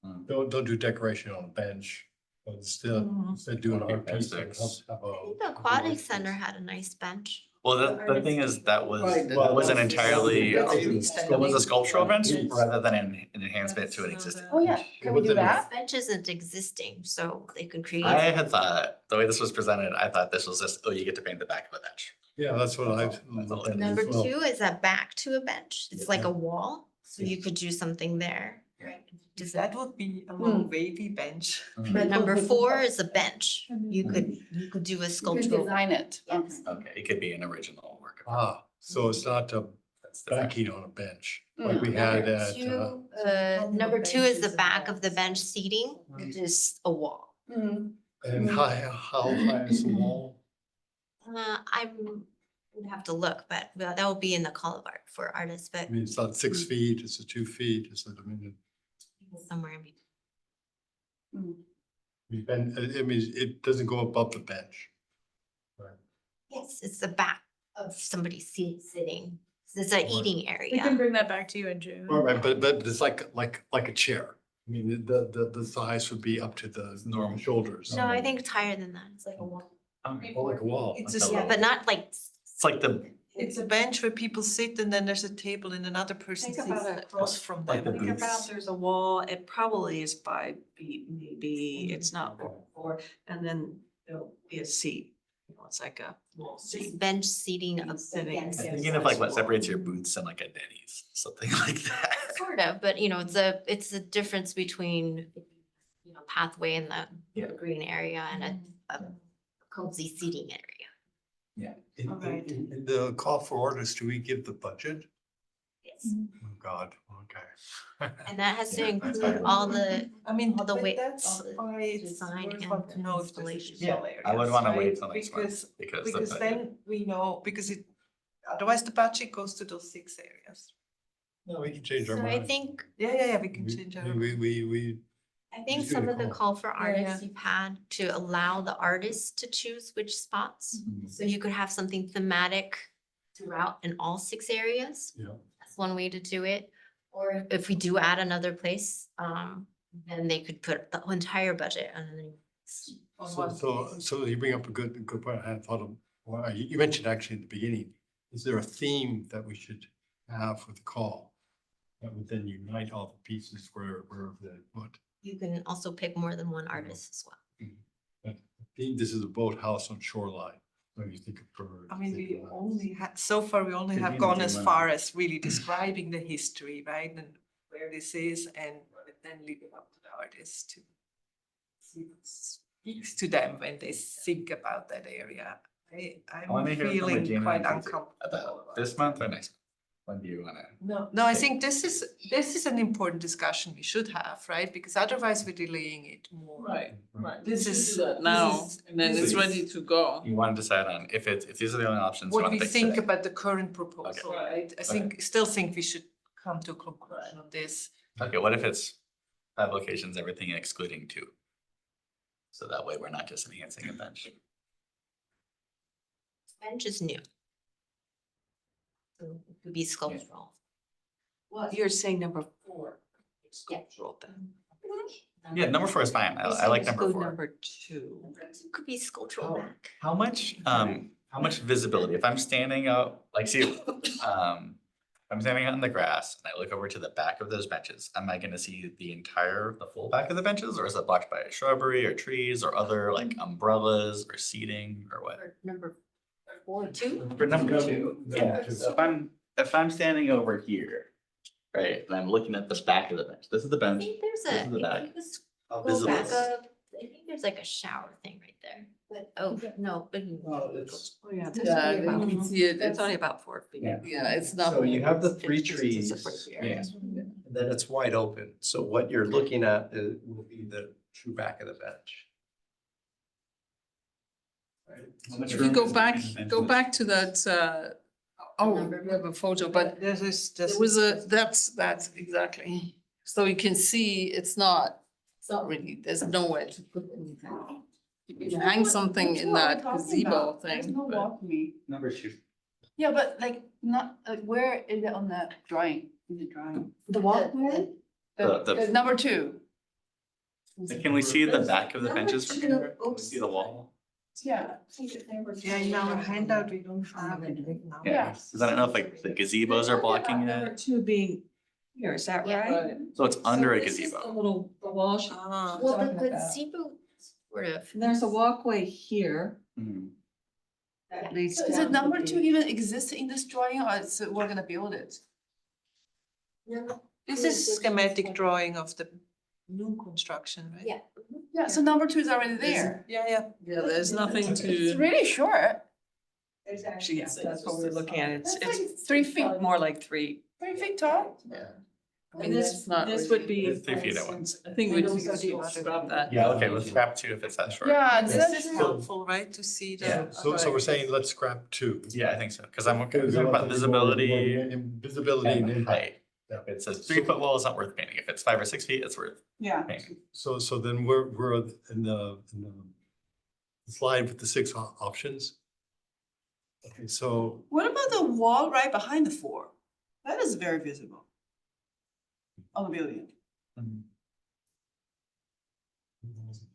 Mm. Don't do decoration on a bench, but instead do an Okay, art piece that 6. helps have I a. think the aquatic center had a nice bench. well, the thing is, that was, Right, that wasn't entirely, That's it freestanding. was a sculptural bench rather than an enhancement to an That's existing. not Oh, yeah, bench. can we do that? This bench isn't existing, so they could create. I had thought, the way this was presented, I thought this was just, oh, you get to paint the back of a bench. Yeah, that's what I. That's all. Number 2 is a back to a bench. It's like a wall, so you could do something there. Right. Does that would be a little wavy bench? But number 4 is a bench. You could do a You can sculptural. design it. Yes. Okay, it could be an original work. of art. Ah, so it's not a That's different. banking on a bench like we had Number at. 2, number 2 is the back of the bench seating, which is a wall. Mm. And how high is the wall? Would have to look, but that will be in the Call of Art for artists, but I mean, it's not 6 feet, it's a 2 feet, is it, I mean, somewhere in between. I mean, it doesn't go above the bench. Yes, it's the back of somebody sitting. It's an eating We can area. bring that back to you in June. All right, but it's like a chair. I mean, the size would be up to the Normal. shoulders. No, I think it's higher than that. It's like a wall. Oh, like a wall. It's Like a, a Yeah, but not like, It's like the, it's a bench where people sit and then there's a table and another person Think sits about it. across from Like the them. Think about booths. there's a wall, it probably is 5 feet, maybe, it's not 4, and then there'll be a seat. You know, it's like a wall this seat. bench seating up Sitting. against. I'm thinking of like what separates your booths and like a Denny's, something like that. Sort of, but it's a difference between, pathway in the Yeah. green area and a cozy seating area. In the call for orders, do we give the budget? Yes. Oh, God, okay. And that has to Yeah, that's include fine. all the, I mean, all the but way- that's all the why it's design worthwhile to and know if there's installation. additional Yeah, I would wanna areas, wait right? till next month because the Because budget. then we know, because it, otherwise the budget goes to those 6 areas. No, we can change our so mind. I think, Yeah, we can change our. We, I think Just do some the of the call. call for Yeah, artists you've had to allow the artists to choose which spots. Mhm. So you could have something thematic throughout in all 6 areas. yeah. That's one way to do it. Or if we do add another place, then they could put the entire budget on the. So you bring up a good point. I hadn't thought of, well, you mentioned actually in the beginning, is there a theme that we should have for the call? That would then unite all the pieces where they put. You can also pick more than one artist as well. But I think this is a boathouse on shoreline, when you think of birds. I mean, think we of- only had, so far, we only have Community gone as one. far as really describing the history, right? And where this is and then leave it up to the artists to see what speaks to them when they think about that area. I wanna I'm hear from feeling Regina quite and Tracy uncomfortable. about this month or next month? When do you wanna? No, I think this is an important discussion we should have, right? Because otherwise we're delaying it more. Right, right. This This is- is that now, this is- and then this it's is- ready to go. You wanna decide on if these are the only options. you What wanna we fix think today. about the current proposal, Okay. right? Still think we should come to a conclusion on this. Okay, what if it's 5 locations, everything excluding 2? So that way we're not just enhancing a bench. Bench is new. So it could be sculptural. Well, you're saying number 4. Sculptural then. Yeah, number 4 is fine. I like number 4. Number 2. It could be sculptural back. How much visibility, if I'm standing out, like, see, if I'm standing out in the grass and I look over to the back of those benches, am I gonna see the full back of the benches, or is it blocked by a shrubbery or trees or other like umbrellas or seating or what? Or number 4, 2? For number 2, yeah, so if I'm standing over here, right, and I'm looking at the back of the bench, this is the I bench, think there's this is the a, back. if you just how go visible back is up, I think there's like a shower thing right there. But, oh, no, but. Oh, yeah. Yeah, you can see it, It's it's, only about 4 feet. Yeah. yeah, it's not. So you have the 3 It's just a trees, separate area. and then it's wide open. So what you're looking at will be the true back of the bench. Right? How much If you room go is back, between the go benches? back to that, we have a photo, but This is there just. was that's exactly. So you can see it's not really, there's nowhere to put anything. You can hang something in that gazebo There's thing, no but walkway. Number 2. Yeah, but like not, where is it on the drawing, in the drawing? The walkway? The- Number 2. Can we see the back of the Number benches from 2, here? Can we oops. see the wall? Yeah. Yeah, in our handout, we don't have it right now. Yeah, because I don't know if like the gazebos are blocking Number it, 2 being here, is that Yeah. right? so it's under a So this is the gazebo. little, the wall, Ah. Well, the talking about. gazebo sort of. and there's a walkway here Mhm. that leads So down. is it to number the- 2 even exist in this drawing or is it, we're gonna build it? This is schematic drawing of the new construction, right? Yeah. Yeah, so number 2 is already there. Yeah. yeah, there's nothing It's to. really short, There's actually, yeah, that's what we're looking at. It's, That's like it's 3 feet. more like 3. 3 feet tall. I mean, that's not. this would really- be, It's 3 feet at once. I think we And just also the scrap that. Yeah, okay, let's scrap 2 if it's that short. Yeah, This this is helpful, right, to see the. Yeah. So we're saying let's scrap 2. Yeah, I think so, because I'm concerned about visibility Visibility and and impact. height. If it's a 3 foot wall, it's not worth painting. If it's 5 or 6 feet, it's worth Yeah. painting. So then we're in the slide with the 6 options. Okay, so What about the wall right behind the 4? That is very visible on the building.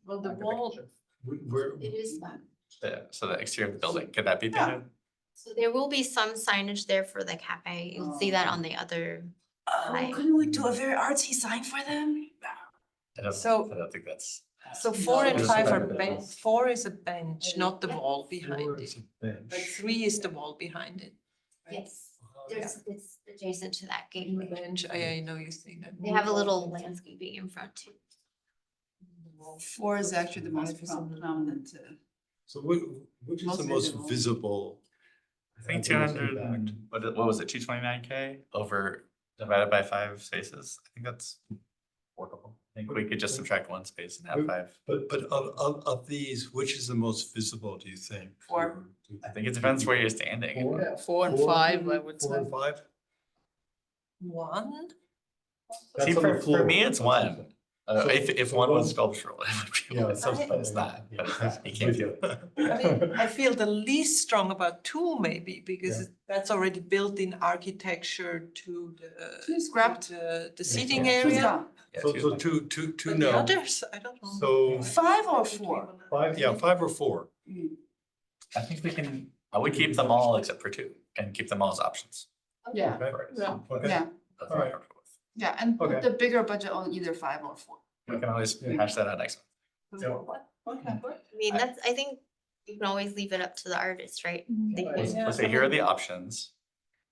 Well, the wall, we're, It is that. So the exterior of the building, could that be Yeah. painted? So there will be some signage there for the cafe. You'll see that on the other. Oh, Right. couldn't we do a very artsy sign for them? I don't, So- I don't think that's. So 4 and No. 5 are No. bench, 4 is a bench, not the wall behind four it. is a bench. But 3 is the wall behind it. Yes, it's adjacent to that gateway. Bench, I know you say that. They have a little landscaping in front too. 4 is actually the most prominent. So which is Most the most visible. visible? I think Have those 200, impact? what was it, 229K over divided by 5 spaces? I think that's workable. I think we could just subtract 1 space and have 5. But of these, which is the most visible, do you think? 4. I think it depends where you're standing. 4 and 5, I would 4 say. and 5? 1? See, That's on the for floor. me, it's 1. So- If so 1 was one- sculptural, it would be Yeah, one, it's but it's not. But it's not. You can't do it. I mean, I feel the least strong about 2 maybe, because that's already built in architecture to Two is to scrapped. the seating Yeah. area. Yeah, So two. two But the no. others, I don't know. So 5 or 4? 5, yeah, 5 or 4. I think we can, I would keep them all except for 2 and keep them all as options. Yeah, Okay. yeah, Okay. yeah, That's All what I'm right. comfortable with. yeah, and Okay. put the bigger budget on either 5 or 4. We can always hash that out next month. Okay. I mean, I think you can always leave it up to the artist, right? They can- Let's say, here are the options.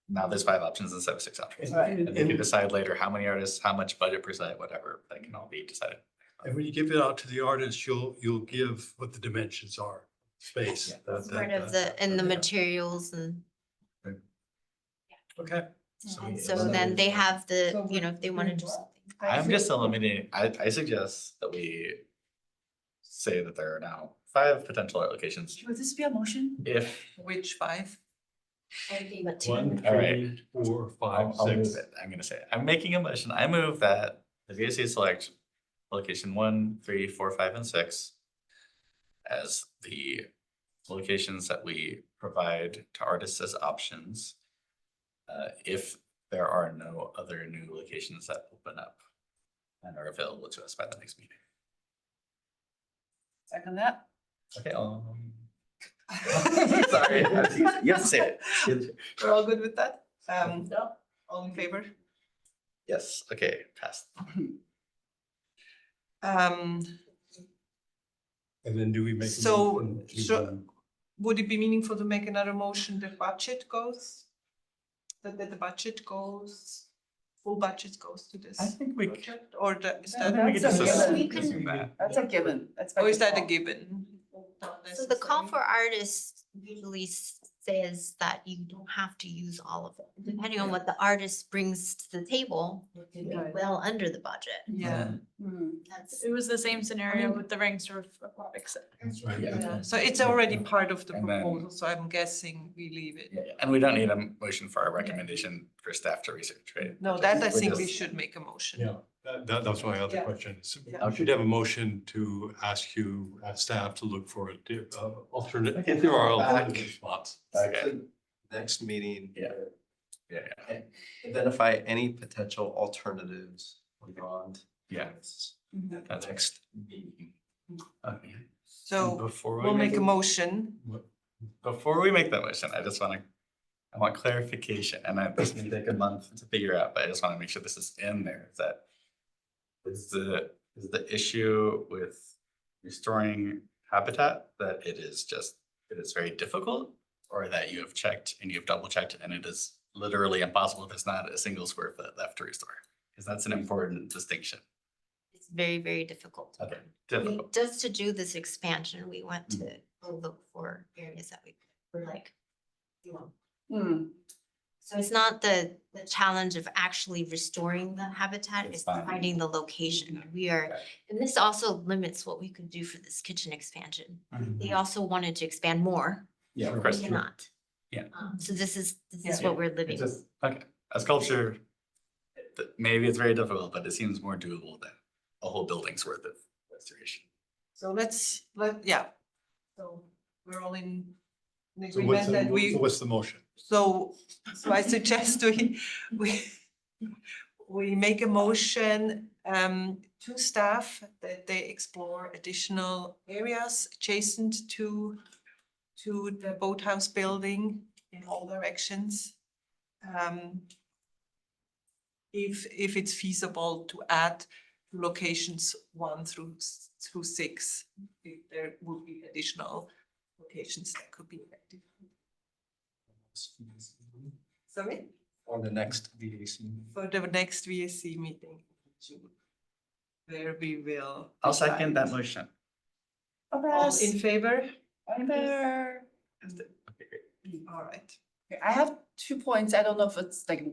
Now there's 5 options instead of 6 options. Right. And you can decide later how many artists, how much budget per site, whatever, that can all be decided. And when you give it out to the artist, you'll give what the dimensions are, space. Yeah. It's part of and the materials and Okay. and so then they have the, you know, if they want to do something. I'm just eliminating, I suggest that we say that there are now 5 potential art locations. Would this be a motion? If, Which 5? Everything but 2. 1, All right. 3, 4, 5, I'll move 6. it, I'm gonna say it. I'm making a motion. I move that the VSC select location 1, 3, 4, 5, and 6 as the locations that we provide to artists as options. If there are no other new locations that open up and are available to us by the next meeting. Second that? Okay, sorry, you have to say it. We're all good with that? All in favor? Yes, okay, passed. Um, And then do we make? a So, motion to, so- would it be meaningful to make another motion, the budget goes? That the budget goes, full budget goes to this I think we, project, or is I think we could that? just That's a We assume can- assume that. That's a given. That's by Or is that a default. given? So the call for artists usually says that you don't have to use all of it, depending on what the artist brings to the table, it could be Right. well under the budget. Yeah. That's, It was the same scenario with the Ringsdorf Aquatic Center. That's right. Yeah, so it's already part of the And then- proposal, so I'm guessing we leave it. Yeah, and we don't need a motion for our recommendation for staff to research, right? No, that I We're think we just- should make a motion. Yeah, that's my other Yeah. question. So Yeah. we should have a motion to ask you, staff to look for alternate, if there are alternative spots. Okay. Next meeting. Yeah. Yeah, yeah. Identify any potential alternatives beyond. Yeah. this. That's Next meeting. Okay. So Before we'll make a motion. motion. Before we make that motion, I want clarification, and this may take a month to figure out, but I just want to make sure this is in there, that is the issue with restoring habitat, that it is very difficult, or that you have checked and you've double checked and it is literally impossible, there's not a single square foot left to restore, because that's an important distinction. it's very, very difficult. Okay, We- difficult. Just to do this expansion, we went to go look for areas that we were like, you know. So it's not the challenge of actually restoring the habitat, It's it's fine. finding the location. We are, Okay. and this also limits what we could do for this kitchen expansion. They also wanted to expand more, Yeah, of we course. cannot. Yeah. So this is Yeah. what we're living. It's just, okay, a sculpture, maybe it's very difficult, but it seems more doable than a whole building's worth of restoration. So yeah. So we're all in So what's agreement that we. so what's the motion? So I suggest we make a motion to staff that they explore additional areas adjacent to the boathouse building in all directions. If it's feasible to add locations 1 through 6, if there would be additional locations that could be effective. Sorry? On the next VAC. For the next VSC meeting in June, where we will. I'll second that decide. motion. All in favor? Favor. Okay, great. All right. Okay, I have 2 points. I don't know if it's like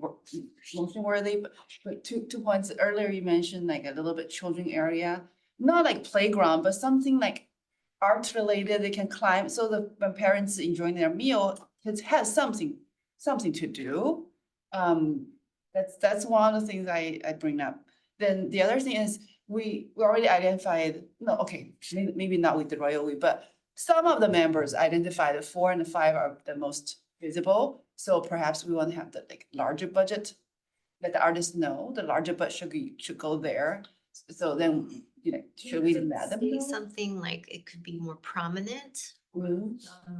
motion worthy, but two points. Earlier you mentioned like a little bit children area, not like playground, but something like art related. They can climb, so when parents enjoying their meal, it has something to do. That's one of the things I bring up. Then the other thing is we already identified, no, okay, maybe not with the Royal We, but some of the members identified the 4 and the 5 are the most visible. So perhaps we want to have the like larger budget, let the artists know the larger budget should go there. So then, should we let them Say know? something like it could be more prominent?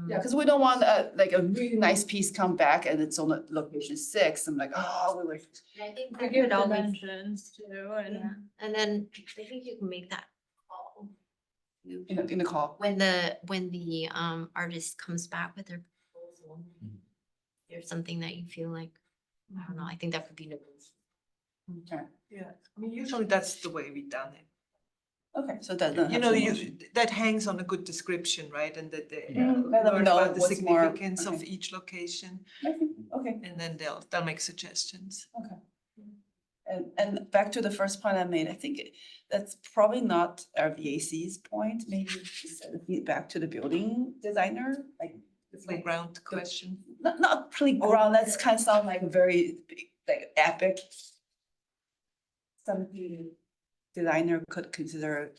Yeah, because we don't want like a really nice piece come back and it's on location 6. I'm like, oh, we were. I think We that give could all be, dimensions too, and yeah, and then I think you can make that call. In the call. When the artist comes back with their proposal. There's something that you feel like, I don't know, I think that could be negotiable. Okay. Yeah, I mean, usually that's the way we've done it. Okay, so that doesn't You have know, to be motion. that hangs on a good description, right? And that they Let them learn know about the what's more- significance of okay. each location, Okay. and then they'll make suggestions. And back to the first point I made, I think that's probably not our VAC's point, maybe send feedback to the building designer, like. The playground question. Not playground, that's kind of sound like a very big, like epic. Something designer could consider,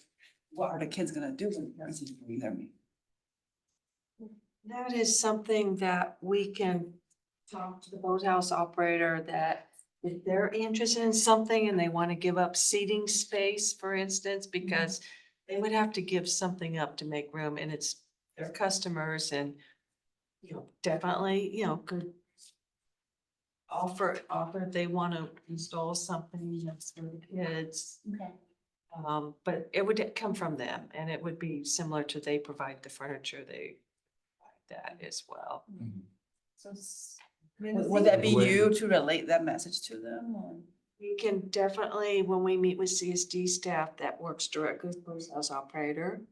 what are the kids gonna do when parents are doing their meeting? That is something that we can talk to the boathouse operator that if they're interested in something and they want to give up seating space, for instance, because they would have to give something up to make room and it's their customers and, definitely, could offer if they want to install something that's for the kids. Okay. But it would come from them and it would be similar to they provide the furniture, they provide that as well. So would that be you to relate that message to them or? We can definitely, when we meet with CSD staff that works directly with boathouse operator,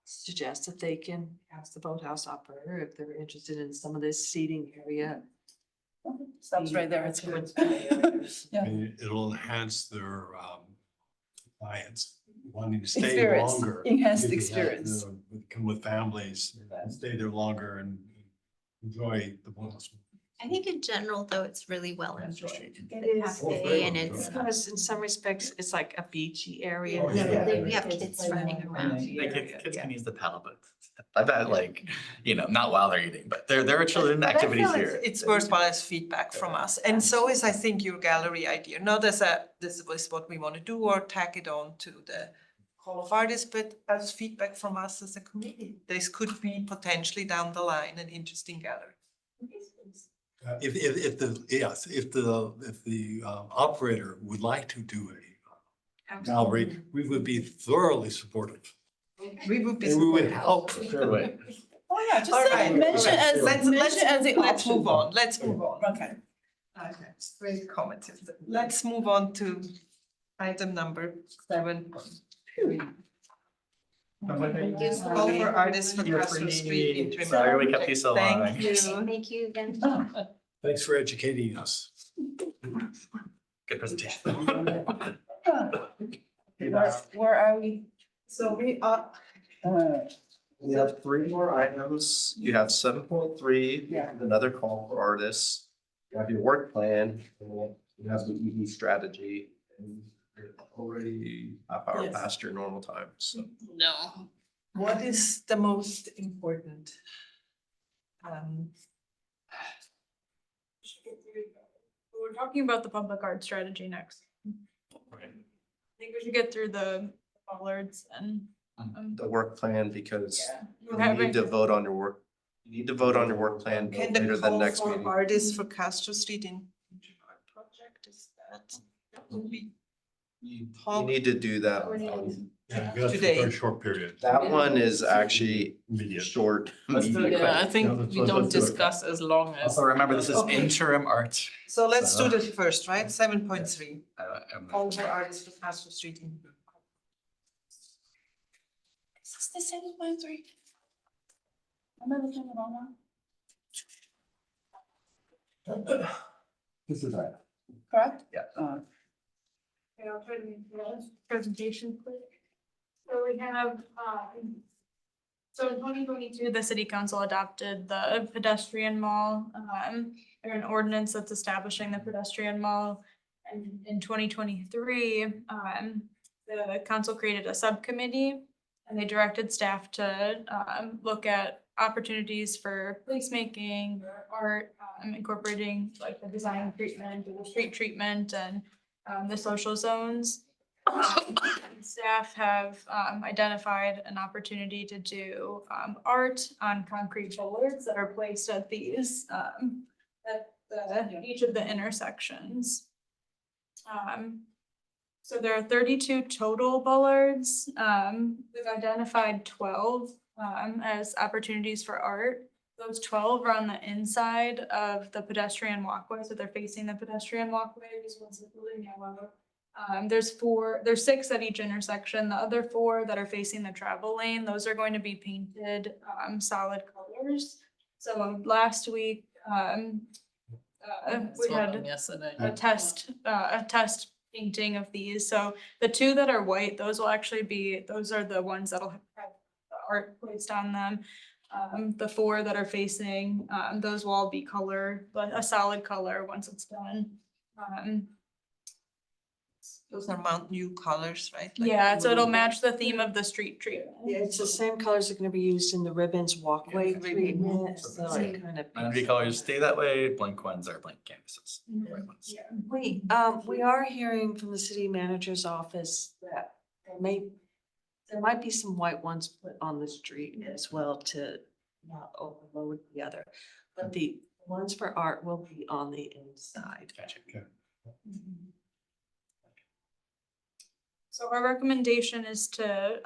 suggest that they can ask the boathouse operator if they're interested in some of this seating area. Stops right there, it's good. Yeah. And it'll enhance their clients wanting to stay Experience, longer. enhanced maybe have experience. to Come with families, stay there longer and enjoy the bonus. I think in general, though, it's really well enjoyed. It The is. cafe and it's, Because in some respects, it's like a beachy area. Oh, yeah. we have kids running around. Like kids can use the paddle boats. I bet not while they're eating, but there are children But I activities feel here. It's worthwhile as feedback from us, and so is, I think, your gallery idea, not as this is what we want to do or tack it on to the Hall of Artists, but as feedback from us as a committee. This could be potentially down the line an interesting gallery. If the operator would like to do a gallery, we would be thoroughly supportive. We would be. And we would supportive. help. Sure. Oh, yeah, just All say, right, mention as, Let's mention as the let's option. move on, let's move on. Okay. Okay, very commented. Let's move on to item number 7.3. Call for artists for Castro Street interim. Sorry we kept you so long. Thank you. Thank you again. Thanks for educating us. Good presentation. Where are we? So we are, We have 3 more items. You have 7.3, Yeah. another call for artists. You have your work plan, and We have the ED strategy and we're already half hour Yes. past your normal time, so. No. What is the most important? We're talking about the public art strategy next. Okay. I think we should get through the bollards and. The work plan, because Yeah. you need to vote on your work, you need to vote on your work plan no Can the later than call next for meeting. artists for Castro Street in project, is that? You need to do that. Yeah, that's a Today. very short period. That one is actually Immediate. short. Let's do it. immediate. Yeah, I Yeah, think let's- we let's don't do it. discuss as long as. Also, remember, this is Okay. interim art. So let's do So- this first, right? 7.3. I'm not- Call for artists for Castro Street in. Is this the 7.3? Am I looking at it wrong now? This is right. Correct? Yeah. Okay, I'll try to make the presentation quick. So we have, so in 2022, the city council adopted the pedestrian mall, or an ordinance that's establishing the pedestrian mall. And in 2023, the council created a subcommittee and they directed staff to, look at opportunities for placemaking, or art, incorporating like the design treatment, or the street treatment, and the social zones. Staff have identified an opportunity to do art on concrete bollards that are placed at these each of the intersections. So there are 32 total bollards. We've identified 12 as opportunities for art. Those 12 are on the inside of the pedestrian walkway, so they're facing the pedestrian walkway, these ones that are in yellow. There's 6 at each intersection. The other 4 that are facing the travel lane, those are going to be painted solid colors. So last week, we Saw had them yesterday. a test painting of these. So the 2 that are white, those are the ones that'll have the art placed on them. The 4 that are facing, those will all be color, but a solid color once it's done. Those are Mount New colors, right? Like Yeah, so it'll blue. match the theme of the street treatment. Yeah, it's the same colors that are gonna be used in the ribbons walkway Yeah. treatment, so it kind of. Boundary colors stay that way, blank ones are blank canvases. Mhm. White ones. Yeah. We are hearing from the city manager's office that there might be some white ones put on the street as well to not overload the other. But the ones for art will be on the inside. Gotcha. So our recommendation is to,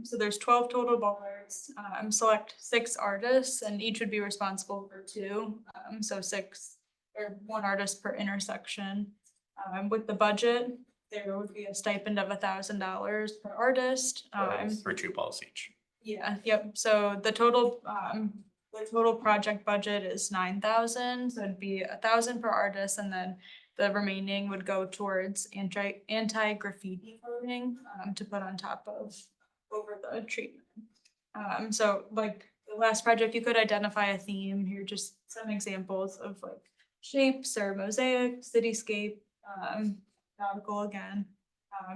so there's 12 total bollards, select 6 artists, and each would be responsible for 2. So 6 or 1 artist per intersection. With the budget, there would be a stipend of $1,000 per artist. For 2 balls each. Yeah, yep, so the total project budget is 9,000, so it'd be 1,000 per artist, and then the remaining would go towards anti-graffiti coating, to put on top of, over the treatment. So like the last project, you could identify a theme, here are just some examples of like shapes or mosaic, cityscape, nautical again.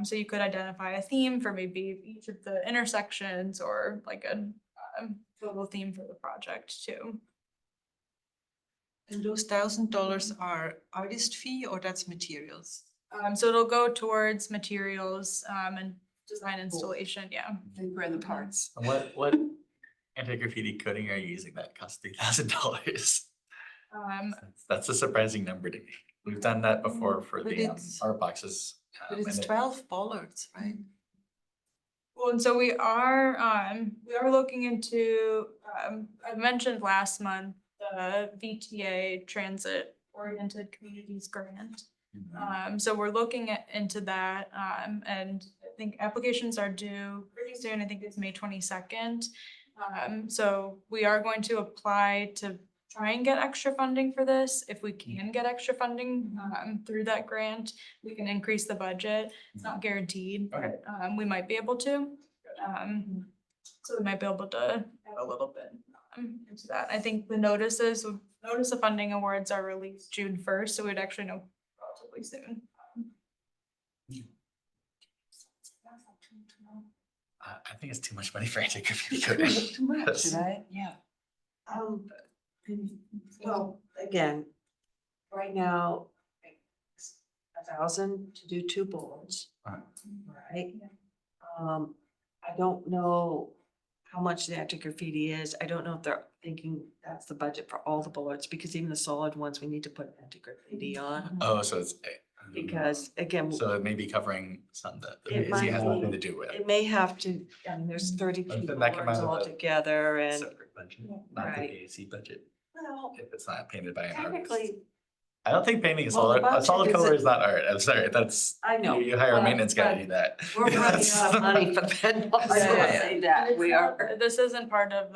So you could identify a theme for maybe each of the intersections, or like a total theme for the project too. And those $1,000 are artist fee or that's materials? So it'll go towards materials, and design installation, yeah. Labor and the parts. And what anti-graffiti coating are you using that costs $3,000? That's a surprising number to me. We've done that before for But the it's- art boxes. But it's and it- 12 bollards, right? Well, and so we are looking into, I mentioned last month, the VTA Transit Oriented Communities Grant. So we're looking into that, and I think applications are due pretty soon. I think it's May 22nd. So we are going to apply to try and get extra funding for this. If we can get extra funding, through that grant, we can increase the budget. It's not guaranteed, but, we might be able to. So we might be able to add a little bit, into that. I think the notice of funding awards are released June 1st, so we'd actually know relatively relatively soon. I think it's too much money for anti-graffiti. Too much, right? Yeah. Um, well, again, right now, it's 1,000 to do 2 boards, right? I don't know how much the anti-graffiti is. I don't know if they're thinking that's the budget for all the bullets, because even the solid ones, we need to put anti-graffiti on. Oh, so it's. Because again, So it may be covering some that the It BAC might has be. nothing to do with. it may have to, I mean, there's But 32 then that come bullets out of the altogether and, Separate budget, not the Right. BAC budget, well, if it's not painted by an artist. technically, I don't think painting a Well, the solid budget color is- is not art. I'm sorry, that's. I know, You hire a but- maintenance guy to but do that. we're running out of money for that. I was gonna say that, And we it's are. not- This isn't part of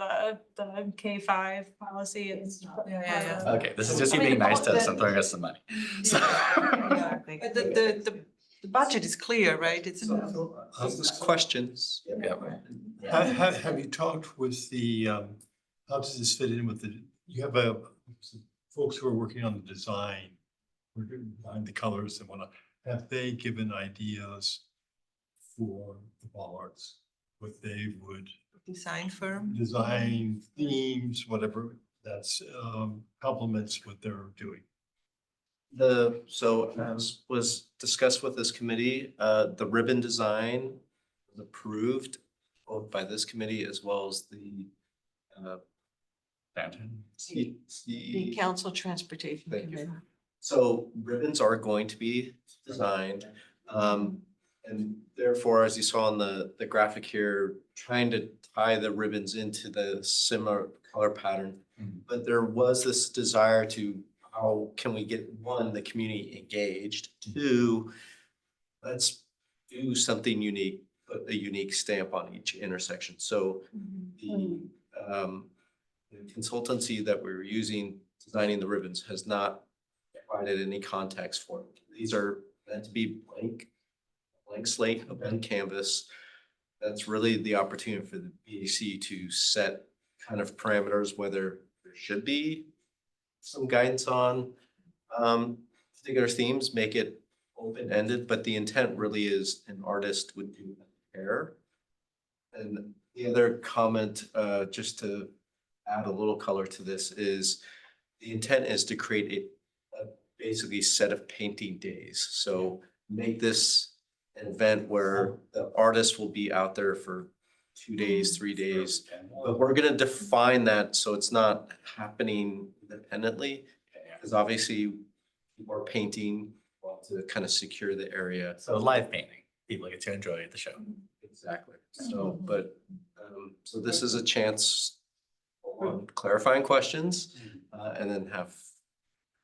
the K5 policy, it's. Yeah. Okay, this is just you I mean, being nice to us the- and throwing us some money. So- Exactly. But the budget is clear, right? It's. Those questions. Yeah. Have you talked with the, how does this fit in with the, you have folks who are working on the design, working behind the colors and whatnot, have they given ideas for the bollards? What they would Design firm. design, themes, whatever, that's complements what they're doing. So as was discussed with this committee, the ribbon design was approved both by this committee as well as the Fountain. The council transportation Thank you. committee. So ribbons are going to be designed. And therefore, as you saw in the graphic here, trying to tie the ribbons into the similar color pattern. Mhm. But there was this desire to, how can we get, one, the community engaged? Two, let's do something unique, put a unique stamp on each intersection. So the consultancy that we were using, designing the ribbons, has not provided any context for it. These are meant to be blank slate, a blank canvas. That's really the opportunity for the BAC to set kind of parameters, whether there should be some guidance on particular themes, make it open-ended, but the intent really is an artist would do a pair. And the other comment, just to add a little color to this, is the intent is to create a basically set of painting days. So make this an event where the artist will be out there for 2 days, 3 days. But we're gonna define that so it's not happening independently, because obviously people are painting, want to kind of secure the area. So live painting, people get to enjoy the show. Exactly. So, so this is a chance on clarifying questions, and then have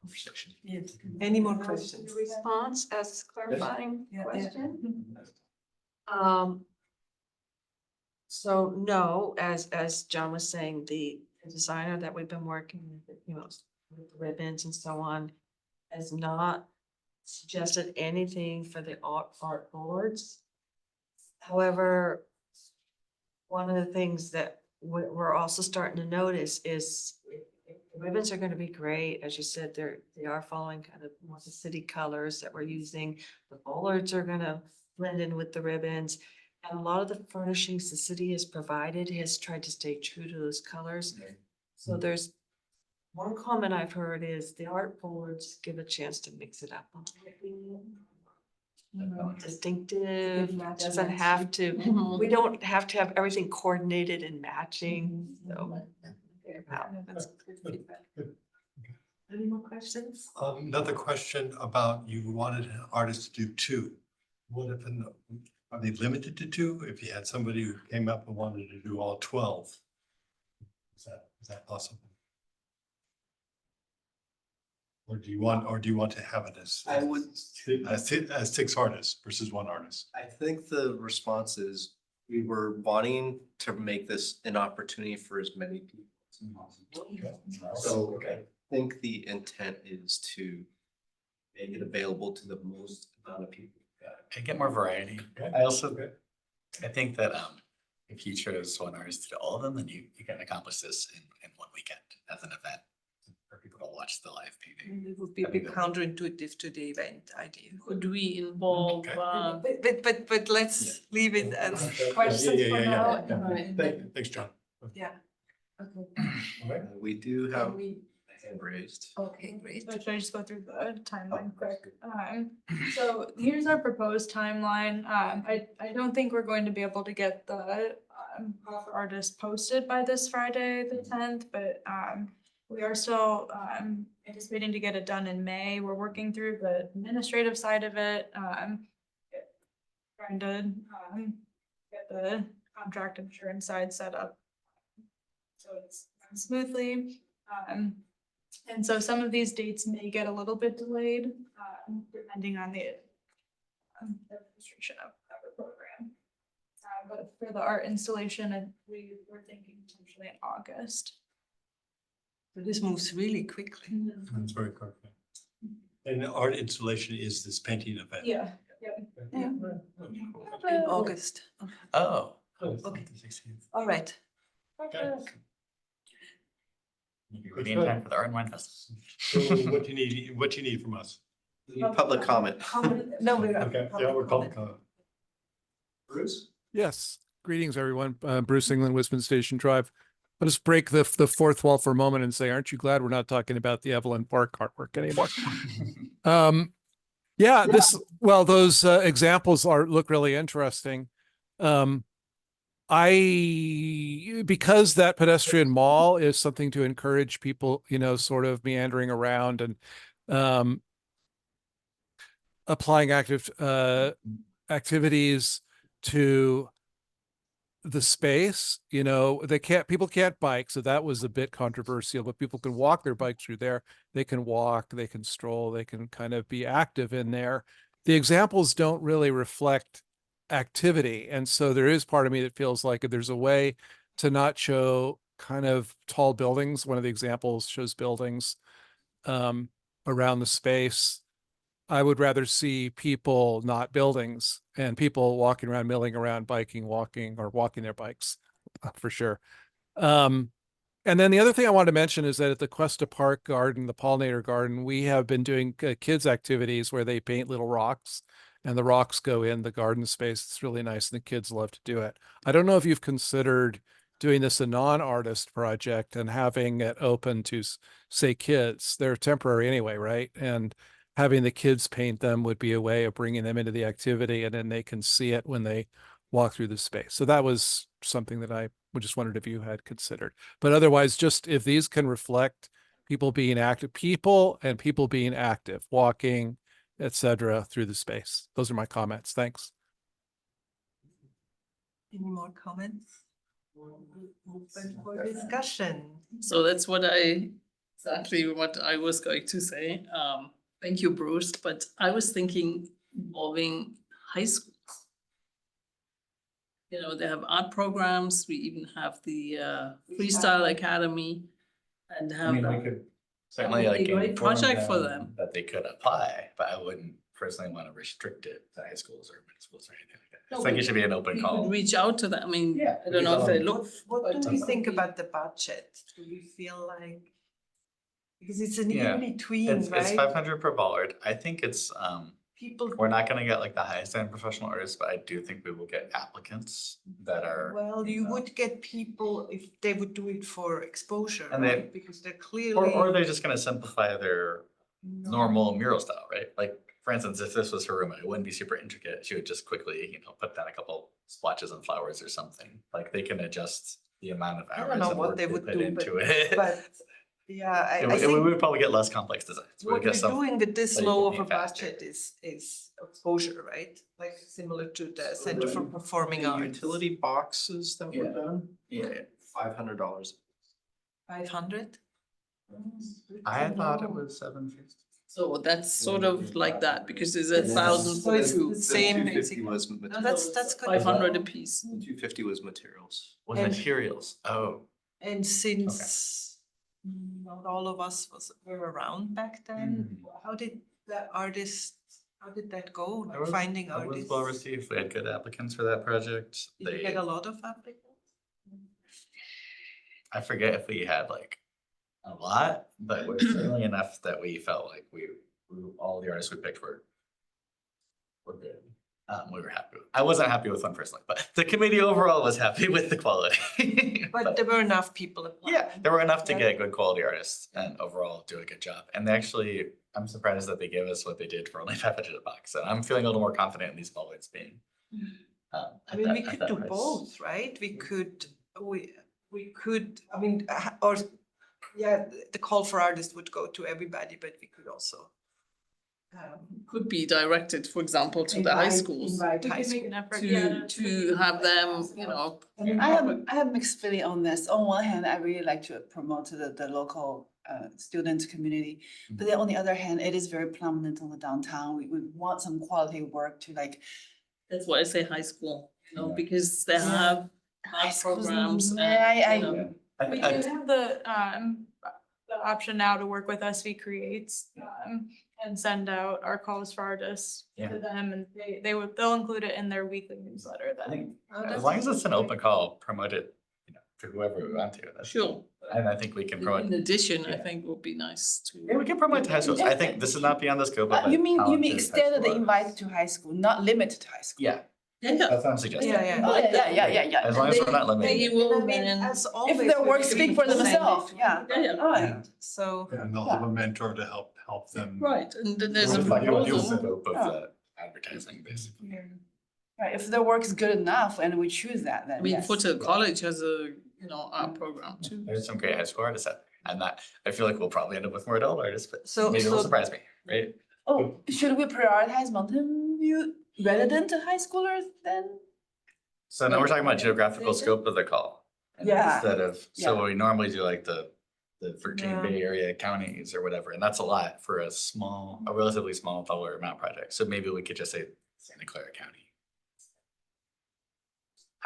conversation. Yes. Any more questions? Response as clarifying Yeah. question? So no, as John was saying, the designer that we've been working with, with the ribbons and so on, has not suggested anything for the art boards. However, one of the things that we're also starting to notice is the ribbons are gonna be great. As you said, they are following kind of more the city colors that we're using. The bollards are gonna blend in with the ribbons. And a lot of the furnishings the city has provided has tried to stay true to those colors. So there's one comment I've heard is the art boards give a chance to mix it up. Distinctive, doesn't have to, we don't have to have everything coordinated and matching, so. That's good feedback. Any more questions? Another question about, you wanted artists to do 2. What if, are they limited to 2? If you had somebody who came up and wanted to do all 12? Is that possible? Or do you want to have it as? I would- As 6 artists versus 1 artist? I think the response is, we were wanting to make this an opportunity for as many people as possible. So I think the intent is to make it available to the most amount of people. And get more variety. I also, I think that if you chose one artist to do all of them, then you can accomplish this in one weekend as an event for people to watch the live painting. And it would be a bit counterintuitive to the event idea. Could we involve, Okay. But let's leave it as Questions Yeah, for yeah, now? yeah, yeah. and then- Thanks, John. yeah. Okay. We do have Can we- hand raised. Okay, great. So should I just go through the timeline quick? So here's our proposed timeline. I don't think we're going to be able to get the proper artist posted by this Friday, the 10th, but we are still anticipating to get it done in May. We're working through the administrative side of it. Trying to get the contract insurance side set up so it's run smoothly. And so some of these dates may get a little bit delayed, depending on the administration of the program. But for the art installation, we were thinking potentially in August. So this moves really quickly. That's very correct. And the art installation is this painting event. Yeah. In August. Oh. Okay. All right. Maybe ready in time for the Art and Wine Festival. So what you need from us? We need public comment. No, we're. Okay, yeah, we're calling. Bruce? Yes, greetings, everyone. Bruce England, Wisman Station Drive. I'll just break the fourth wall for a moment and say, aren't you glad we're not talking about the Evelyn Park artwork anymore? Yeah, those examples look really interesting. Because that pedestrian mall is something to encourage people, sort of meandering around and applying activities to the space, people can't bike. So that was a bit controversial, but people can walk their bikes through there. They can walk, they can stroll, they can kind of be active in there. The examples don't really reflect activity. And so there is part of me that feels like if there's a way to not show kind of tall buildings, one of the examples shows buildings around the space. I would rather see people, not buildings, and people walking around, milling around, biking, walking, or walking their bikes for sure. And then the other thing I wanted to mention is that at the Cuesta Park Garden, the Pollinator Garden, we have been doing kids activities where they paint little rocks and the rocks go in the garden space. It's really nice and the kids love to do it. I don't know if you've considered doing this a non-artist project and having it open to, say, kids. They're temporary anyway, right? And having the kids paint them would be a way of bringing them into the activity, and then they can see it when they walk through the space. So that was something that I just wondered if you had considered. But otherwise, just if these can reflect people being active, people being active, walking, etc., through the space. Those are my comments. Thanks. Any more comments? Open for discussion. So that's exactly what I was going to say. Thank you, Bruce, but I was thinking involving high schools. They have art programs, we even have the Freestyle Academy and I have. mean, we could certainly That would like be a great inform project for them. that they could apply, but I wouldn't personally want to restrict it to high schools or middle schools or anything like that. No, It's like we- it should be an open We call. could reach out to them. I mean, Yeah, I don't know if they we look. What do but- we think about the budget? Do we feel like? Because it's an Yeah, in between, It's right? 500 per bollard. I think People, we're not gonna get like the highest end professional artists, but I do think we will get applicants that are. well, you would get people if they would do it for exposure, And they- right? Because they're clearly. Or they're just gonna simplify their normal mural style, right? Like, for instance, if this was her room, it wouldn't be super intricate. She would just quickly, put down a couple splotches and flowers or something. Like, they can adjust the amount of I don't hours know and what work they they would put do, into it. But, yeah, I We think would probably get less complex designs. We'd what we're get some. doing with this that you low can of a paint faster. budget is exposure, right? Like similar to the Center for Performing The Arts. utility boxes that were Yeah. done, Yeah, $500. 500? I thought it was 750. So that's sort of like that, because there's 1,000 So for it's two. the same 250 basically. was No, materials. that's good. 500 apiece. The 250 was materials. Was And- materials, oh. And since not all of us were around back then, how did that go? I Like was- finding It was artists? well received. We had good applicants for that project. Did you get a lot of applicants? I forget if we had like a lot, but we're certainly enough that we felt like all the artists we picked were good. We were happy with. I wasn't happy with one personally, but the committee overall was happy with the quality. But there were enough people applying. Yeah, there were enough to Yeah. get good quality artists and overall do a good job. And they actually, I'm surprised that they gave us what they did for only $500 and I'm feeling a little more confident in these ballets being. I mean, we could do both, right? We could, I mean, or, yeah, the call for artists would go to everybody, but we could also. Could be directed, for example, to the high schools. Invite We high could make school. an effort, To have them, you know. I have mixed feeling on this. On one hand, I really like to promote the local student community. But then on the other hand, it is very prominent on the downtown. We want some quality work to like. That's why I say high school, you know, because they Yeah. have High art schools, programs and, I- you know. We do have the option now to work with SV Creates, and send out our calls for artists Yeah. to them, and they'll include it in their weekly newsletter I think then. as long as it's an open call, promote it, to whoever we want to. That's- Sure. And I think we can promote. In addition, I Yeah. think would be nice to. Yeah, we can promote to high schools. I think this is not beyond the scope of. You mean talented high extend the school invite artists. to high school, not limited to high school? Yeah, Yeah, that's what I'm suggesting. Yeah, Oh, yeah. As long as we're not limiting. They will I mean, then. as always, If their we work really speak for send it themselves, to yeah. Yeah. Alright. So, And they'll have a mentor to help them. Right, and then there's a It's like the proposal. scope of the advertising, basically. Right, if their work is good enough and we choose that, then I mean, yes. Foote College has a, you know, art program too. There's some great high school artists out there. And that, I feel like we'll probably end up with more adult artists, but So- maybe it'll so- surprise me, right? Oh, should we prioritize Mountain View rather to high schoolers then? So now we're talking about geographical scope of the call. and Yeah. Instead of, so Yeah. we normally do like the 13 Yeah. Bay Area counties or whatever, and that's a lot for a relatively small dollar amount project. So maybe we could just say Santa Clara County.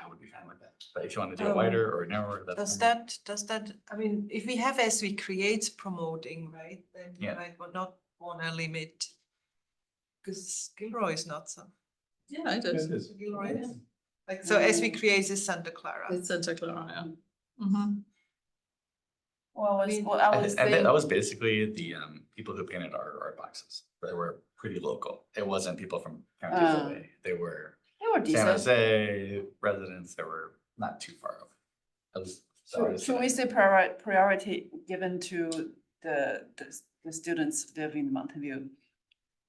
I would be fine with that, but if you want to do it wider or narrower, that's. does that, I mean, if we have SV Creates promoting, right, then we Yeah. might not wanna limit. Cause Gilroy is not so. Yeah, it is. Gilroy is. Like, so SV Creates is Santa Clara. It's Santa Clara, yeah. Mm-hmm. Well, mean, I And was that saying, was basically the people who painted our art boxes. They were pretty local. It wasn't people from counties away. They were they were San decent. Jose residents that were not too far away. At least the artists Should that we I- say priority given to the students living in Mountain View?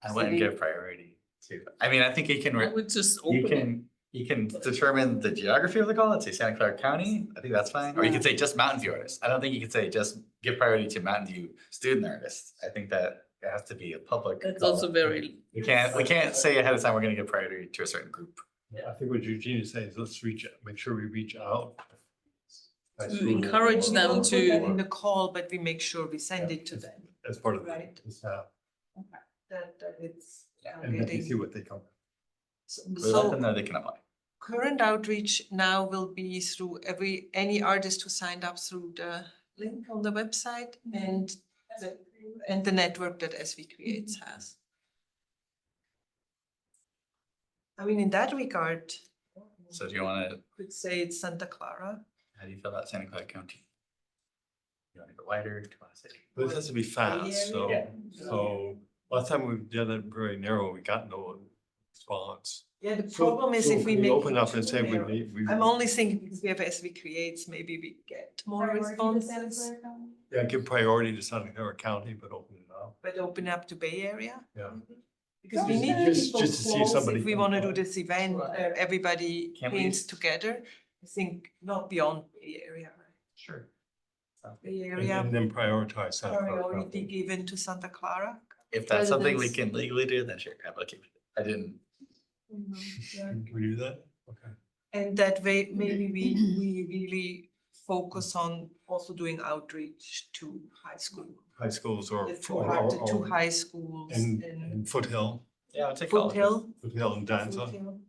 I wouldn't city? give priority to, I mean, I think you can, I would just you open it. can, you can determine the geography of the call and say Santa Clara County. I think that's fine. Or you could say just Mountain View artists. I don't think you could say just give priority to Mountain View student artists. I think that it has to be a public. That's call. also very, We can't say ahead of time, we're gonna give priority to a certain group. I think what Eugene is saying is let's make sure we reach out. To encourage We them don't put to- that in the call, but we make sure we send it to them, As part of Right. the, that it's. and then you see what they come. We let them So know they can apply. current outreach now will be through any artist who signed up through the link on the website and the network that SV Creates has. I mean, in that regard, So do you wanna, could say it's Santa Clara. how do you feel about Santa Clara County? You want to go wider? Do you want to say? But this has to be fast, so, Yeah. so last time we've done it very narrow, we got no response. Yeah, the So- problem is so if we can make. Open it up and too say we narrow. need, we. I'm only thinking because we have SV Creates, maybe we get more responses, Yeah, give priority to Santa Clara County, but open it up. but open up to Bay Area. Yeah. Because we Just- need just- people just to see close somebody if we come wanna do by. this event where everybody Can we- paints together. I think not beyond Bay Area, right? Sure. Bay And Area, then prioritize Santa Clara priority County. given to Santa Clara. If that's something we Residents. can legally do, then sure, I will keep it. I didn't. Can we do that? Okay. And that way, maybe we really focus on also doing outreach to high school. High schools or. The two high schools And, in and Foothill, Yeah, I'll take all of it. Foothill. Foothill and Danza. Foothill.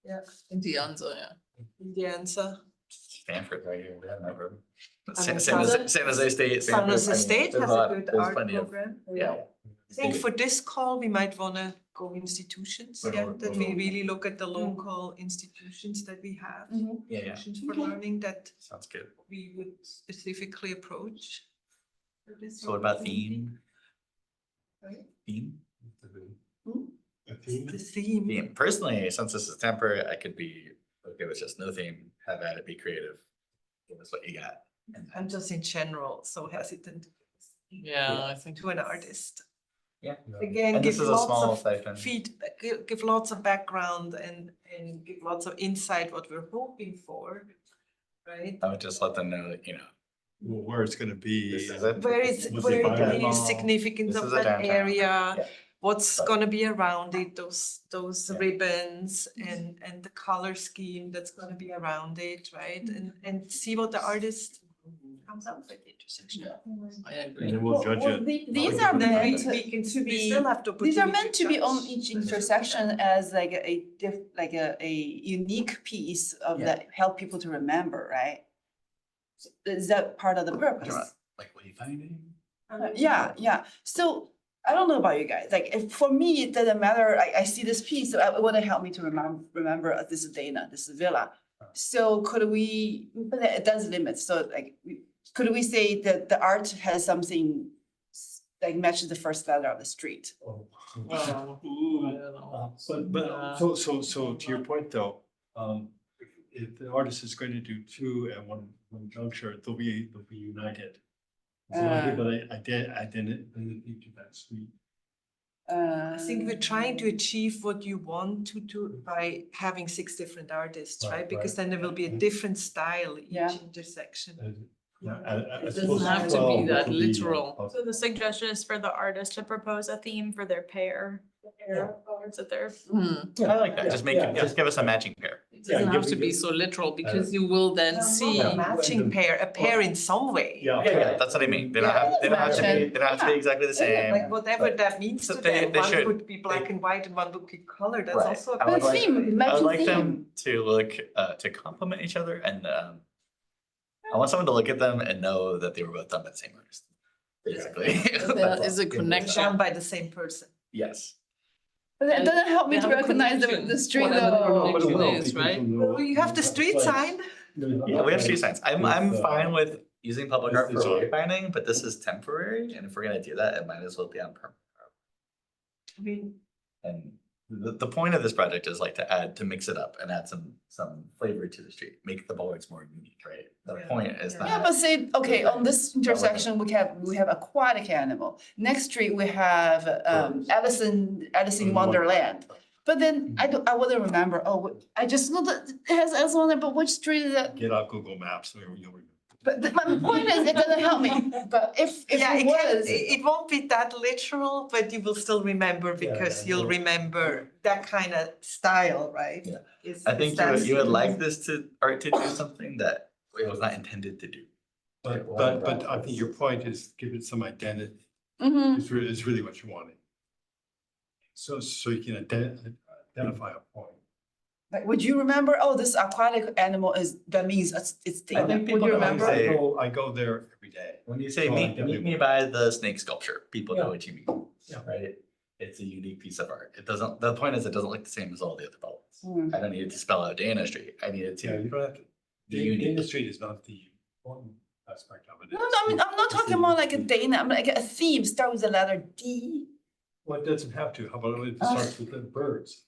Yeah, Indianza, yeah. Indianza. Stanford right here, we have no problem. mean, San Jose State. San Jose Stanford, I mean, State there's has a a lot- good there's art plenty of- program. Yeah. I think for this call, we might wanna go institutions, Right, yeah, right, that right. we really look at the local institutions that we have. Mhm. Yeah, yeah, Institutions for learning that sounds good. we would specifically approach. for this So what about one. theme? Sorry? Theme? A theme? The theme. Theme. Personally, since this is temporary, I could be okay with just no theme, have at it, be creative. Give us what you got. And I'm just in general so hesitant Yeah, I think. to an artist. yeah. Again, And this give is a lots small of stipend. feedback, give lots of background and give lots of insight what we're hoping for, right? I would just let them know that, you know, Where it's gonna be. this is it. Where is, Was where it it by is mall? significance This of is a that downtown. area, Yeah. what's But- gonna be around it, those Yeah. ribbons and the color scheme that's gonna be around it, right? And see what the artist comes up with intersection. I And agree. then we'll judge it. These are Then meant we can, to we be, still have to. these are meant to be on judge. each intersection as like a unique piece of Yeah. that help people to remember, right? Is that part of the purpose? like wayfinding. Yeah. So I don't know about you guys, like if for me, it doesn't matter, I see this piece, so it would help me to remember this is Dana, this is Villa. So could we, but it does limit, so like, could we say that the art has something like matches the first letter of the street? Oh. Well, Ooh. I don't know. So to your point though, if the artist is going to do two at one juncture, they'll be united. So Uh. people identity to that street. I think we're trying to achieve what you want to do by having 6 different artists, Right, right? Because right. then there will be a Mhm. different style Yeah. each intersection. It doesn't have to be that literal. So the suggestion is for the artist to propose a theme for their pair, the pair of colors that they're. I like that. Just just give us a matching pair. It doesn't have to be so literal because you will then see. A matching pair, a pair in some way. Yeah, that's what I mean. They don't have, they don't have to be, they don't have to be exactly the Yeah, like same. whatever but- that means So to they- them, they one should. would be black and white and one would be color, that's Right. also. I would like- theme, I would matching like theme. them to look, to complement each other and, I want someone to look at them and know that they were both done by the same artist. Basically. There is a Done connection. by the same person. Yes. But it And doesn't help me they to have a recognize connection, the street whatever the though. connection is, right? Well, you have the street sign. Yeah, we have street signs. I'm fine with using public art for It's all- wayfinding, but this is temporary, and if we're gonna do that, it might as well be on permanent. I mean, And the point of this project is like to mix it up and add some flavor to the street, make the boards more unique, right? The Yeah. point is Yeah. Yeah, not, but say, okay, on this intersection, we have aquatic animal. Next street, we have Birds. Alice in Wonderland. But then I wouldn't remember, I just know that it has Alice in Wonderland, but which street is that? Get out Google Maps, you'll remember. But my point is, it doesn't help me, but if yeah, it it can, was. it won't be that literal, but you will still remember because you'll remember that kind of style, right? Yeah. Is- I is think that you would theme. like this art to do something that it was not intended to do. But I think your point is give it some identity, Mhm. is really what you wanted. So you can identify a point. Like, would you remember, this aquatic animal that means it's I think Dana, would people you know remember? say- I go there every day. When you say Oh, I meet definitely me will. by the snake sculpture, people know Yeah. what you mean, Yeah. right? It's a unique piece of art. It doesn't, the point is it doesn't look the same as all the other bullets. Hmm. I don't need it to spell out Dana Street. I need it Yeah, to you don't have to, be the unique. industry is not the important aspect of it. No, I mean, I'm not talking about like a Dana, I'm like a theme, start with the letter D. Well, it doesn't have to. How about it starts with the birds?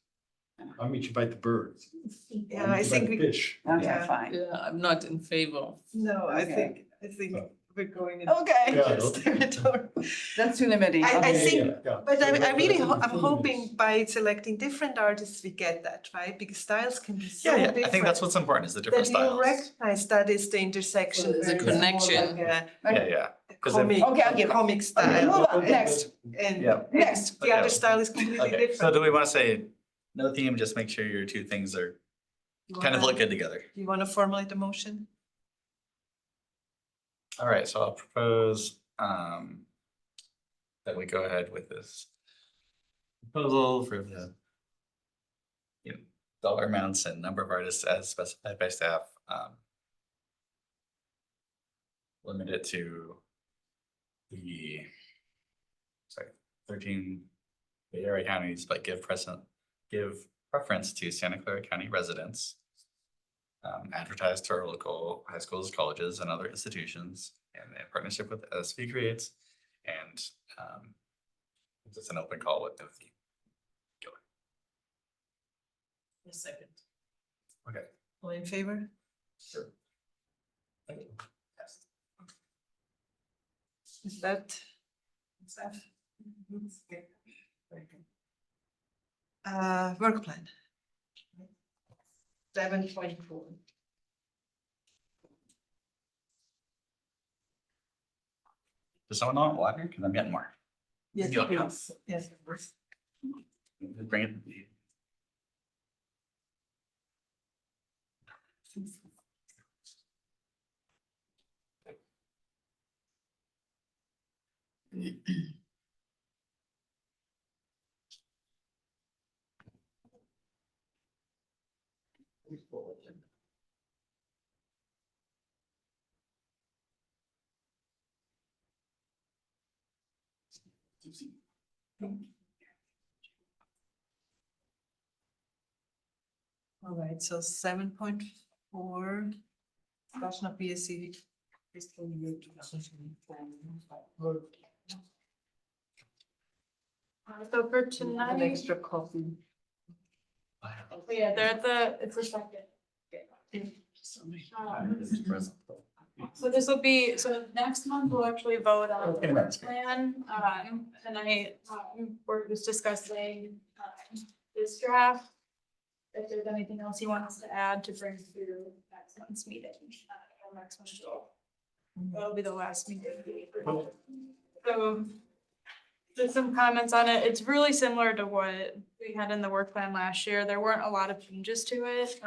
I'll meet you by the birds. Yeah, I'll meet I you by think the we, Fish. Okay, Yeah. fine. Yeah, I'm not in favor. no, I Okay. think Oh. we're going in Okay, Yeah. this territory. that's too limiting. I Okay. think- Yeah. But I really, But I'm hoping by selecting different artists, we get that, right? Because styles can be so Yeah, yeah, different. I think that's what's important is the different That you styles. recognize that is the intersection. Well, there's a where it's more connection. like Yeah, yeah. a 'Cause if- comic, Okay, I'll give it. comic Okay, style. move on, next, And Yeah. next. the other style is completely Okay, different. so do we want to say no theme, just make sure your two things are You kind of wanna- look good together? Do you want to formulate a motion? All right, so I'll propose that we go ahead with this proposal for the dollar amounts and number of artists as specified by staff. Limit it to the 13 Bay Area counties, but give preference to Santa Clara County residents. advertise to our local high schools, colleges, and other institutions, and in partnership with SV Creates. And it's just an open call with the A second. Okay. All in favor? Sure. Thank you. Yes. Is that? Is that? Okay, very good. Work plan. 7.4. Does someone want water? Cause I'm getting more. Yes, Yeah. please. Yes, of course. Bring it. All right, so 7.4. Discussion of BSC. fiscal year 2024. So for An tonight, extra copy. yeah, they're at it's the second. So this will be, so next month we'll actually vote on the work plan, tonight, we're just discussing, this draft. If there's anything else you want us to add to bring through next month's meeting, or next month's goal. That'll be the last meeting. So just some comments on it. It's really similar to what we had in the work plan last year. There weren't a lot of changes to it.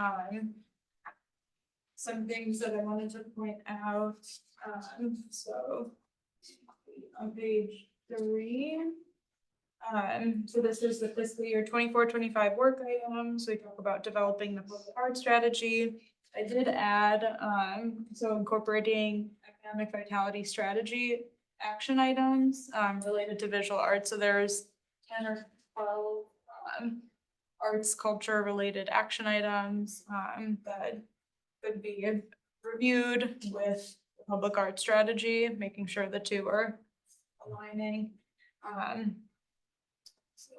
Some things that I wanted to point out, so on page 3. So this is the fiscal year 24-25 work items. We talk about developing the public art strategy. I did add, so incorporating economic vitality strategy action items, related to visual arts. So there's 10 or 12, arts culture related action items, that could be reviewed with the public art strategy, making sure the two are aligning. So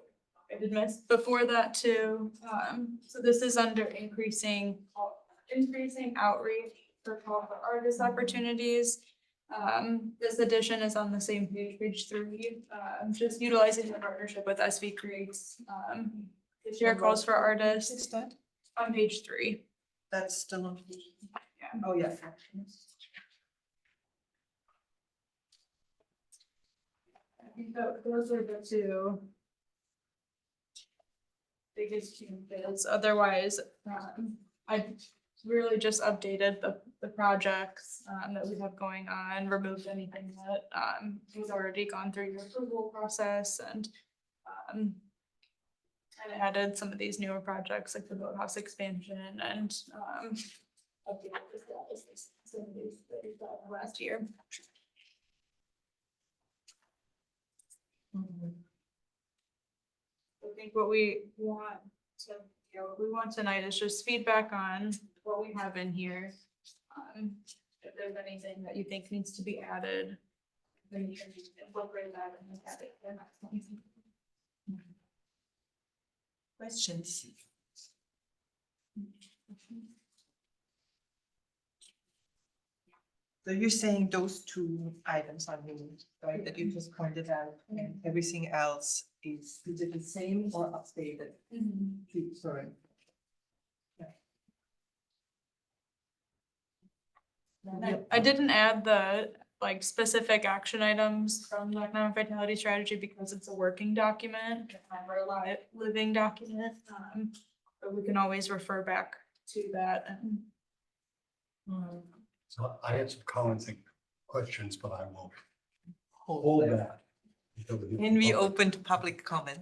I did miss before that too. So this is under increasing outreach for call for artist opportunities. This addition is on the same page 3, just utilizing the partnership with SV Creates. This year calls for artists Is that? on page 3. That's still on. Yeah. Oh, yeah. I think those are the two biggest changes. Otherwise, I really just updated the projects that we have going on, removed anything that has already gone through your approval process, and added some of these newer projects like the boathouse expansion and updated the status of some of these that we got last year. I think what we want to, what we want tonight is just feedback on what we have in here. If there's anything that you think needs to be added, then you can incorporate that and add it. Questions? So you're saying those two items are new, right, that you just pointed out, and everything else is it the same or updated? Sorry. I didn't add the like specific action items from the economic vitality strategy because it's a working document, never a living document. But we can always refer back to that and. So I had some comments and questions, but I will hold that. And we open to public comment.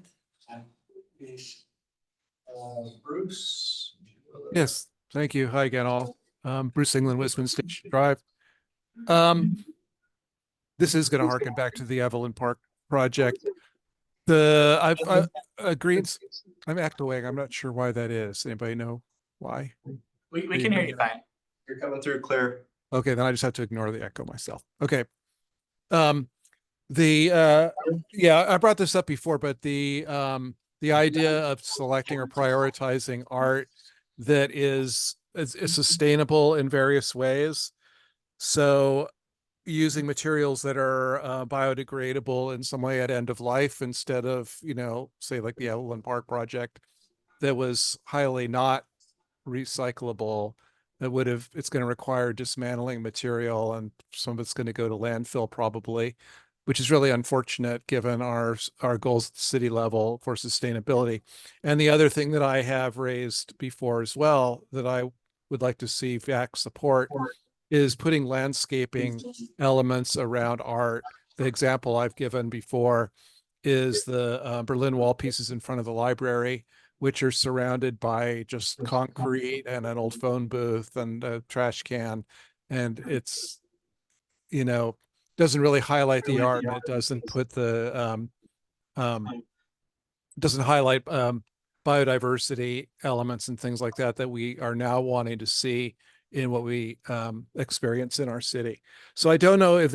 Bruce? Yes, thank you. Hi again, all. Bruce England, Wisman Station Drive. This is going to harken back to the Evelyn Park project. I've agreed. I'm echoing. I'm not sure why that is. Anybody know why? We can hear you fine. You're coming through clear. Okay, then I just have to ignore the echo myself. Okay. Yeah, I brought this up before, but the idea of selecting or prioritizing art that is sustainable in various ways. So using materials that are biodegradable in some way at end of life instead of, say like the Evelyn Park project that was highly not recyclable. It's going to require dismantling material and some of it's going to go to landfill probably, which is really unfortunate given our goals at the city level for sustainability. And the other thing that I have raised before as well that I would like to see VAC support is putting landscaping elements around art. The example I've given before is the Berlin Wall pieces in front of the library, which are surrounded by just concrete and an old phone booth and a trash can. And it's, doesn't really highlight the art. And it doesn't put doesn't highlight biodiversity elements and things like that we are now wanting to see in what we experience in our city. So I don't know if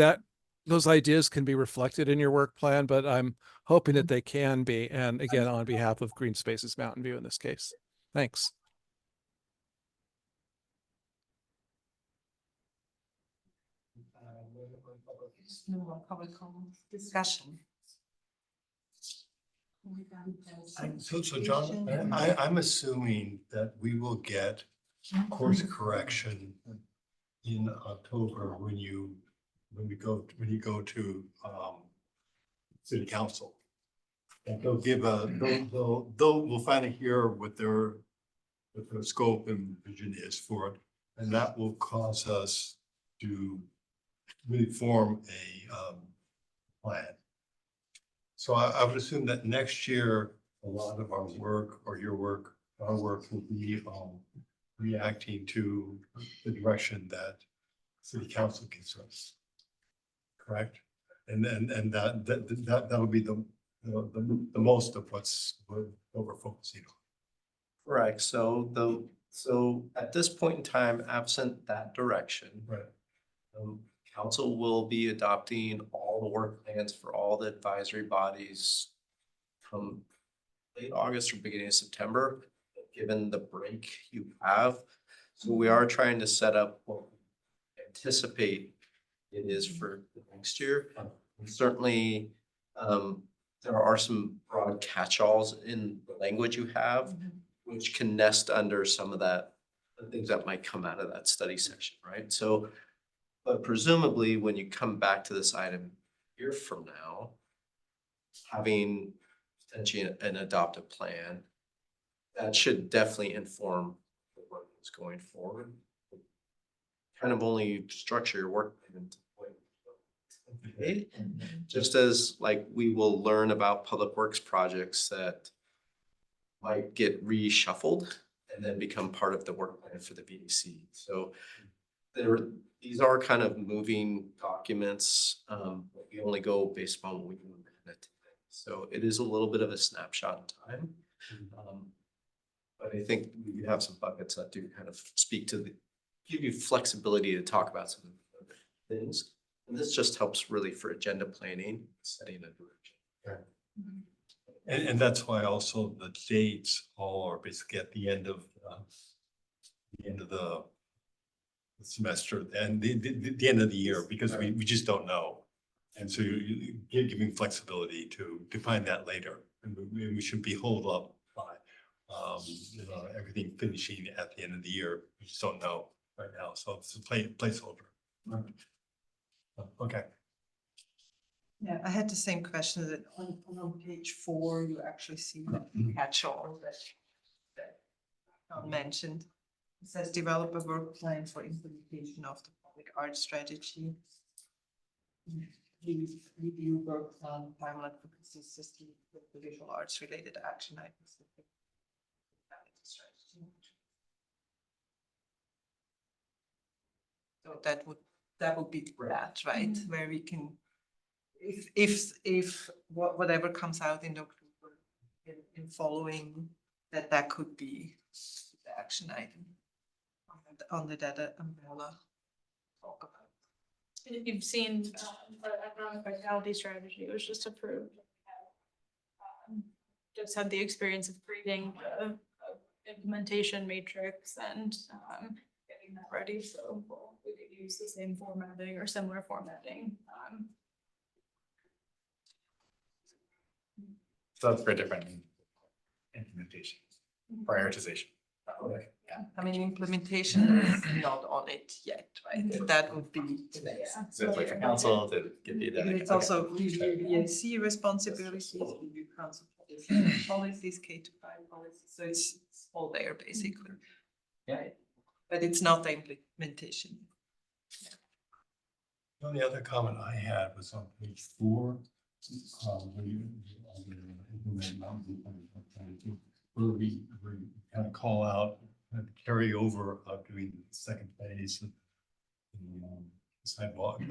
those ideas can be reflected in your work plan, but I'm hoping that they can be. And again, on behalf of Green Spaces Mountain View in this case. Thanks. No more public comment, discussion. So John, I'm assuming that we will get course correction in October when you go to city council. And they'll give we'll finally hear what their scope and vision is for it. And that will cause us to really form a plan. So I would assume that next year, a lot of our work or our work will be reacting to the direction that city council gives us. Correct? And that'll be the most of what we're focusing on. Correct. So at this point in time, absent that direction, Right. Council will be adopting all the work plans for all the advisory bodies from late August or beginning of September, given the break you have. So we are trying to set up what we anticipate it is for the next year. Certainly, there are some broad catch-alls in the language you have, which can nest under some of the things that might come out of that study session, right? So, but presumably, when you come back to this item a year from now, having potentially an adopted plan, that should definitely inform the work that's going forward. Kind of only structure your work plan to point. Okay? Just as like we will learn about public works projects that might get reshuffled and then become part of the work plan for the VDC. So these are kind of moving documents. We only go based upon what we can look at today. So it is a little bit of a snapshot in time. But I think we have some buckets that do kind of speak to give you flexibility to talk about some of the things. And this just helps really for agenda planning, setting a direction. Yeah. And that's why also the dates all are basically at the end of the semester and the end of the year, because we just don't know. And so you're giving flexibility to define that later. And we should be held up by everything finishing at the end of the year. We just don't know right now. So it's a placeholder. Okay. Yeah, I had the same question that on page 4, you actually see that catch-all that John mentioned. It says develop a work plan for implementation of the public art strategy. Review work plan timeline for consistent with the visual arts related action items. So that would be that, right? Where we can, if whatever comes out in October in following, that could be the action item. under that umbrella. Talk about. If you've seen, the economic vitality strategy, it was just approved. Just had the experience of creating the implementation matrix and, getting that ready, so we could use the same formatting or similar formatting. So that's for different implementation, prioritization. Yeah. I mean, implementation is not on it yet, right? That would be the next. So it's like for council to give you that. It's also review VAC responsibilities, review council policies, K-5 policies, so it's all there basically. Right, but it's not the implementation. The only other comment I had was on page 4. Where you implement mountain plan, where we kind of call out the carryover of doing the second phase of the sidewalk,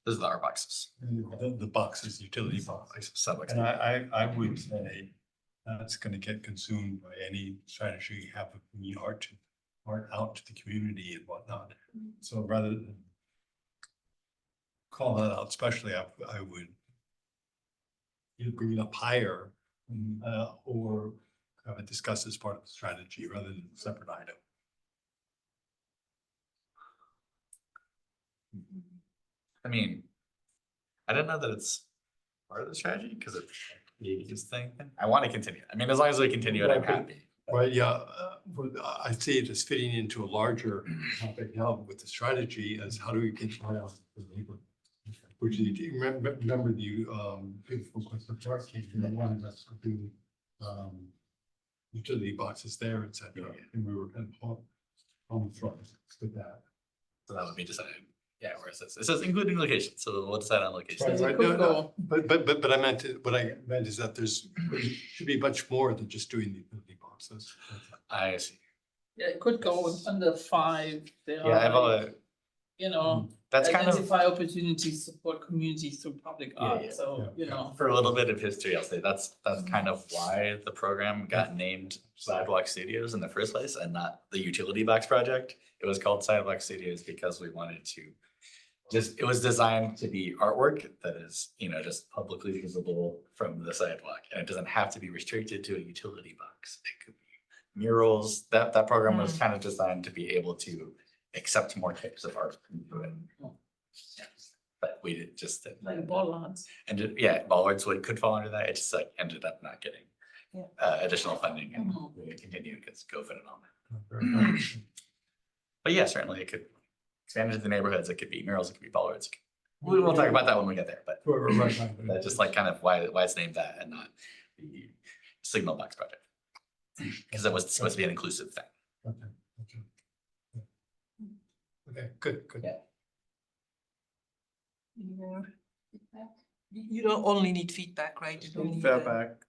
Those are our boxes. the boxes, utility boxes. Sidewalks. And I would say that's gonna get consumed by any strategy you have of bringing art out to the community and whatnot. So rather than call that out, especially I would either bring it up higher or have it discussed as part of the strategy rather than a separate item. I mean, I don't know that it's part of the strategy because it's the easiest thing. I want to continue. I mean, as long as we continue it, I'm happy. Right, yeah, I see it as fitting into a larger topic now with the strategy as how do we get art out to the neighborhood? Which is, do you remember the beautiful Quest Park came from the one that's doing utility boxes there, et cetera, and we were kind of on the front with that. So that would be decided. Yeah, where it says including location. So we'll decide on location. Right, right, no, no, but I meant, what I meant is that should be much more than just doing the utility boxes. I see. Yeah, it could go under 5. There Yeah, I've are, like, a, that's kind of, identify opportunities, support communities through public Yeah, art, yeah, so, you know. for a little bit of history, I'll say that's kind of why the program got named Sidewalk Studios in the first place and not the Utility Box Project. It was called Sidewalk Studios because we wanted to it was designed to be artwork that is, just publicly visible from the sidewalk. And it doesn't have to be restricted to a utility box. It could be murals. That program was kind of designed to be able to accept more types of art into it. Yeah. But we did just didn't. Like bollards. And bollards could fall under that. It just ended up not getting additional funding and we continued because COVID and all that. But yeah, certainly it could expand into the neighborhoods. It could be murals, it could be bollards. We will talk about that when we get there, but that's just like kind of why it's named that and not the Signal Box Project. Because it was supposed to be an inclusive thing. Okay, good. Yeah. You don't only need feedback, right? You don't need Feedback,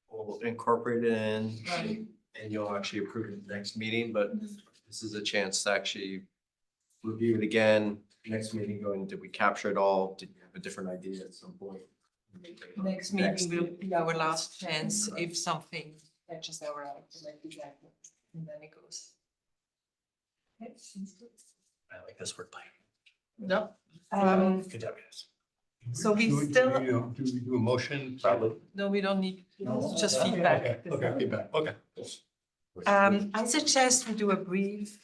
we'll incorporate it in Right. and you'll actually approve it next meeting, but this is a chance to actually review it again, next meeting going, did we capture it all? Did you have a different idea at some point? Next meeting will be our last chance if something catches our eye, like exactly, and then it goes. I like this wordplay. No. Good job, guys. So we Do still, we do a motion? Probably. no, we don't need, No? it's just feedback. Okay, feedback, okay. I suggest we do a brief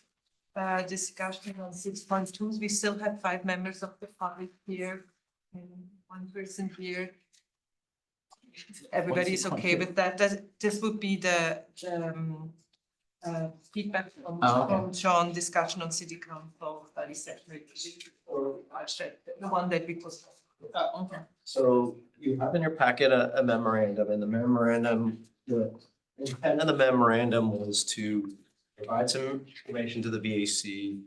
discussion on 6.2. We still have 5 members of the public here and 1 person here. Everybody's okay with that. This would be the feedback from Oh, okay. from Sean, discussion on city council study separate or the one that we put. Okay. So you have in your packet a memorandum, and the memorandum, the intent of the memorandum was to provide some information to the VAC,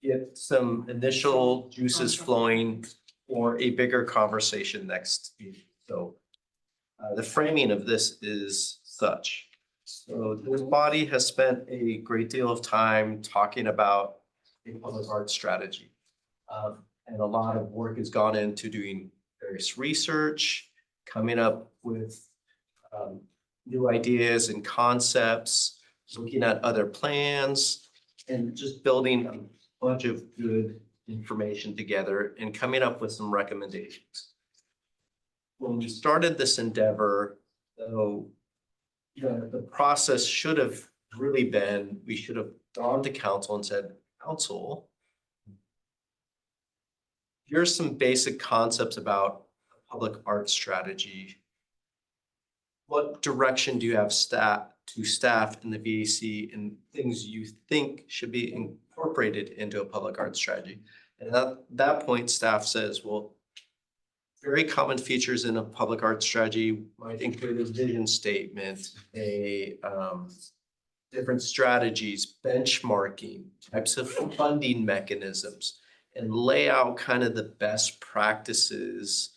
get some initial juices flowing for a bigger conversation next meeting. So the framing of this is such. So this body has spent a great deal of time talking about a public art strategy. And a lot of work has gone into doing various research, coming up with new ideas and concepts, looking at other plans, and just building a bunch of good information together and coming up with some recommendations. When we started this endeavor, though, the process should have really been, we should have gone to council and said, council, here's some basic concepts about a public art strategy. What direction do you have staff in the VAC and things you think should be incorporated into a public art strategy? And at that point, staff says, well, very common features in a public art strategy might include a vision statement, different strategies, benchmarking, types of funding mechanisms, and lay out kind of the best practices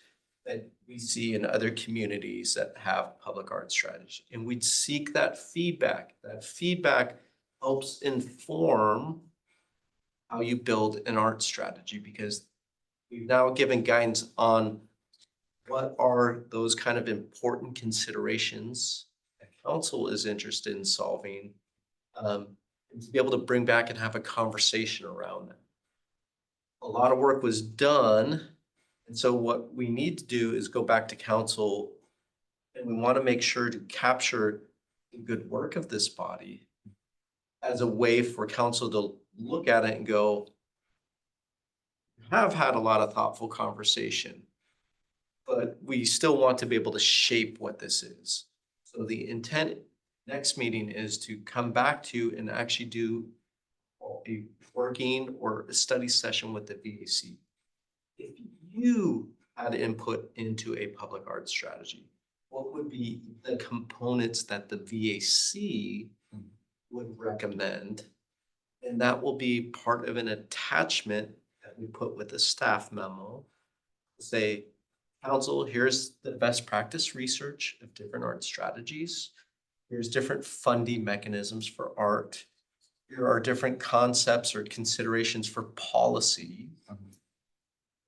that we see in other communities that have public art strategy. And we'd seek that feedback. That feedback helps inform how you build an art strategy, because we've now given guidance on what are those kind of important considerations that council is interested in solving, and to be able to bring back and have a conversation around that. A lot of work was done. And so what we need to do is go back to council, and we want to make sure to capture the good work of this body as a way for council to look at it and go, have had a lot of thoughtful conversation, but we still want to be able to shape what this is. So the intent next meeting is to come back to and actually do a working or a study session with the VAC. If you had input into a public art strategy, what would be the components that the VAC would recommend? And that will be part of an attachment that we put with the staff memo. Say, council, here's the best practice research of different art strategies. Here's different funding mechanisms for art. Here are different concepts or considerations for policy.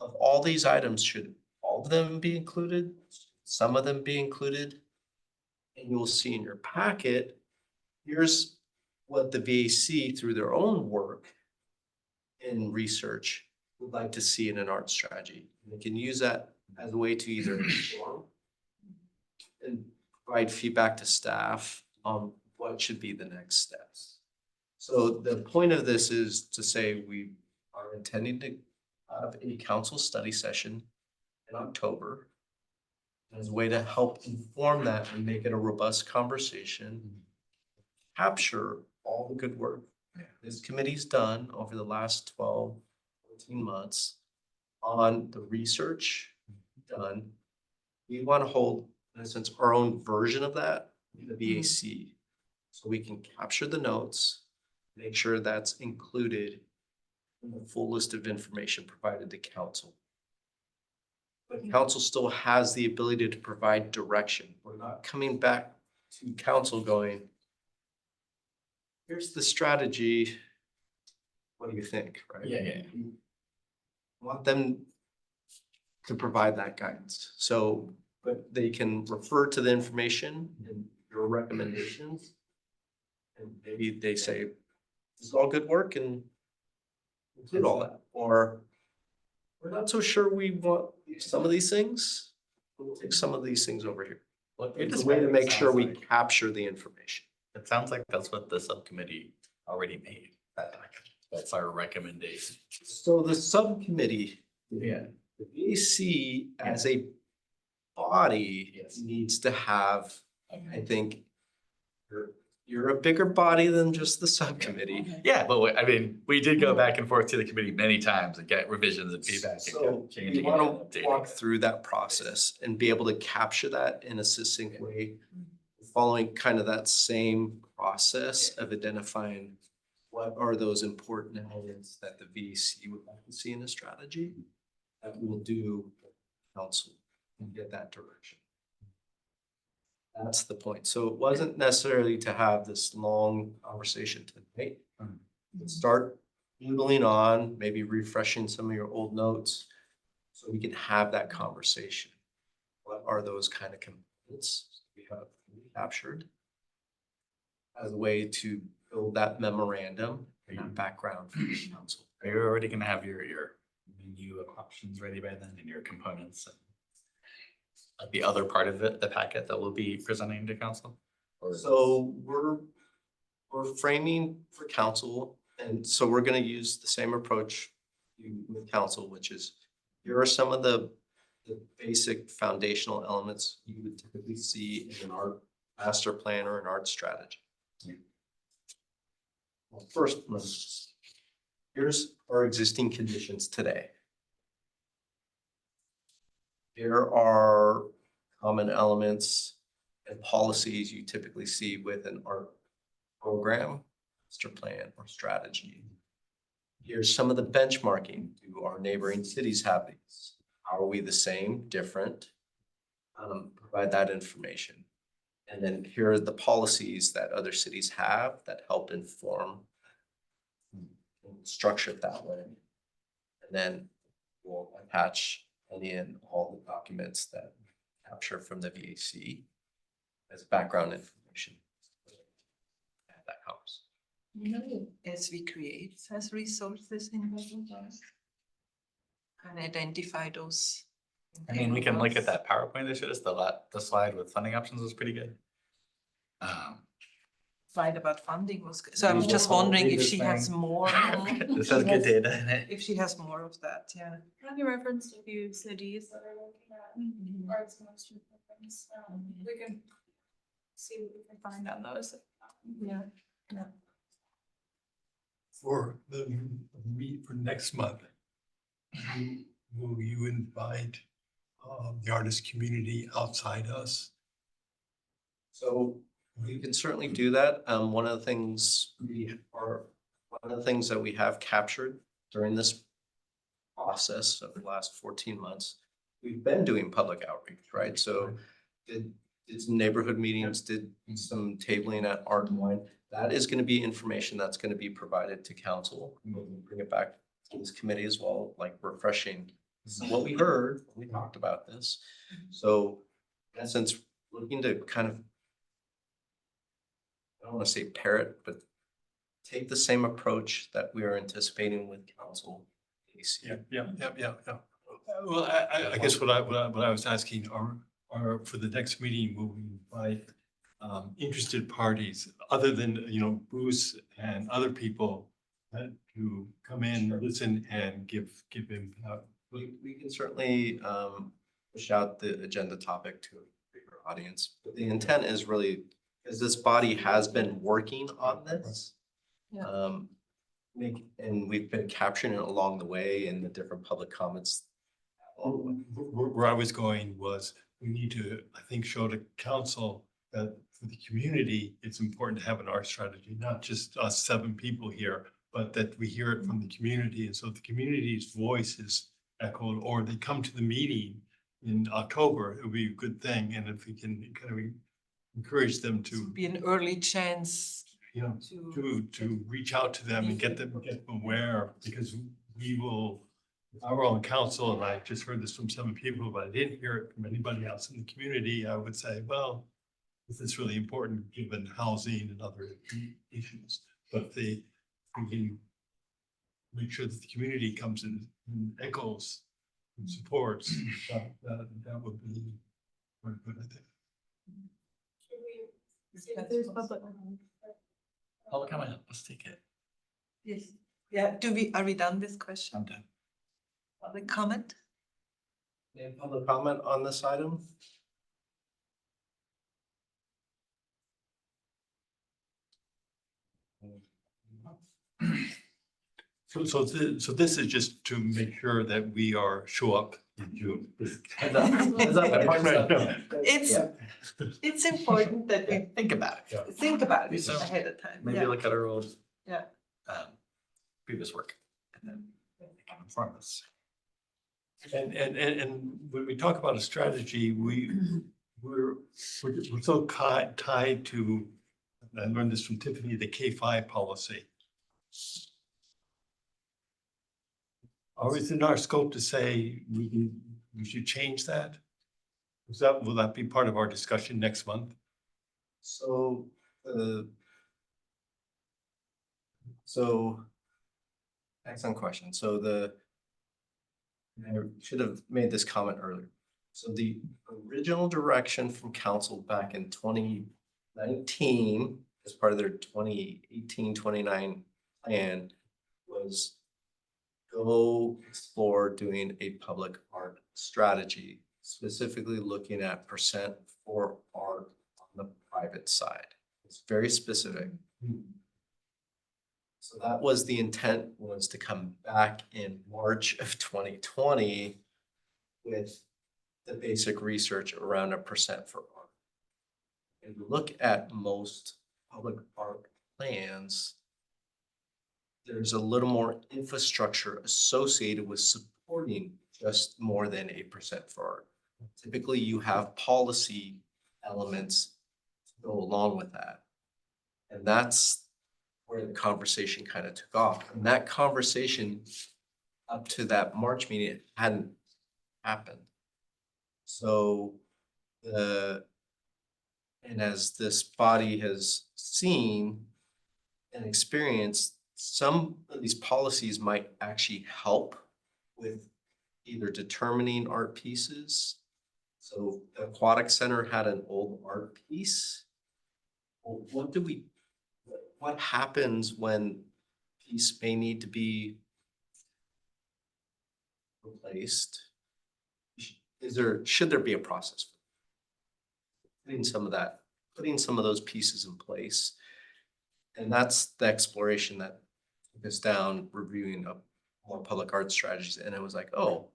Of all these items, should all of them be included? Some of them be included? And you'll see in your packet, here's what the VAC through their own work in research would like to see in an art strategy. They can use that as a way to either inform and provide feedback to staff on what should be the next steps. So the point of this is to say we are intending to have a council study session in October as a way to help inform that and make it a robust conversation, capture all the good work this committee's done over the last 12, 14 months on the research done. We want to hold, in a sense, our own version of that in the VAC, so we can capture the notes, make sure that's included in the full list of information provided to council. But council still has the ability to provide direction. We're not coming back to council going, here's the strategy. What do you think, right? Yeah. We want them to provide that guidance. So, but they can refer to the information and your recommendations. And maybe they say, this is all good work and include all that. Or we're not so sure we want some of these things. We'll take some of these things over here. It's a way to make sure we capture the information. It sounds like that's what the subcommittee already made. That's our recommendation. So the subcommittee, the VAC as a body needs to have, I think, you're a bigger body than just the subcommittee. Yeah, but I mean, we did go back and forth to the committee many times and get revisions and feedback. And So kept we changing want and to updating. walk through that process and be able to capture that in a succinct way, following kind of that same process of identifying what are those important elements that the VC would like to see in a strategy that we will do council and get that direction. That's the point. So it wasn't necessarily to have this long conversation tonight. Start noodling on, maybe refreshing some of your old notes so we can have that conversation. What are those kind of components we have captured as a way to build that memorandum background for the council. Are you already gonna have your menu of options ready by then and your components and like the other part of it, the packet that we'll be presenting to council? So we're framing for council, and so we're gonna use the same approach with council, which is here are some of the basic foundational elements you would typically see in an art master plan or an art strategy. Well, first, here's our existing conditions today. There are common elements and policies you typically see with an art program, master plan, or strategy. Here's some of the benchmarking. Do our neighboring cities have these? How are we the same, different? Provide that information. And then here are the policies that other cities have that help inform and structure it that way. And then we'll attach any and all the documents that we capture from the VAC as background information. And that helps. As we create as resources in Washington and identify those. I mean, we can look at that PowerPoint they showed us, the slide with funding options was pretty good. Slide about funding was good. So I was just wondering if she has more. This has good data in it. If she has more of that, yeah. Have you referenced a few cities that are looking at arts master programs? We can see what we can find on those. Yeah. For for next month, will you invite the artist community outside us? So we can certainly do that. One of the things that we have captured during this process of the last 14 months, we've been doing public outreach, right? So did some neighborhood meetings, did some tabling at Art and Wine. That is going to be information that's going to be provided to council. We'll bring it back to this committee as well, like refreshing. This is what we heard, when we talked about this. So in essence, looking to kind of, I don't want to say parrot, but take the same approach that we are anticipating with council. Yeah. Well, I guess what I was asking are for the next meeting, will we invite interested parties other than, Bruce and other people to come in, listen and give input? We can certainly push out the agenda topic to a bigger audience. But the intent is really, because this body has been working on this. Yeah. And we've been capturing it along the way in the different public comments. Where I was going was, we need to, I think, show to council that for the community, it's important to have an art strategy, not just us 7 people here, but that we hear it from the community. And so if the community's voice is echoed, or they come to the meeting in October, it would be a good thing. And if we can kind of encourage them to, Be an early chance to reach out to them and get them aware, because we will, if I were on council and I just heard this from 7 people, but I didn't hear it from anybody else in the community, I would say, well, this is really important given housing and other issues. But we can make sure that the community comes in and echoes and supports, that would be very good, I think. If there's public. Public comment, let's take it. Yes. Yeah, are we done with question? I'm done. Public comment? Any public comment on this item? So this is just to make sure that we show up in June. It's important that we Think about it. think about it So, ahead of time. Maybe Yeah. look at our old Yeah. previous work and then inform us. And when we talk about a strategy, we're so tied to, I learned this from Tiffany, the K-5 policy. Or is it in our scope to say we should change that? Will that be part of our discussion next month? So So, excellent question. So I should have made this comment earlier. So the original direction from council back in 2019, as part of their 2018-29 plan, was go explore doing a public art strategy, specifically looking at percent for art on the private side. It's very specific. So that was the intent, was to come back in March of 2020 with the basic research around a percent for art. And look at most public art plans, there's a little more infrastructure associated with supporting just more than 8% for art. Typically, you have policy elements to go along with that. And that's where the conversation kind of took off. And that conversation up to that March meeting hadn't happened. So and as this body has seen and experienced, some of these policies might actually help with either determining art pieces. So the Aquatic Center had an old art piece. Well, what happens when piece may need to be replaced? Should there be a process for putting some of those pieces in place? And that's the exploration that took us down, reviewing more public art strategies. And it was like, oh,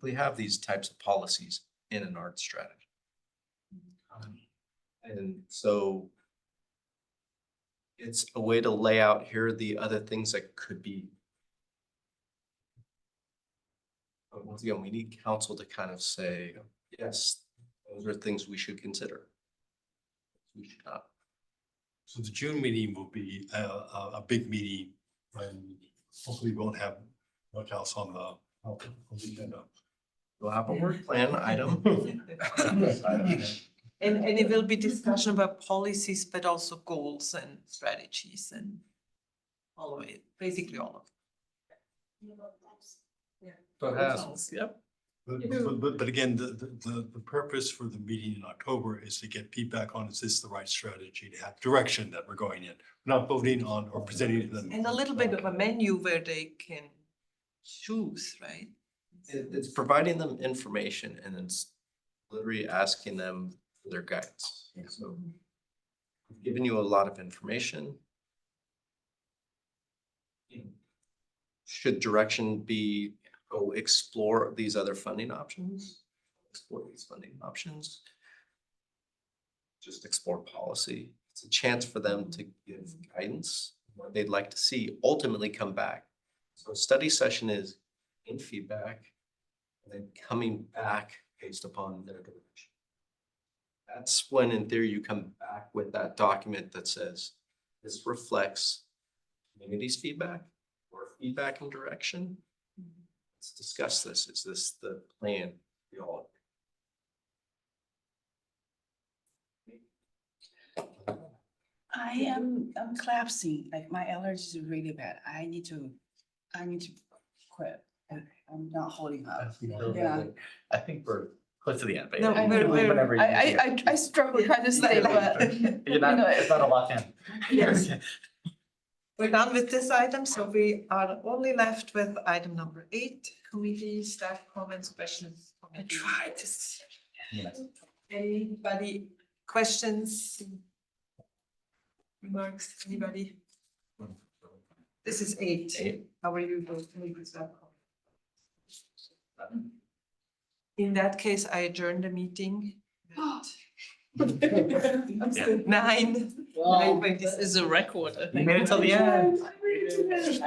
we have these types of policies in an art strategy. And so it's a way to lay out, here are the other things that could be. But once again, we need council to kind of say, yes, those are things we should consider. We should not. So the June meeting will be a big meeting, and hopefully we won't have much else on the agenda. We'll have a work plan item. And it will be discussion about policies, but also goals and strategies and all of it, basically all of it. Perhaps. Yep. But again, the purpose for the meeting in October is to get feedback on, is this the right strategy, to have direction that we're going in? We're not voting on or presenting to them. And a little bit of a menu where they can choose, right? It's providing them information, and it's literally asking them for their guidance. So I've given you a lot of information. Should direction be go explore these other funding options? Explore these funding options. Just explore policy. It's a chance for them to give guidance, what they'd like to see, ultimately come back. So a study session is in feedback, and then coming back based upon their direction. That's when, in theory, you come back with that document that says, this reflects community's feedback or feedback and direction. Let's discuss this. Is this the plan we all? I'm collapsing, like my allergy is really bad. I need to quit. I'm not holding up. Yeah. I think we're close to the end, but. No, you we're- can leave whenever you need to. I struggle trying to stay, but. You're not, it's not a lock in. Yes. We're done with this item, so we are only left with item number 8, committee staff comments, questions. I tried to. Anybody, questions? Remarks, anybody? This is 8. How are you going to make this up? In that case, I adjourn the meeting. Yeah. 9. Wow, this is a record. I You think. made it till the end. I really